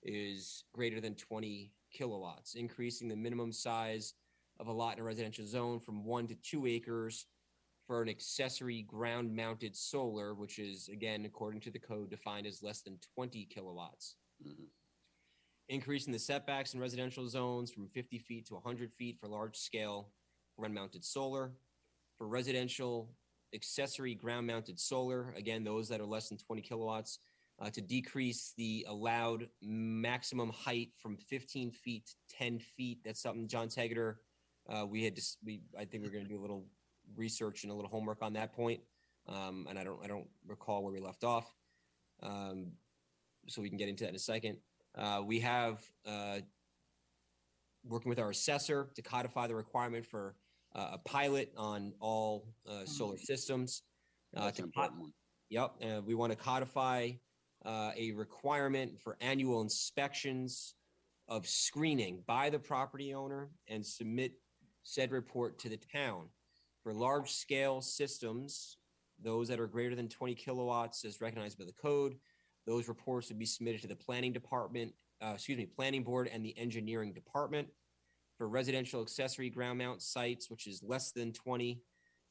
is greater than 20 kilowatts. Increasing the minimum size of a lot in a residential zone from 1 to 2 acres for an accessory ground-mounted solar, which is, again, according to the code, defined as less than 20 kilowatts. Mhm. Increasing the setbacks in residential zones from 50 feet to 100 feet for large-scale ground-mounted solar. For residential accessory ground-mounted solar, again, those that are less than 20 kilowatts, to decrease the allowed maximum height from 15 feet to 10 feet. That's something, John Tegeter, I think we're going to do a little research and a little homework on that point. And I don't recall where we left off. So we can get into that in a second. We have working with our assessor to codify the requirement for a pilot on all solar systems. That's an important one. Yep. We want to codify a requirement for annual inspections of screening by the property owner and submit said report to the town. For large-scale systems, those that are greater than 20 kilowatts as recognized by the code, those reports would be submitted to the planning board and the engineering department. For residential accessory ground mount sites, which is less than 20,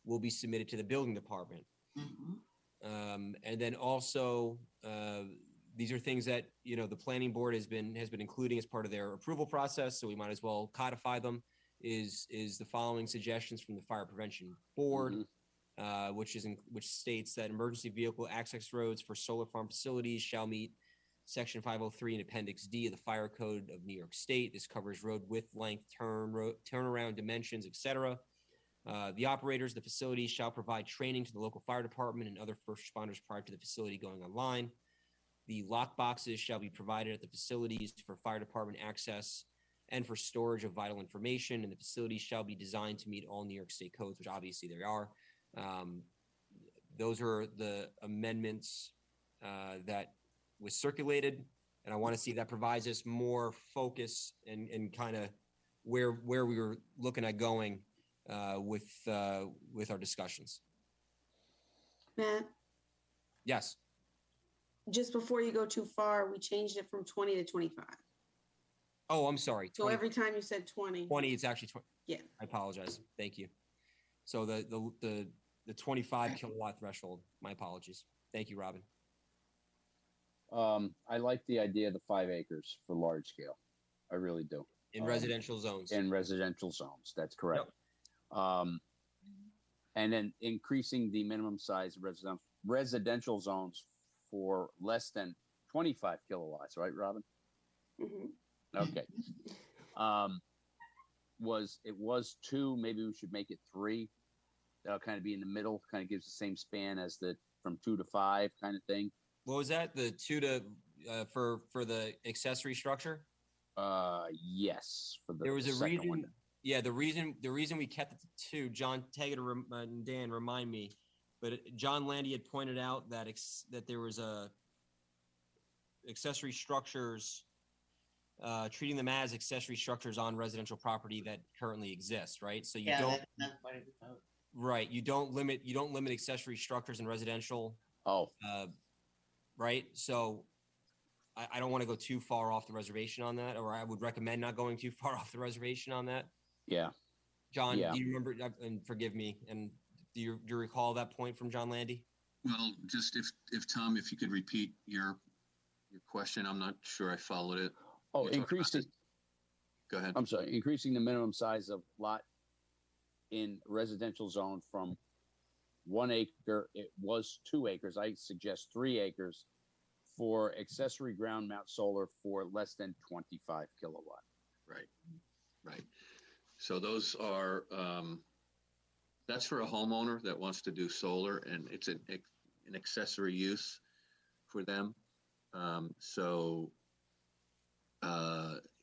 will be submitted to the building department. And then also, these are things that the planning board has been including as part of their approval process, so we might as well codify them. Is the following suggestions from the Fire Prevention Board, which states that emergency vehicle access roads for solar farm facilities shall meet Section 503 and Appendix D of the Fire Code of New York State. This covers road width, length, turnaround dimensions, etc. The operators of the facility shall provide training to the local fire department and other first responders prior to the facility going online. The lock boxes shall be provided at the facilities for fire department access and for storage of vital information, and the facilities shall be designed to meet all New York State codes, which obviously they are. Those are the amendments that was circulated, and I want to see that provides us more focus and kind of where we were looking at going with our discussions. Matt, Yes. just before you go too far, we changed it from 20 to 25. Oh, I'm sorry. 20, so every time you said 20. 20, it's actually 20. Yeah. I apologize. Thank you. So the 25 kilowatt threshold. My apologies. Thank you, Robin. I like the idea of the 5 acres for large scale. I really do. In residential zones. In residential zones. That's correct. Yep. And then increasing the minimum size of residential zones for less than 25 kilowatts, right, Robin? Mm-hmm. Okay. It was 2, maybe we should make it 3. That'll kind of be in the middle, kind of gives the same span as the from 2 to 5 kind of thing. What was that? The 2 to for the accessory structure? Yes. For there was a reason. One. Yeah, the reason we kept it to 2. John Tegeter and Dan remind me, but John Landy had pointed out that that there was a accessory structures. Treating them as accessory structures on residential property that currently exists, right? So you don't. That's part of the code. Right. You don't limit accessory structures in residential. Oh. Right. So I don't want to go too far off the reservation on that, or I would recommend not going too far off the reservation on that. Yeah. John, yeah. Do you remember? And forgive me. And do you recall that point from John Landy? Well, just if Tom, if you could repeat your question, I'm not sure I followed it. Oh, increasing. Go ahead. I'm sorry. Increasing the minimum size of lot in residential zone from 1 acre. It was 2 acres. I suggest 3 acres for accessory ground mount solar for less than 25 kilowatt. Right. So those are that's for a homeowner that wants to do solar, and it's an accessory use for them.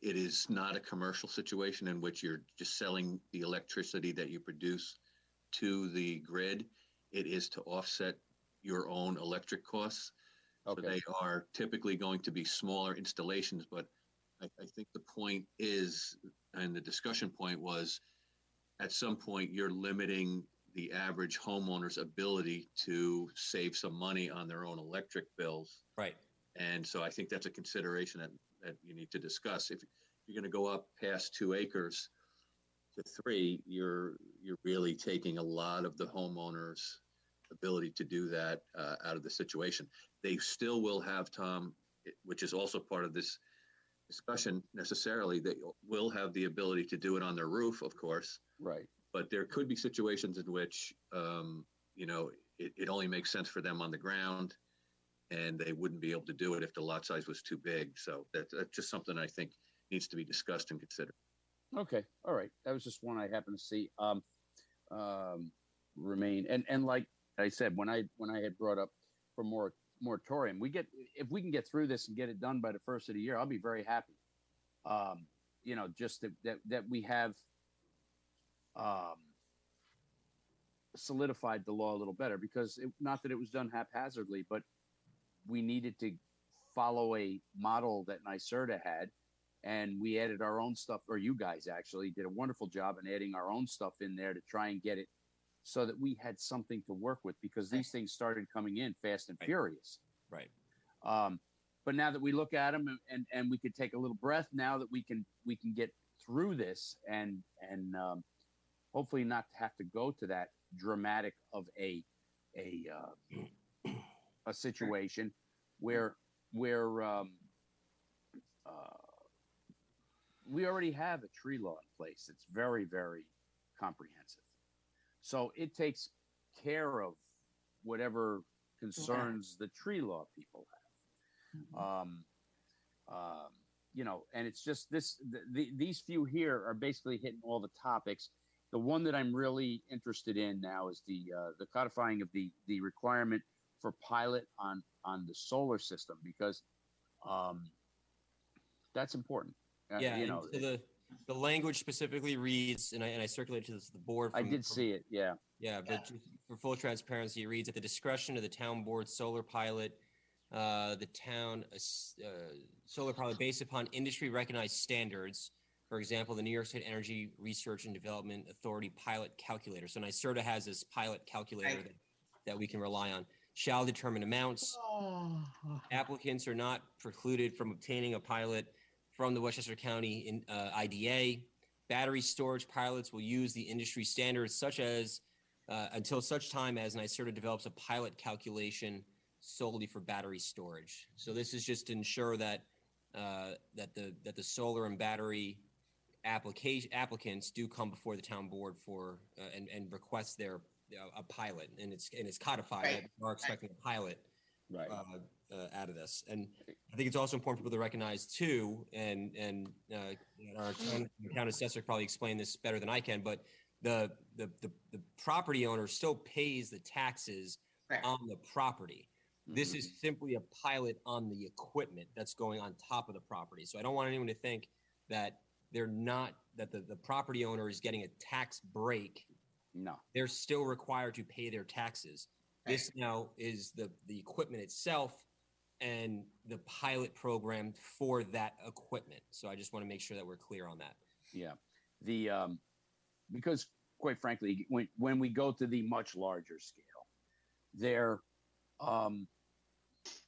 It is not a commercial situation in which you're just selling the electricity that you produce to the grid. It is to offset your own electric costs. Okay. So they are typically going to be smaller installations, but I think the point is, and the discussion point was, at some point you're limiting the average homeowner's ability to save some money on their own electric bills. Right. And so I think that's a consideration that you need to discuss. If you're going to go up past 2 acres, to 3, you're really taking a lot of the homeowner's ability to do that out of the situation. They still will have, Tom, which is also part of this discussion necessarily, they will have the ability to do it on their roof, of course. Right. But there could be situations in which, it only makes sense for them on the ground, and they wouldn't be able to do it if the lot size was too big. So that's just something I think needs to be discussed and considered. Okay. All right. That was just one I happened to see. Remain and like I said, when I had brought up for moratorium, if we can get through this and get it done by the first of the year, I'll be very happy. Just that we have solidified the law a little better, because not that it was done haphazardly, but we needed to follow a model that NYSERDA had, and we added our own stuff, or you guys actually did a wonderful job in adding our own stuff in there to try and get it so that we had something to work with, because these things started coming in fast and furious. Right. But now that we look at them and we could take a little breath, now that we can get through this and hopefully not have to go to that dramatic of a situation where we already have a tree law in place. It's very, very comprehensive. So it takes care of whatever concerns the tree law people have. And it's just these few here are basically hitting all the topics. The one that I'm really interested in now is the codifying of the requirement for pilot on the solar system, because that's important. So the language specifically reads, and I circulated to the board. I did see it. Yeah. Yeah, but for full transparency, it reads at the discretion of the town board solar pilot. The town solar pilot based upon industry recognized standards. For example, the New York State Energy Research and Development Authority pilot calculator. So NYSERDA has this pilot calculator that we can rely on. Shall determine amounts. Applicants are not precluded from obtaining a pilot from the Westchester County IDA. Battery storage pilots will use the industry standards, such as until such time as NYSERDA develops a pilot calculation solely for battery storage. So this is just to ensure that the solar and battery applicants do come before the town board for and request their a pilot, and it's codified. Right. We're expecting a pilot out of this, and I think it's also important for people to recognize too. And our town assessor probably explained this better than I can, but the property owner still pays the taxes on the property. This is simply a pilot on the equipment that's going on top of the property. So I don't want anyone to think that the property owner is getting a tax break. No, they're still required to pay their taxes. This now is the equipment itself and the pilot program for that equipment. So I just want to make sure that we're clear on that. Yeah, because quite frankly, when we go to the much larger scale,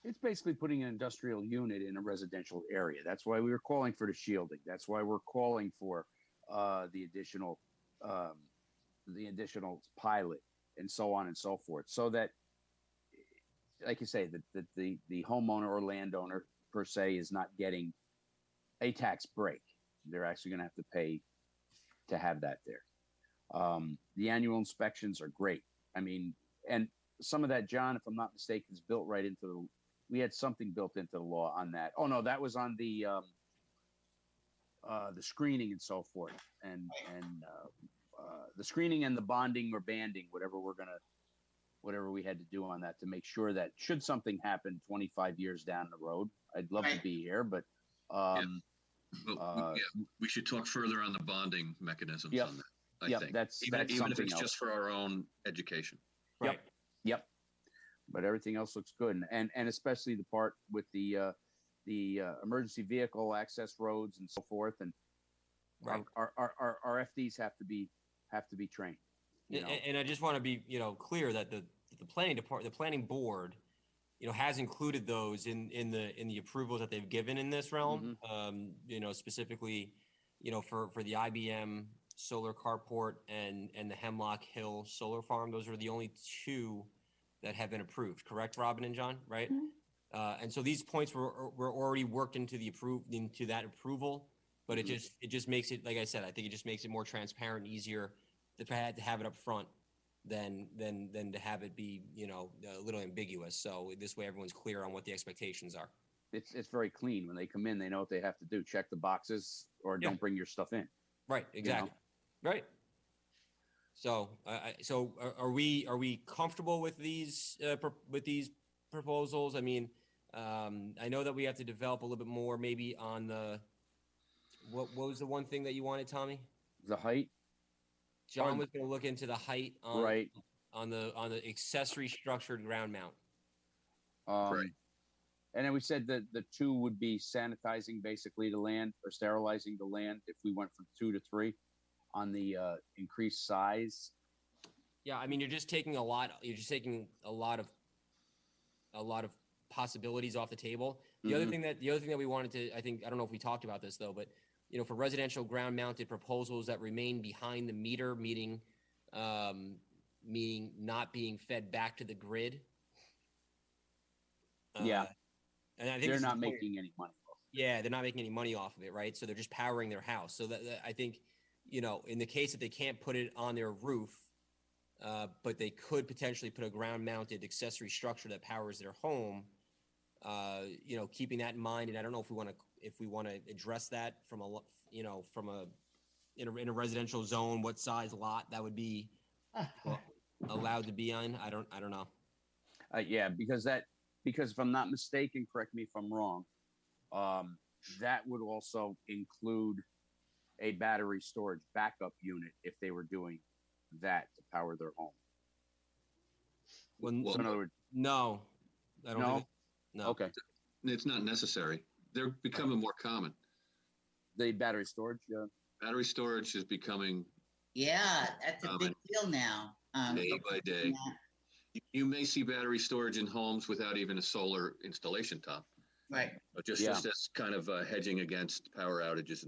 it's basically putting an industrial unit in a residential area. That's why we were calling for the shielding. That's why we're calling for the additional pilot and so on and so forth. So that, like you say, that the homeowner or landowner per se is not getting a tax break. They're actually going to have to pay to have that there. The annual inspections are great. I mean, and some of that, John, if I'm not mistaken, is built right into we had something built into the law on that. Oh no, that was on the screening and so forth, and the screening and the bonding or banding, whatever we had to do on that to make sure that should something happen 25 years down the road, I'd love to be here, but we should talk further on the bonding mechanisms on that. I think that's even if it's else. just for our own education. Right. Yep. But everything else looks good, and especially the part with the emergency vehicle access roads and so forth, and our FDs have to be trained. And I just want to be clear that the planning board has included those in the approvals that they've given in this realm. Specifically, for the IBM solar carport and the Hemlock Hill Solar Farm. Those are the only two that have been approved. Correct, Robin and John? Right. And so these points were already worked into that approval, but it just makes it, like I said, I think it just makes it more transparent and easier if I had to have it up front than to have it be, a little ambiguous. So this way everyone's clear on what the expectations are. It's very clean. When they come in, they know what they have to do. Check the boxes or don't bring your stuff in. Right. Exactly. Right. So, are we comfortable with these proposals? I mean, I know that we have to develop a little bit more, maybe on the what was the one thing that you wanted, Tommy? The height. John was going to look into the height on the accessory structured ground mount. Right. And then we said that the 2 would be sanitizing basically the land or sterilizing the land if we went from 2 to 3 on the increased size. Yeah, I mean, you're just taking a lot of possibilities off the table. The other thing that we wanted to, I don't know if we talked about this though, but for residential ground mounted proposals that remain behind the meter, meaning not being fed back to the grid. And I think they're not making any money off. Yeah, they're not making any money off of it, right? So they're just powering their house. So that I think, in the case that they can't put it on their roof, but they could potentially put a ground-mounted accessory structure that powers their home. Keeping that in mind, and I don't know if we want to address that in a residential zone, what size lot that would be allowed to be on. I don't know. Because if I'm not mistaken, correct me if I'm wrong, that would also include a battery storage backup unit if they were doing that to power their home. So in other words, no, I don't know. No. Okay. It's not necessary. They're becoming more common. The battery storage, yeah. Battery storage is becoming. Yeah, that's a big deal now. Day by day. You may see battery storage in homes without even a solar installation, Tom. Right. Just as kind of hedging against power outages.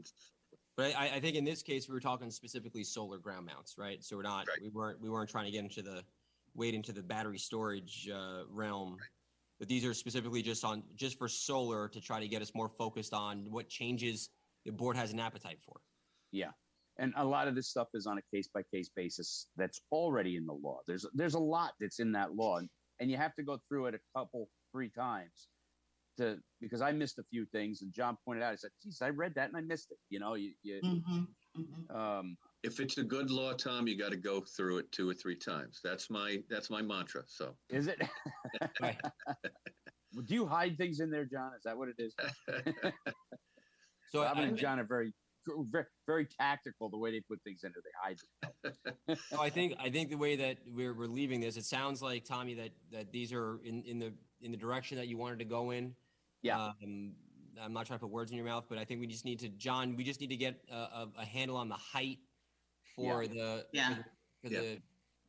But I think in this case we were talking specifically solar ground mounts, right? So we weren't trying to get into the battery storage realm. Right. But these are specifically just for solar to try to get us more focused on what changes the board has an appetite for. Yeah. And a lot of this stuff is on a case-by-case basis that's already in the law. There's a lot that's in that law, and you have to go through it 3 times because I missed a few things, and John pointed out, he said, geez, I read that and I missed it. If it's a good law, Tom, you got to go through it 2 or 3 times. That's my mantra. So is it? Do you hide things in there, John? Is that what it is? So Robin and John are very, very tactical the way they put things in there. They hide them. So I think the way that we're leaving this, it sounds like, Tommy, that these are in the direction that you wanted to go in. Yeah. I'm not trying to put words in your mouth, but I think we just need to get a handle on the height for the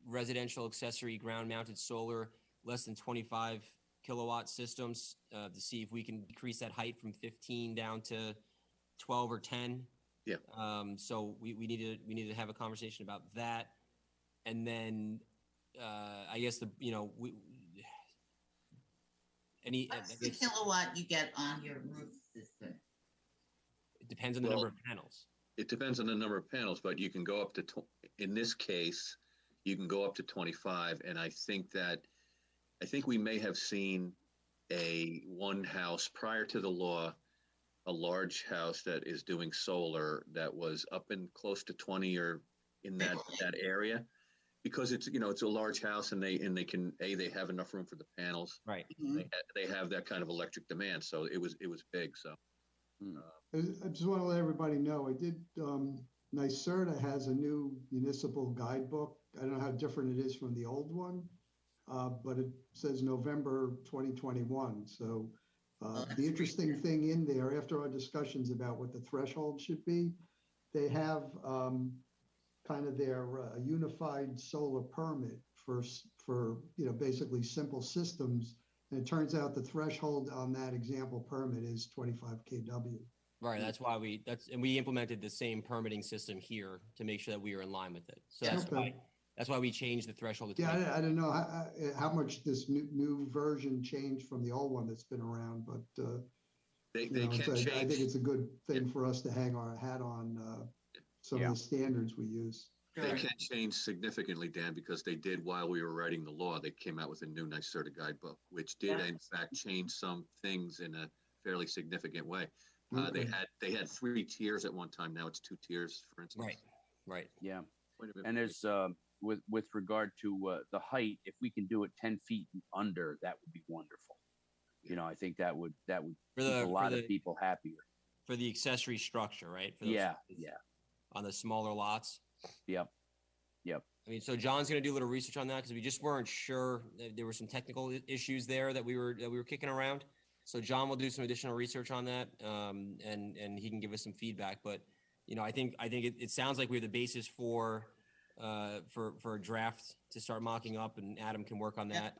residential accessory ground mounted solar less than 25 kilowatt systems to see if we can decrease that height from 15 down to 12 or 10. Yeah. So we need to have a conversation about that, and then I guess what's the kilowatt you get on your roof system? It depends on the number of panels. It depends on the number of panels, but you can go up to in this case, you can go up to 25, and I think we may have seen one house prior to the law, a large house that is doing solar that was up in close to 20 or in that area, because it's a large house and they can they have enough room for the panels, right? They have that kind of electric demand, so it was big. So I just want to let everybody know I did. NYSERDA has a new municipal guidebook. I don't know how different it is from the old one, but it says November 2021. So the interesting thing in there, after our discussions about what the threshold should be, they have kind of their unified solar permit for basically simple systems. And it turns out the threshold on that example permit is 25 kW. Right. That's why we implemented the same permitting system here to make sure that we are in line with it. So that's why we changed the threshold. Yeah, I don't know how much this new version changed from the old one that's been around, but they can change. I think it's a good thing for us to hang our hat on some of the standards we use. They can change significantly, Dan, because they did while we were writing the law. They came out with a new NYSERDA guidebook, which did in fact change some things in a fairly significant way. They had 3 tiers at one time. Now it's 2 tiers, for instance. Right. Yeah. And there's with regard to the height, if we can do it 10 feet and under, that would be wonderful. You know, I think that would keep a lot of people happier. For the accessory structure, right? For yeah. On the smaller lots. Yep. I mean, so John's going to do a little research on that because we just weren't sure. There were some technical issues there that we were kicking around. So John will do some additional research on that, and he can give us some feedback. But you know, I think it sounds like we have the basis for a draft to start mocking up, and Adam can work on that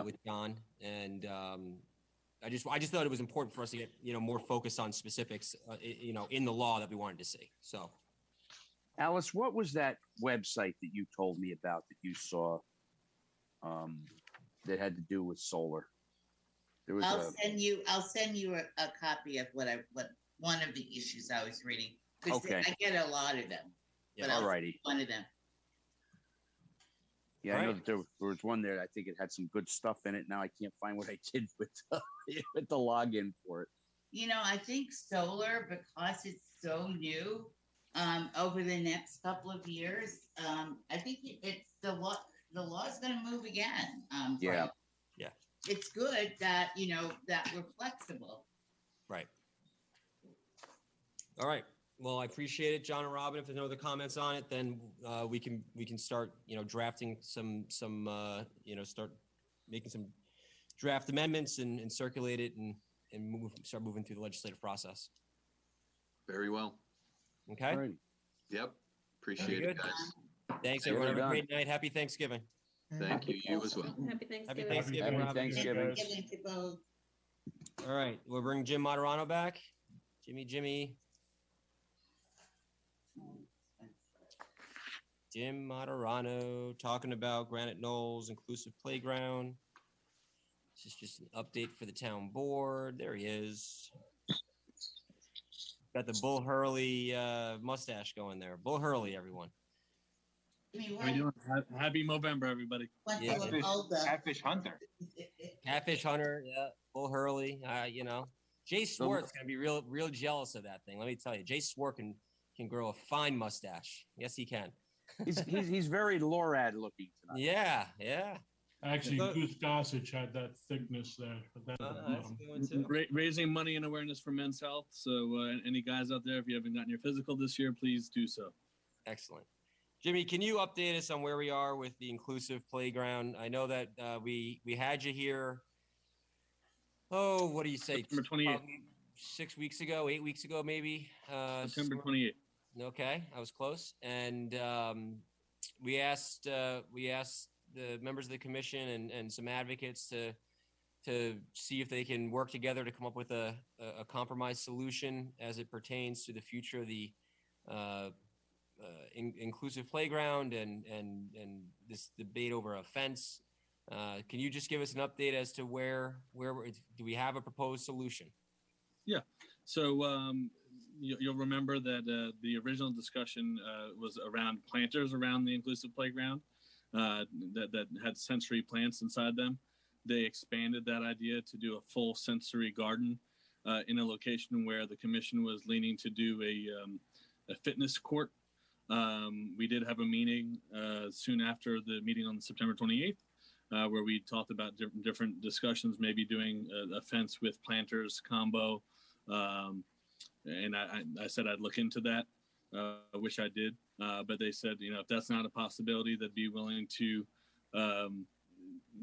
with John. And I just thought it was important for us to get more focus on specifics, in the law that we wanted to see. So, Alice, what was that website that you told me about that you saw that had to do with solar? There was I'll send you a copy of what one of the issues I was reading. Okay. I get a lot of them. Yeah, all righty. One of them. Yeah, I know that there was one there. I think it had some good stuff in it. Now I can't find what I did with the login for it. I think solar, because it's so new, over the next couple of years, I think it's the law. The law is going to move again. Yeah. It's good that that we're flexible. Right. All right. Well, I appreciate it, John and Robin. If there's no other comments on it, then we can start drafting some start making some draft amendments and circulate it and start moving through the legislative process. Very well. Okay. Right. Yep. Appreciate it, guys. Thanks, everyone. Have a great night. Happy Thanksgiving. Thank you. You as well. Happy Thanksgiving. Happy Thanksgiving. Happy Thanksgiving. All right. We'll bring Jim Moderano back. Jimmy. Jim Moderano talking about Granite Knolls Inclusive Playground. This is just an update for the town board. There he is. Got the Bull Hurley mustache going there. Bull Hurley, everyone. How you doing? Happy November, everybody. Catfish Hunter. Catfish Hunter, yeah. Bull Hurley, Jay Swart's going to be real jealous of that thing. Let me tell you, Jay Swart can grow a fine mustache. Yes, he can. He's very Lorad looking tonight. Yeah. Actually, Goose Gossage had that thickness there. But raising money and awareness for men's health. So any guys out there, if you haven't gotten your physical this year, please do so. Excellent. Jimmy, can you update us on where we are with the inclusive playground? I know that we had you here. Oh, what do you say? September 28th. 6 weeks ago, 8 weeks ago, maybe. September 28th. Okay, I was close. And we asked the members of the commission and some advocates to see if they can work together to come up with a compromise solution as it pertains to the future of the inclusive playground and this debate over a fence. Can you just give us an update as to where do we have a proposed solution? Yeah. So you'll remember that the original discussion was around planters around the inclusive playground that had sensory plants inside them. They expanded that idea to do a full sensory garden in a location where the commission was leaning to do a fitness court. We did have a meeting soon after the meeting on September 28th where we talked about different discussions, maybe doing a fence with planters combo. And I said I'd look into that. I wish I did. But they said, if that's not a possibility, they'd be willing to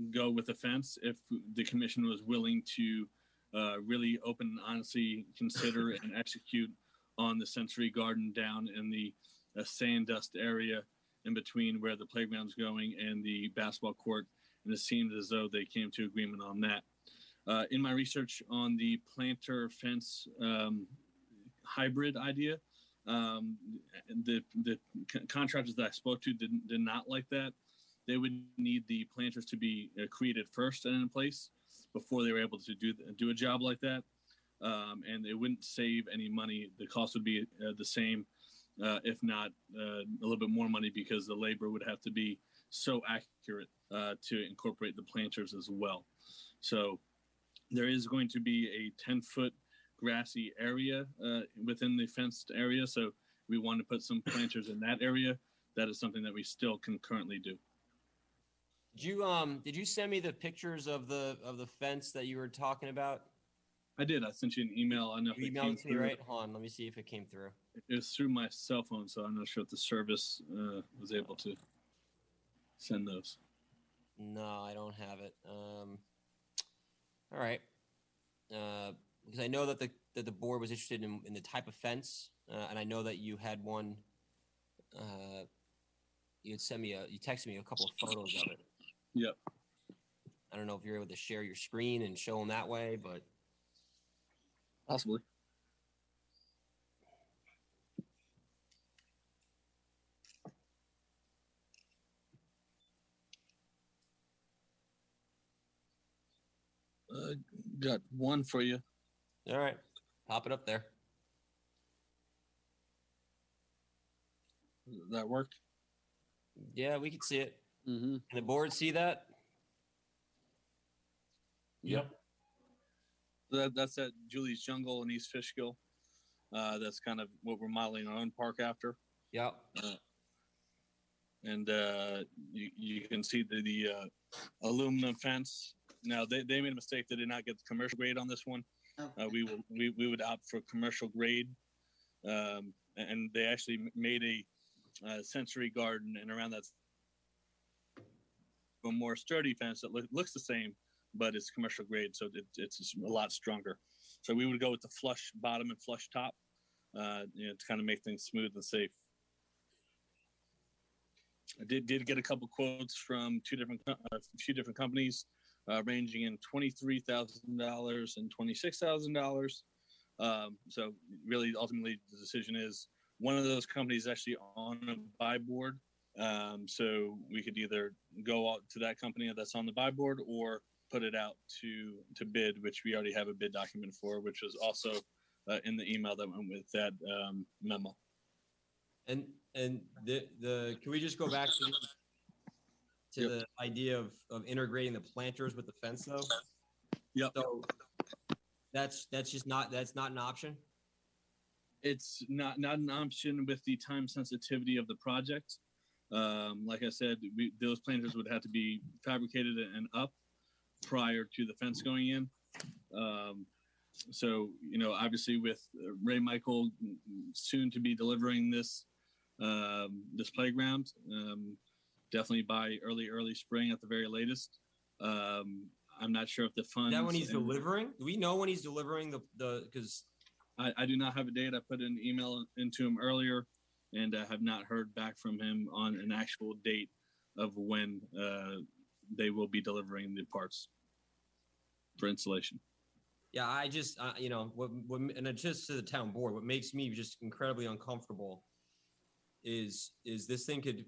go with a fence if the commission was willing to really open and honestly consider and execute on the sensory garden down in the sand dust area in between where the playground's going and the basketball court. And it seemed as though they came to agreement on that. In my research on the planter fence hybrid idea. The contractors that I spoke to did not like that. They would need the planters to be created first and in place before they were able to do a job like that. And it wouldn't save any money. The cost would be the same, if not a little bit more money, because the labor would have to be so accurate to incorporate the planters as well. So there is going to be a 10-foot grassy area within the fenced area. So we want to put some planters in that area. That is something that we still can currently do. Did you send me the pictures of the fence that you were talking about? I did. I sent you an email. I don't know if You emailed it to me, right? Hold on, let me see if it came through. It was through my cell phone, so I'm not sure if the service was able to send those. No, I don't have it. All right. Because I know that the board was interested in the type of fence, and I know that you had one. You had you texted me a couple of photos of it. Yep. I don't know if you're able to share your screen and show them that way, but possibly. Got one for you. All right, pop it up there. Does that work? Yeah, we can see it. Mm-hmm. Can the board see that? Yep. That's at Julie's Jungle in East Fishkill. That's kind of what we're modeling our own park after. Yep. And you can see the aluminum fence. Now they made a mistake. They did not get the commercial grade on this one. Okay. We would opt for commercial grade, and they actually made a sensory garden and around that a more sturdy fence that looks the same, but it's commercial grade, so it's a lot stronger. So we would go with the flush bottom and flush top, to kind of make things smooth and safe. I did get a couple quotes from a few different companies, ranging in $23,000 and $26,000. So really, ultimately, the decision is one of those companies actually on a buy board. So we could either go out to that company that's on the buy board or put it out to bid, which we already have a bid document for, which was also in the email that went with that memo. And the can we just go back to the idea of integrating the planters with the fence though? Yep. So that's not an option. It's not an option with the time sensitivity of the project. Like I said, those planters would have to be fabricated and up prior to the fence going in. So, obviously with Ray Michael soon to be delivering this playground, definitely by early spring at the very latest. I'm not sure if the funds. Is that when he's delivering? Do we know when he's delivering because I do not have a date. I put an email into him earlier, and I have not heard back from him on an actual date of when they will be delivering the parts for installation. Yeah, I just, and it's just to the town board, what makes me just incredibly uncomfortable is this thing could,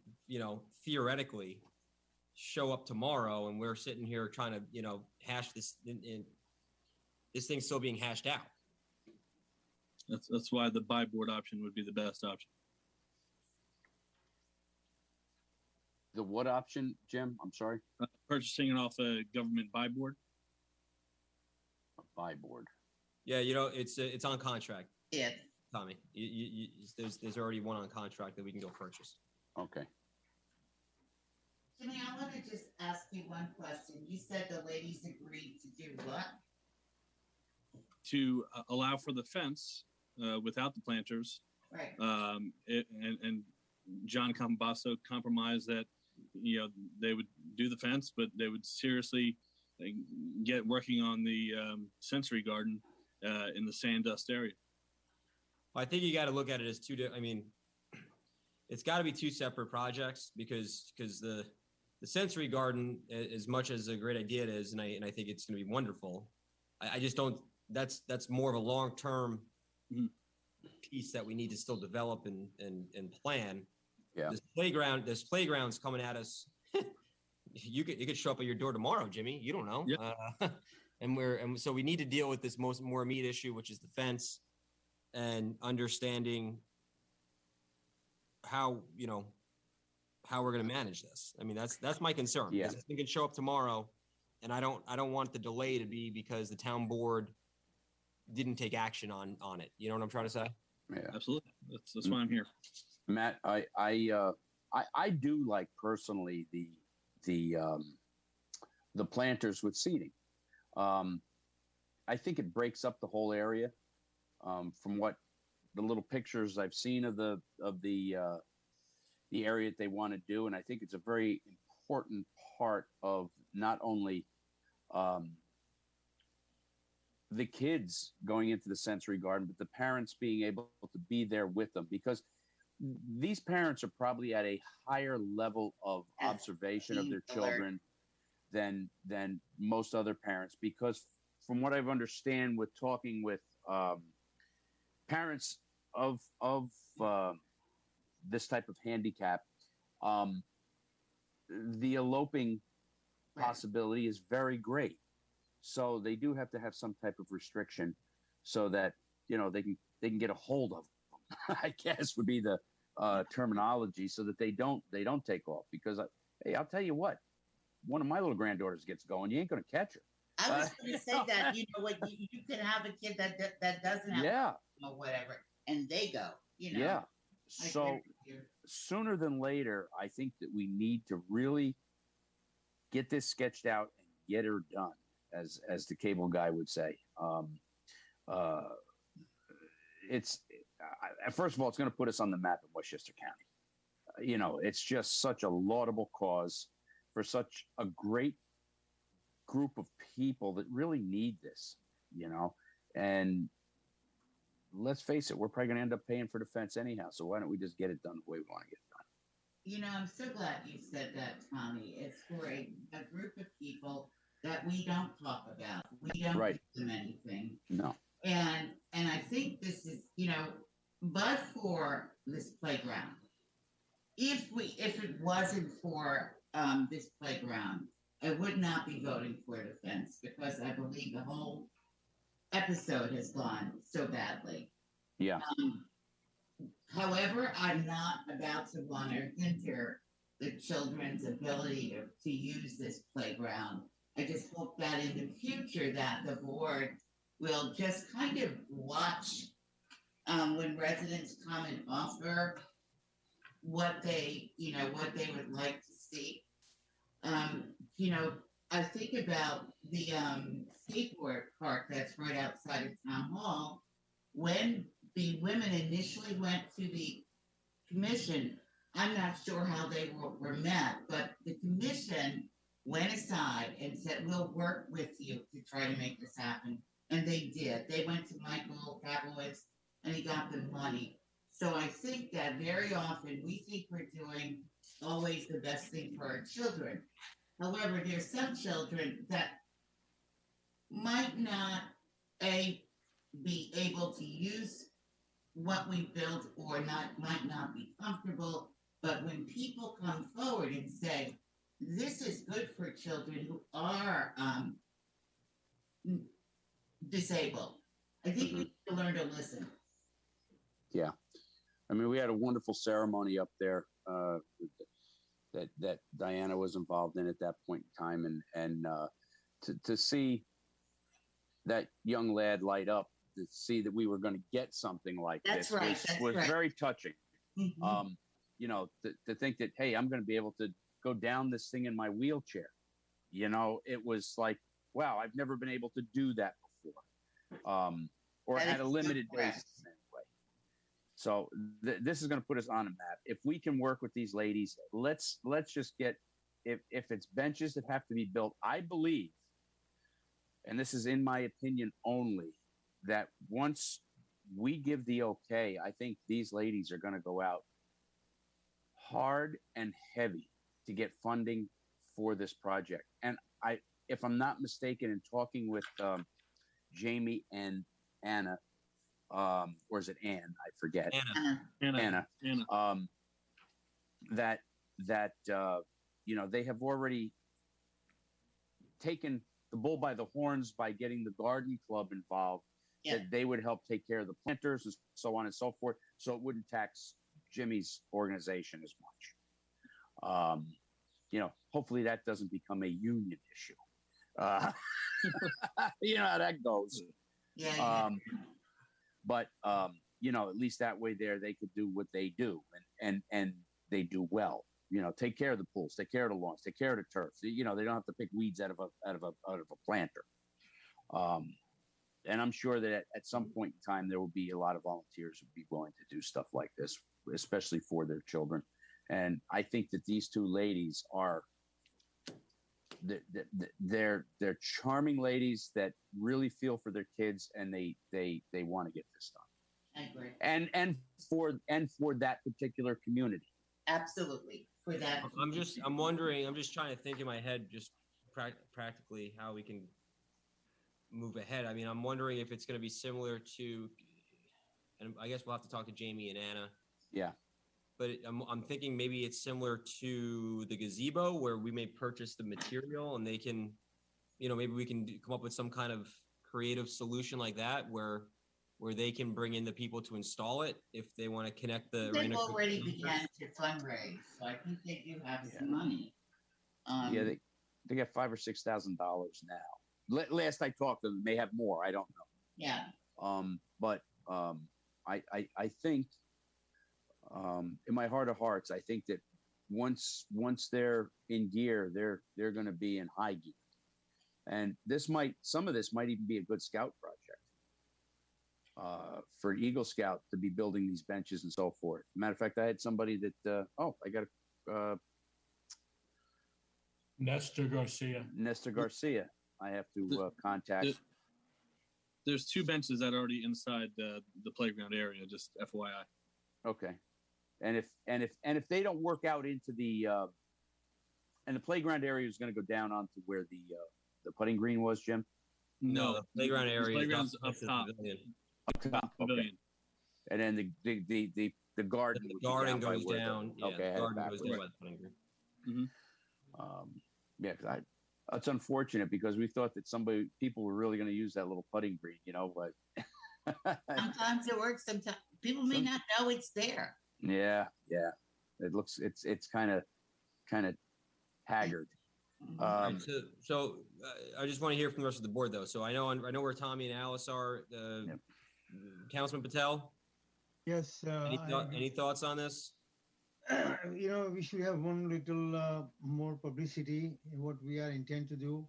theoretically show up tomorrow and we're sitting here trying to, hash this, and this thing's still being hashed out. That's why the buy board option would be the best option. The what option, Jim? I'm sorry. Purchasing it off a government buy board. A buy board. Yeah, it's on contract. Yeah. Tommy, there's already one on contract that we can go purchase. Okay. Jimmy, I want to just ask you one question. You said the ladies agreed to do what? To allow for the fence without the planters. Right. And John Cambasso compromised that, they would do the fence, but they would seriously get working on the sensory garden in the sand dust area. Well, I think you got to look at it as it's got to be two separate projects because the sensory garden, as much as a great idea it is, and I think it's going to be wonderful. I just don't. That's more of a long-term piece that we need to still develop and plan. Yeah. This playground's coming at us. You could show up at your door tomorrow, Jimmy. You don't know. Yep. And so we need to deal with this more immediate issue, which is the fence, and understanding how we're going to manage this. I mean, that's my concern. Yeah. Because it can show up tomorrow, and I don't want the delay to be because the town board didn't take action on it. You know what I'm trying to say? Yeah, absolutely. That's why I'm here. Matt, I do like personally the planters with seating. I think it breaks up the whole area. From what the little pictures I've seen of the area that they want to do, and I think it's a very important part of not only the kids going into the sensory garden, but the parents being able to be there with them, because these parents are probably at a higher level of observation of their children than most other parents, because from what I've understand with talking with parents of this type of handicap, the eloping possibility is very great. So they do have to have some type of restriction so that they can get a hold of them, I guess would be the terminology, so that they don't take off. Because hey, I'll tell you what, one of my little granddaughters gets going, you ain't going to catch her. I was going to say that, what you can have a kid that doesn't have whatever, and they go, Yeah. So sooner than later, I think that we need to really get this sketched out and get her done, as the cable guy would say. It's first of all, it's going to put us on the map in Westchester County. It's just such a laudable cause for such a great group of people that really need this, and let's face it, we're probably going to end up paying for the fence anyhow. So why don't we just get it done the way we want to get it done? I'm so glad you said that, Tommy. It's for a group of people that we don't talk about. We don't give them anything. No. And I think this is, but for this playground, if it wasn't for this playground, I would not be voting for the fence, because I believe the whole episode has gone so badly. Yeah. However, I'm not about to want to hinder the children's ability to use this playground. I just hope that in the future that the board will just kind of watch when residents come and offer what they would like to see. I think about the skateboard park that's right outside of Town Hall. When the women initially went to the commission, I'm not sure how they were met, but the commission went aside and said, we'll work with you to try to make this happen. And they did. They went to Michael Kaplowitz and he got the money. So I think that very often we think we're doing always the best thing for our children. However, there's some children that might not be able to use what we built, or might not be comfortable. But when people come forward and say, this is good for children who are disabled, I think we need to learn to listen. Yeah. I mean, we had a wonderful ceremony up there that Diana was involved in at that point in time. And to see that young lad light up, to see that we were going to get something like this was very touching. Mm-hmm. To think that, hey, I'm going to be able to go down this thing in my wheelchair. It was like, wow, I've never been able to do that before, or at a limited basis anyway. So this is going to put us on a map. If we can work with these ladies, let's just get, if it's benches that have to be built, I believe, and this is in my opinion only, that once we give the okay, I think these ladies are going to go out hard and heavy to get funding for this project. And if I'm not mistaken, in talking with Jamie and Anna, or is it Ann? I forget. Anna. That they have already taken the bull by the horns by getting the garden club involved. Yeah. That they would help take care of the planters and so on and so forth, so it wouldn't tax Jimmy's organization as much. Hopefully that doesn't become a union issue. You know how that goes. Yeah. But at least that way they could do what they do, and they do well. Take care of the pools, take care of the lawns, take care of the turf. They don't have to pick weeds out of a planter. And I'm sure that at some point in time there will be a lot of volunteers who'd be willing to do stuff like this, especially for their children. And I think that these two ladies are they're charming ladies that really feel for their kids, and they want to get this done. I agree. And for that particular community. Absolutely. For that. I'm just trying to think in my head, just practically how we can move ahead. I mean, I'm wondering if it's going to be similar to, and I guess we'll have to talk to Jamie and Anna. Yeah. But I'm thinking maybe it's similar to the gazebo, where we may purchase the material and they can, maybe we can come up with some kind of creative solution like that, where they can bring in the people to install it if they want to connect the. They've already began to fundraise, so I think they do have some money. They got $5,000 or $6,000 now. Last I talked to them, they may have more. I don't know. Yeah. But I think, in my heart of hearts, I think that once they're in gear, they're going to be in high gear, and some of this might even be a good scout project for Eagle Scout to be building these benches and so forth. Matter of fact, I had somebody that I got Nestor Garcia. I have to contact. There's two benches that are already inside the playground area. Just FYI. Okay, and if they don't work out into the and the playground area is going to go down onto where the putting green was, Jim. No, the playground area. The playground's up top. Up top. Okay. And then the garden. The garden goes down. Okay. The garden goes down by the putting green. Mm-hmm. Yeah, because it's unfortunate because we thought that people were really going to use that little putting green, but sometimes it works. Sometimes people may not know it's there. Yeah. It looks it's kind of haggard. So I just want to hear from the rest of the board, though. So I know where Tommy and Alice are. Yep. Councilman Patel. Yes. Any thoughts on this? We should have one little more publicity in what we are intent to do.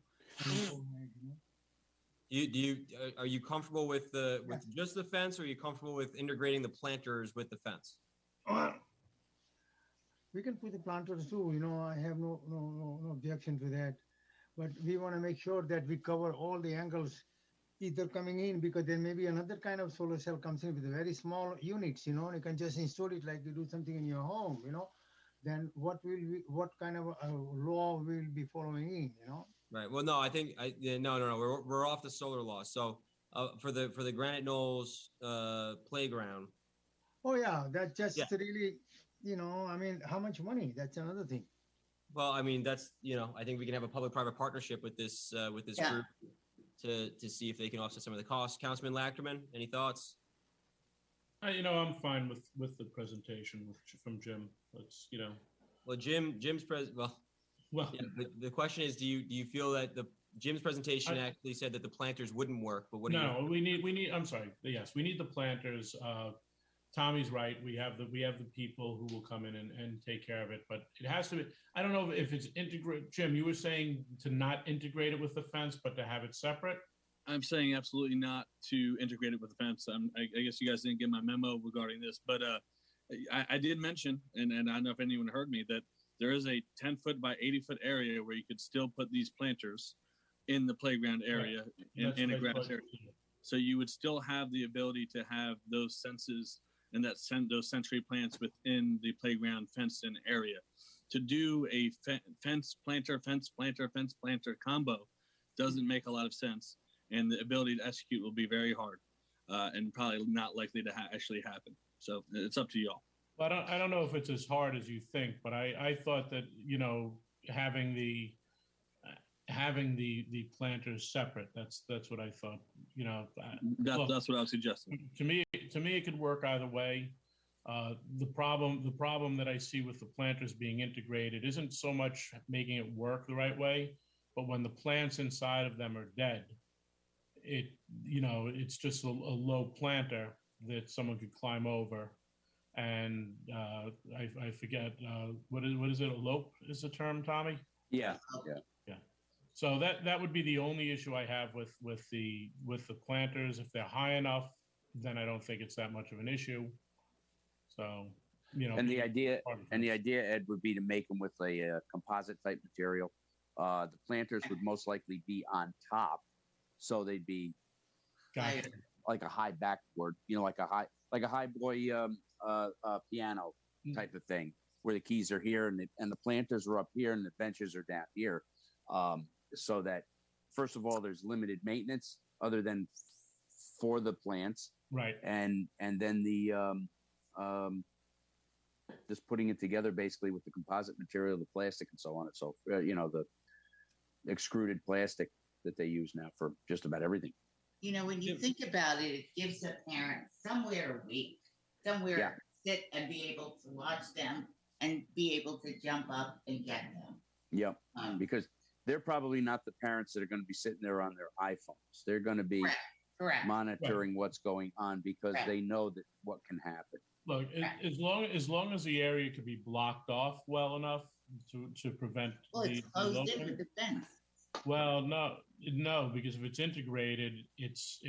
Are you comfortable with just the fence, or are you comfortable with integrating the planters with the fence? We can put the planters too. I have no objection to that, but we want to make sure that we cover all the angles, either coming in, because there may be another kind of solar cell comes in with very small units. You can just install it like you do something in your home. Then what kind of law will be following in? Right. Well, no, I think no. We're off the solar law. So for the Granite Knolls playground. Oh yeah, that's just really, how much money? That's another thing. Well, I mean, that's I think we can have a public-private partnership with this group to see if they can offset some of the costs. Councilman Lachterman, any thoughts? I'm fine with the presentation from Jim. It's Well, Jim's Well, yeah, the question is, do you feel that Jim's presentation actually said that the planters wouldn't work? But we need. I'm sorry. Yes, we need the planters. Tommy's right. We have the people who will come in and take care of it, but it has to be. I don't know if it's integrate. Jim, you were saying to not integrate it with the fence, but to have it separate. I'm saying absolutely not to integrate it with the fence. I guess you guys didn't get my memo regarding this, but I did mention, and I don't know if anyone heard me, that there is a 10-foot by 80-foot area where you could still put these planters in the playground area, in a grass area. So you would still have the ability to have those senses and those sensory plants within the playground fenced-in area. To do a fence planter combo doesn't make a lot of sense, and the ability to execute will be very hard. and probably not likely to actually happen. So it's up to y'all. Well, I don't know if it's as hard as you think, but I thought that, having the planters separate, that's what I thought, That's what I was suggesting. To me, it could work either way. The problem that I see with the planters being integrated isn't so much making it work the right way, but when the plants inside of them are dead, it's just a low planter that someone could climb over. And I forget what is it? Elope is the term, Tommy? Yeah. So that would be the only issue I have with the planters. If they're high enough, then I don't think it's that much of an issue. So, And the idea, Ed, would be to make them with a composite type material. The planters would most likely be on top, so they'd be like a high backboard, like a high boy piano type of thing, where the keys are here and the planters are up here and the benches are down here, so that first of all there's limited maintenance other than for the plants, right? And then the just putting it together basically with the composite material, the plastic, and so on and so the extruded plastic that they use now for just about everything. When you think about it, it gives a parent somewhere a week, somewhere to sit and be able to watch them and be able to jump up and get them. Yep. Because they're probably not the parents that are going to be sitting there on their iPhones. They're going to be monitoring what's going on because they know that what can happen. Look, as long as the area could be blocked off well enough to prevent it's closed in with the fence. Well, no, because if it's integrated, it's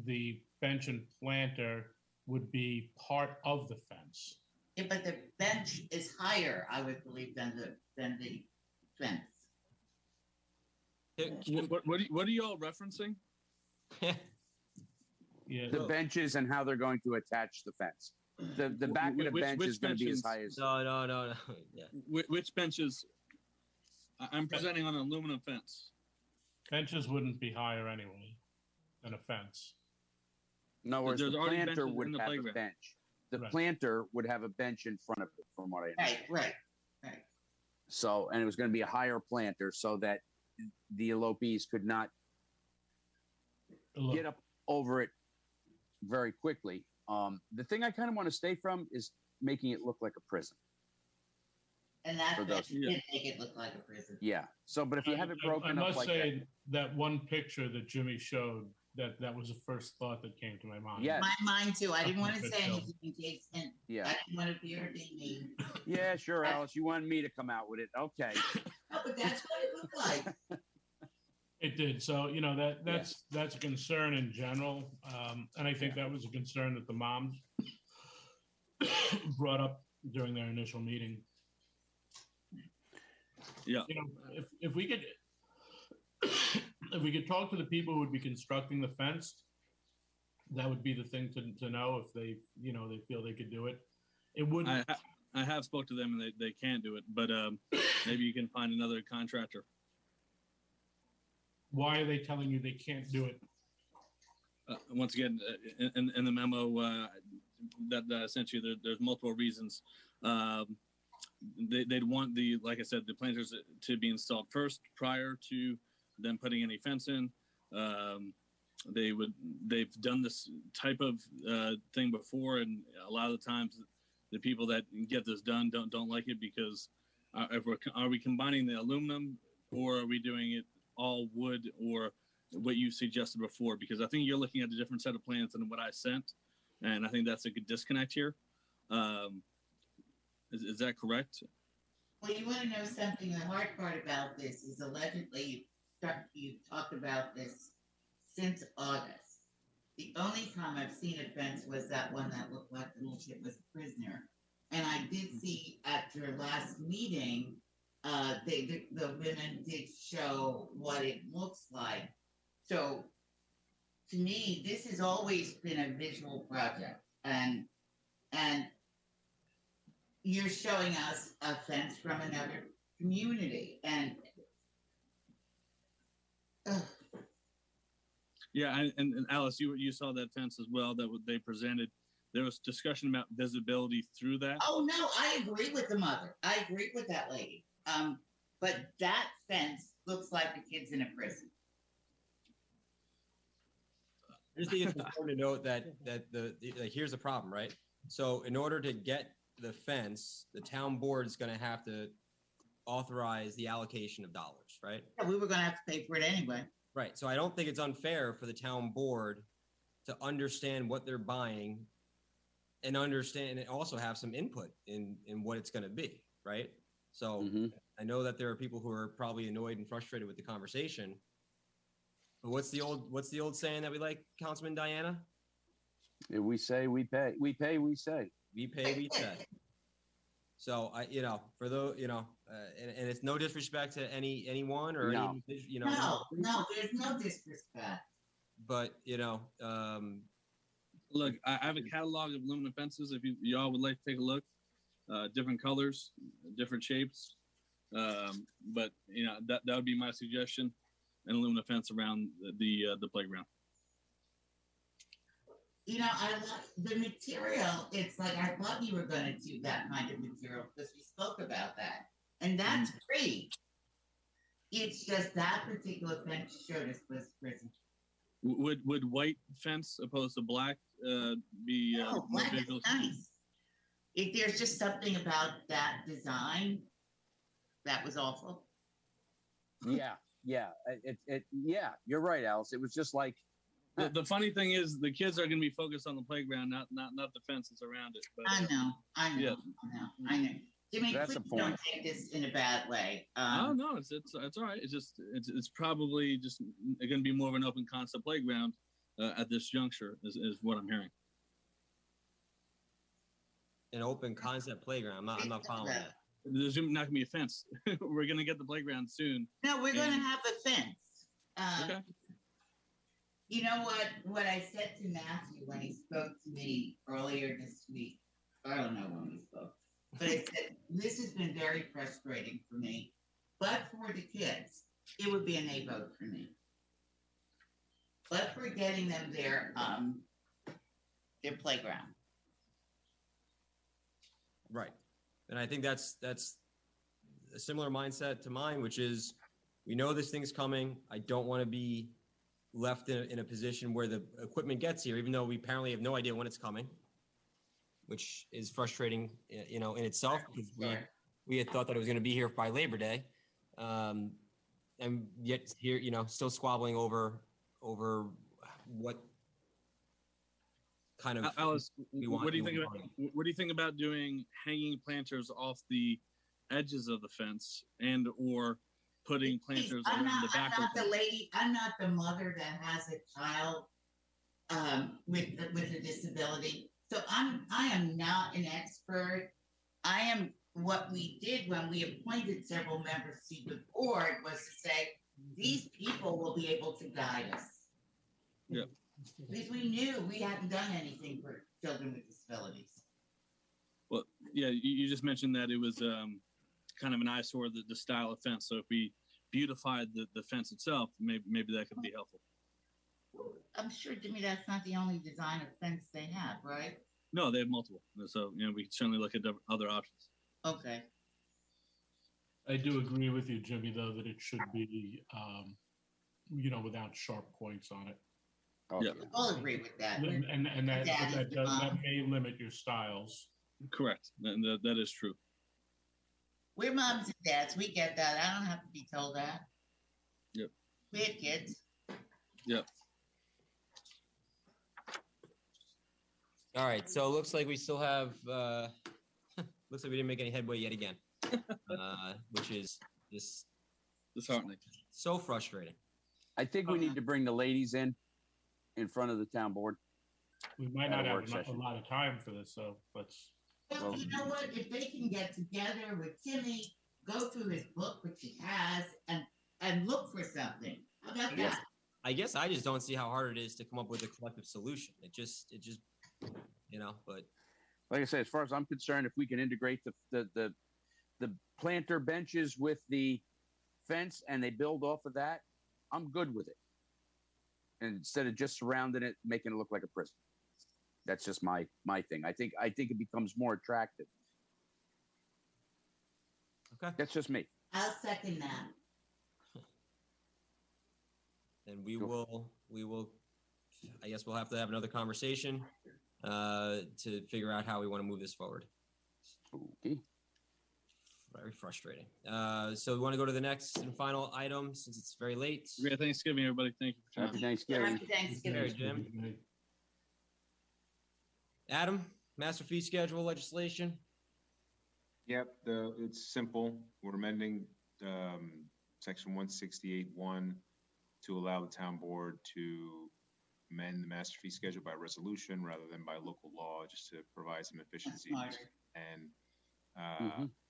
the bench and planter would be part of the fence. Yeah, but the bench is higher, I would believe, than the fence. What are y'all referencing? The benches and how they're going to attach the fence. The back of the bench is going to be as high as... No. Yeah. Which benches? I'm presenting on an aluminum fence. Benches wouldn't be higher anyway than a fence. No, whereas the planter would have a bench. The planter would have a bench in front of it, from what I understand. Right. So, and it was going to be a higher planter so that the elopees could not get up over it very quickly. The thing I kind of want to stay from is making it look like a prison. And that did make it look like a prison. Yeah. So, but if you have it broken up like that. I must say that one picture that Jimmy showed, that was the first thought that came to my mind. Yeah. My mind too. I didn't want to say anything in case I didn't want to be mean. Yeah, sure, Alice. You wanted me to come out with it. Okay. No, but that's what it looked like. It did. So, that's a concern in general. And I think that was a concern that the moms brought up during their initial meeting. Yeah. If we could talk to the people who would be constructing the fence, that would be the thing to know if they feel they could do it. It wouldn't. I have spoke to them and they can't do it, but maybe you can find another contractor. Why are they telling you they can't do it? Once again, in the memo that I sent you, there's multiple reasons. They'd want like I said, the planters to be installed first prior to them putting any fence in. They've done this type of thing before, and a lot of the times the people that get this done don't like it because are we combining the aluminum or are we doing it all wood or what you suggested before? Because I think you're looking at a different set of plans than what I sent, and I think that's a good disconnect here. Is that correct? Well, you want to know something? The hard part about this is allegedly you've talked about this since August. The only time I've seen a fence was that one that looked like the little kid was a prisoner. And I did see at your last meeting, the women did show what it looks like. So to me, this has always been a visual project. And you're showing us a fence from another community. And Yeah, and Alice, you saw that fence as well that they presented. There was discussion about visibility through that. Oh no, I agree with the mother. I agree with that lady. But that fence looks like the kid's in a prison. I just think it's important to note that here's the problem, right? So in order to get the fence, the town board is going to have to authorize the allocation of dollars, right? Yeah, we were going to have to pay for it anyway. Right. So I don't think it's unfair for the town board to understand what they're buying and understand and also have some input in what it's going to be, right? So I know that there are people who are probably annoyed and frustrated with the conversation. But what's the old saying that we like, Councilman Diana? If we say, we pay. We pay, we say. We pay, we say. So for those, and it's no disrespect to anyone or no. No, there's no disrespect. But look, I have a catalog of aluminum fences. If y'all would like to take a look, different colors, different shapes. But that would be my suggestion: an aluminum fence around the playground. I like the material. It's like I thought you were going to do that kind of material because we spoke about that, and that's great. It's just that particular fence showed us was prison. Would white fence opposed to black be no, black is nice. If there's just something about that design that was awful. Yeah, you're right, Alice. It was just like the funny thing is the kids are going to be focused on the playground, not the fences around it. But, I know. Jimmy, that's please don't take this in a bad way. No, it's all right. It's probably just going to be more of an open concept playground at this juncture, is what I'm hearing. An open concept playground. I'm not following that. There's not going to be a fence. We're going to get the playground soon. No, we're going to have a fence. Okay. You know what I said to Matthew when he spoke to me earlier this week? I don't know when we spoke. But I said, this has been very frustrating for me. But for the kids, it would be an A vote for me. But for getting them their playground. Right. And I think that's a similar mindset to mine, which is we know this thing's coming. I don't want to be left in a position where the equipment gets here, even though we apparently have no idea when it's coming, which is frustrating, in itself, because we had thought that it was going to be here by Labor Day, and yet here, still squabbling over what kind of. Alice, what do you think about doing hanging planters off the edges of the fence and or putting planters around the back? I'm not the mother that has a child with a disability. So I am not an expert. I am what we did when we appointed several members to the board was to say, these people will be able to guide us. Yeah. Because we knew we hadn't done anything for children with disabilities. Well, yeah, you just mentioned that it was kind of an eyesore, the style of fence. So if we beautified the fence itself, maybe that could be helpful. I'm sure, Jimmy, that's not the only design of fence they have, right? No, they have multiple. So, we can certainly look at other options. Okay. I do agree with you, Jimmy, though, that it should be, without sharp points on it. Oh, yeah. I'll agree with that. And that may limit your styles. Correct. That is true. We're moms and dads. We get that. I don't have to be told that. Yep. We have kids. Yep. All right. So it looks like we still have. Looks like we didn't make any headway yet again, which is just disheartening. So frustrating. I think we need to bring the ladies in front of the town board. We might not have a lot of time for this, so let's. Well, you know what? If they can get together with Timmy, go through his book, which he has, and look for something. How about that? I guess I just don't see how hard it is to come up with a collective solution. It just, but. Like I said, as far as I'm concerned, if we can integrate the planter benches with the fence and they build off of that, I'm good with it. and instead of just surrounding it, making it look like a prison. That's just my thing. I think it becomes more attractive. Okay. That's just me. I'll second that. And we will, I guess we'll have to have another conversation to figure out how we want to move this forward. Okay. Very frustrating. So we want to go to the next and final item since it's very late. Great Thanksgiving, everybody. Thank you for Happy Thanksgiving. Happy Thanksgiving. Hey, Jim. Adam, master fee schedule legislation. Yep, it's simple. We're amending section 168.1 to allow the town board to amend the master fee schedule by resolution rather than by local law, just to provide some efficiencies and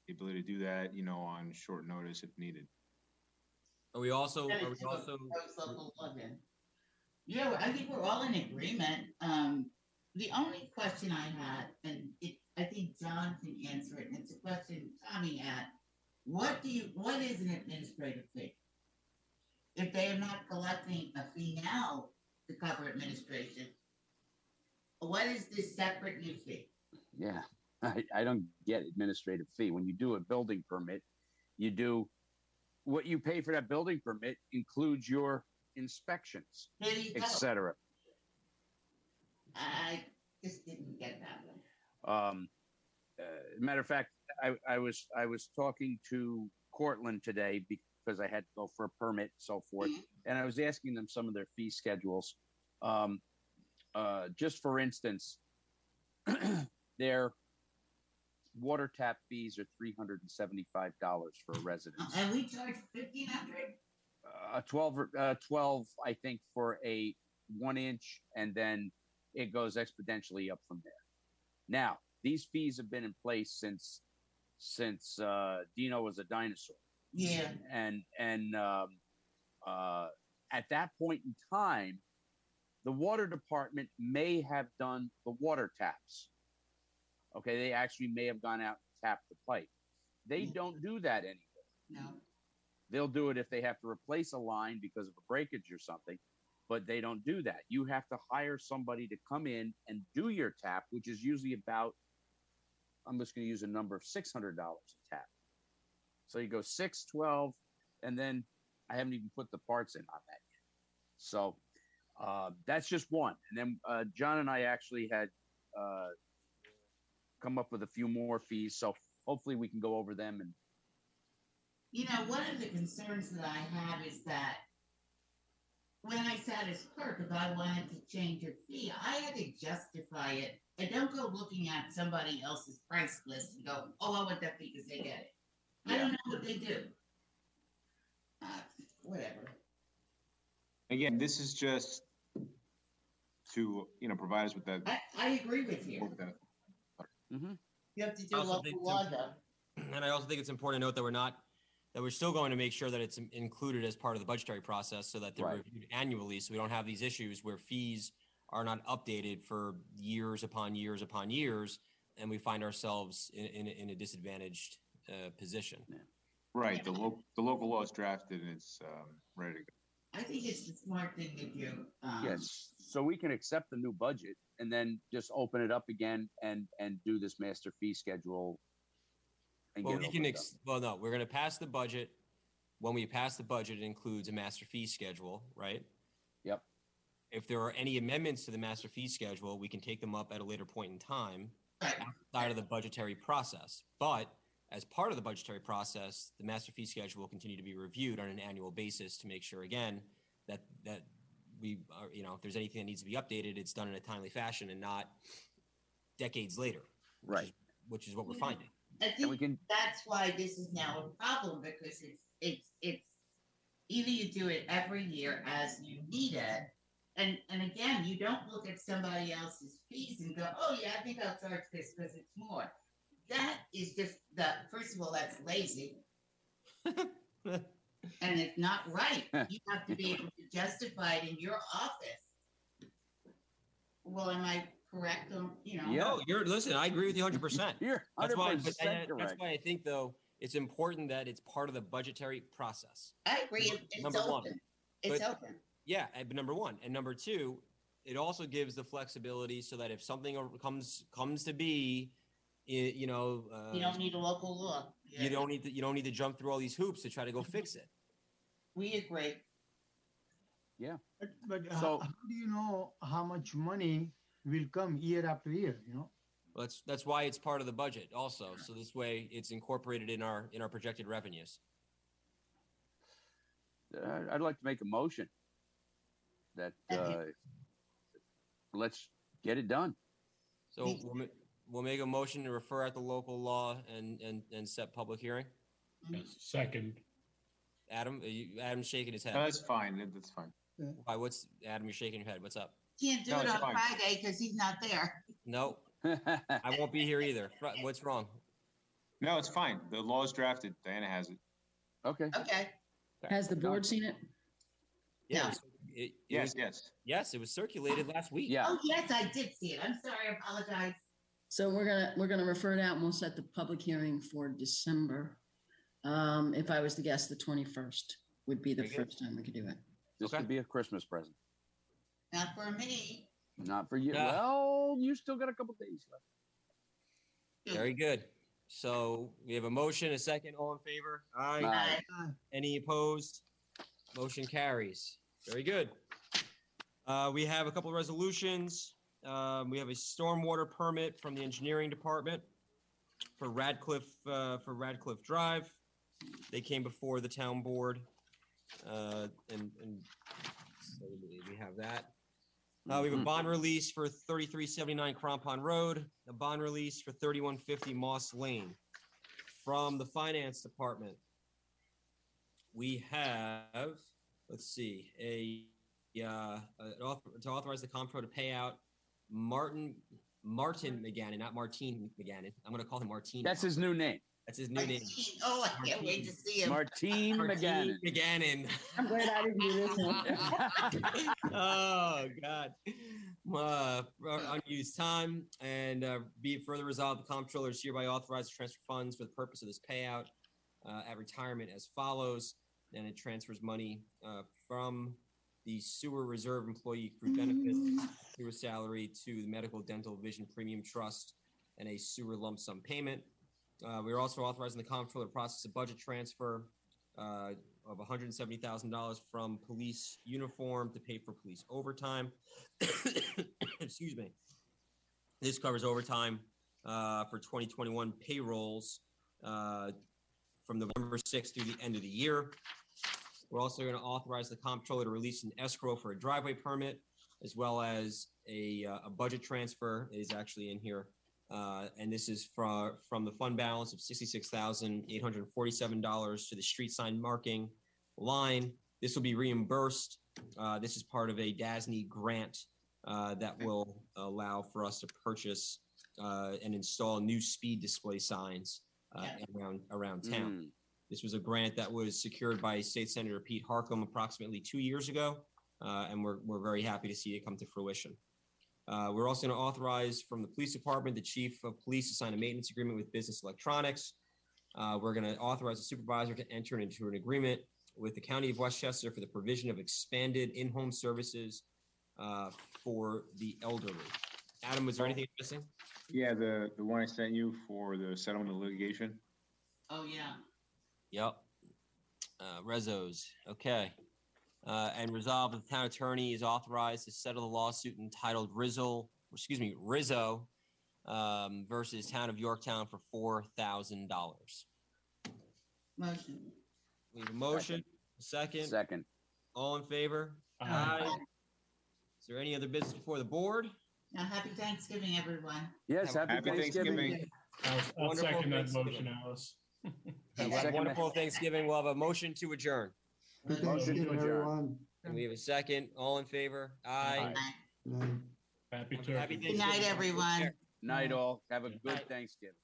the ability to do that, on short notice if needed. Are we also? Yeah, I think we're all in agreement. The only question I had, and I think John can answer it, and it's a question Tommy had. What is an administrative fee? If they are not collecting a fee now to cover administration, what is this separate new fee? Yeah, I don't get administrative fee. When you do a building permit, you do what you pay for that building permit includes your inspections, etc. I just didn't get that one. Matter of fact, I was talking to Cortland today because I had to go for a permit and so forth, and I was asking them some of their fee schedules. Just for instance, their water tap fees are $375 for a residence. And we charge $1,500. 12, I think, for a 1 inch, and then it goes exponentially up from there. Now, these fees have been in place since Dino was a dinosaur. Yeah. And at that point in time, the water department may have done the water taps. Okay, they actually may have gone out and tapped the pipe. They don't do that anymore. No. They'll do it if they have to replace a line because of a breakage or something, but they don't do that. You have to hire somebody to come in and do your tap, which is usually about, I'm just going to use a number of $600 a tap. So you go 6, 12, and then I haven't even put the parts in on that yet. So that's just one. And then John and I actually had come up with a few more fees. So hopefully we can go over them. And one of the concerns that I have is that when I sat as clerk, if I wanted to change a fee, I had to justify it. I don't go looking at somebody else's price list and go, oh, I want that fee because they get it. I don't know what they do. Whatever. Again, this is just to, provide us with that. I agree with you. You have to do local law, though. And I also think it's important to note that we're still going to make sure that it's included as part of the budgetary process so that they're reviewed annually, so we don't have these issues where fees are not updated for years upon years upon years, and we find ourselves in a disadvantaged position. Yeah. Right. The local law is drafted and it's ready to go. I think it's the smart thing to do. Yes. So we can accept the new budget and then just open it up again and do this master fee schedule. Well, no, we're going to pass the budget. When we pass the budget, it includes a master fee schedule, right? Yep. If there are any amendments to the master fee schedule, we can take them up at a later point in time outside of the budgetary process. But as part of the budgetary process, the master fee schedule will continue to be reviewed on an annual basis to make sure, again, that we are, if there's anything that needs to be updated, it's done in a timely fashion and not decades later. Right. Which is what we're finding. I think that's why this is now a problem, because it's either you do it every year as you need it, and again, you don't look at somebody else's fees and go, oh yeah, I think I'll charge this because it's more. That is just first of all, that's lazy. And it's not right. You have to be able to justify it in your office. Well, am I correct? Yeah. No, listen, I agree with you 100%. You're 100% correct. That's why I think, though, it's important that it's part of the budgetary process. I agree. It's open. It's open. Yeah, but number one. And number two, it also gives the flexibility so that if something comes to be, you don't need a local law. Yeah. You don't need to jump through all these hoops to try to go fix it. We agree. Yeah. But how do you know how much money will come year after year? Well, that's why it's part of the budget also. So this way it's incorporated in our projected revenues. I'd like to make a motion that let's get it done. So we'll make a motion to refer out the local law and set public hearing. Yes, second. Adam's shaking his head. No, that's fine. That's fine. Why? What's Adam? You're shaking your head. What's up? Can't do it on Friday because he's not there. No, I won't be here either. What's wrong? No, it's fine. The law is drafted. Diana has it. Okay. Okay. Has the board seen it? Yeah. Yes. It was circulated last week. Yeah. Oh, yes, I did see it. I'm sorry. I apologize. So we're gonna refer it out and we'll set the public hearing for December. If I was to guess, the 21st would be the first time we could do it. This could be a Christmas present. Not for me. Not for you. Well, you still got a couple days left. Very good. So we have a motion, a second. All in favor? Aye. Aye. Any opposed? Motion carries. Very good. We have a couple of resolutions. We have a stormwater permit from the engineering department for Radcliffe Drive. They came before the town board, and so we have that. We have a bond release for 3379 Crampon Road, a bond release for 3150 Moss Lane. From the finance department, we have, let's see, to authorize the comptroller to pay out Martin McGannon, not Martine McGannon. I'm going to call him Martine. That's his new name. That's his new name. Oh, I can't wait to see him. Martine McGannon. I'm glad I didn't do this one. Oh, God. Unused time. And be it further resolved, the comptroller is hereby authorized to transfer funds for the purpose of this payout at retirement as follows. And it transfers money from the sewer reserve employee accrued benefits, sewer salary to the medical, dental, vision premium trust, and a sewer lump sum payment. We are also authorizing the comptroller to process a budget transfer of $170,000 from police uniform to pay for police overtime. Excuse me. This covers overtime for 2021 payrolls from November 6th through the end of the year. We're also going to authorize the comptroller to release an escrow for a driveway permit, as well as a budget transfer is actually in here. And this is from the fund balance of $66,847 to the street sign marking line. This will be reimbursed. This is part of a DASNY grant that will allow for us to purchase and install new speed display signs around town. This was a grant that was secured by State Senator Pete Harcum approximately 2 years ago, and we're very happy to see it come to fruition. We're also going to authorize from the police department, the chief of police to sign a maintenance agreement with Business Electronics. We're going to authorize the supervisor to enter into an agreement with the County of Westchester for the provision of expanded in-home services for the elderly. Adam, was there anything missing? Yeah, the one I sent you for the settlement of litigation. Oh, yeah. Yep. Rezos. Okay. And resolved that the town attorney is authorized to settle the lawsuit entitled Rizzo versus Town of Yorktown for $4,000. Motion. We have a motion. Second. Second. All in favor? Aye. Is there any other business before the board? Now, happy Thanksgiving, everyone. Yes, happy Thanksgiving. I'll second that motion, Alice. Have a wonderful Thanksgiving. We'll have a motion to adjourn. Motion to adjourn. And we have a second. All in favor? Aye. Happy Turkey. Happy Good night, everyone. Night all. Have a good Thanksgiving.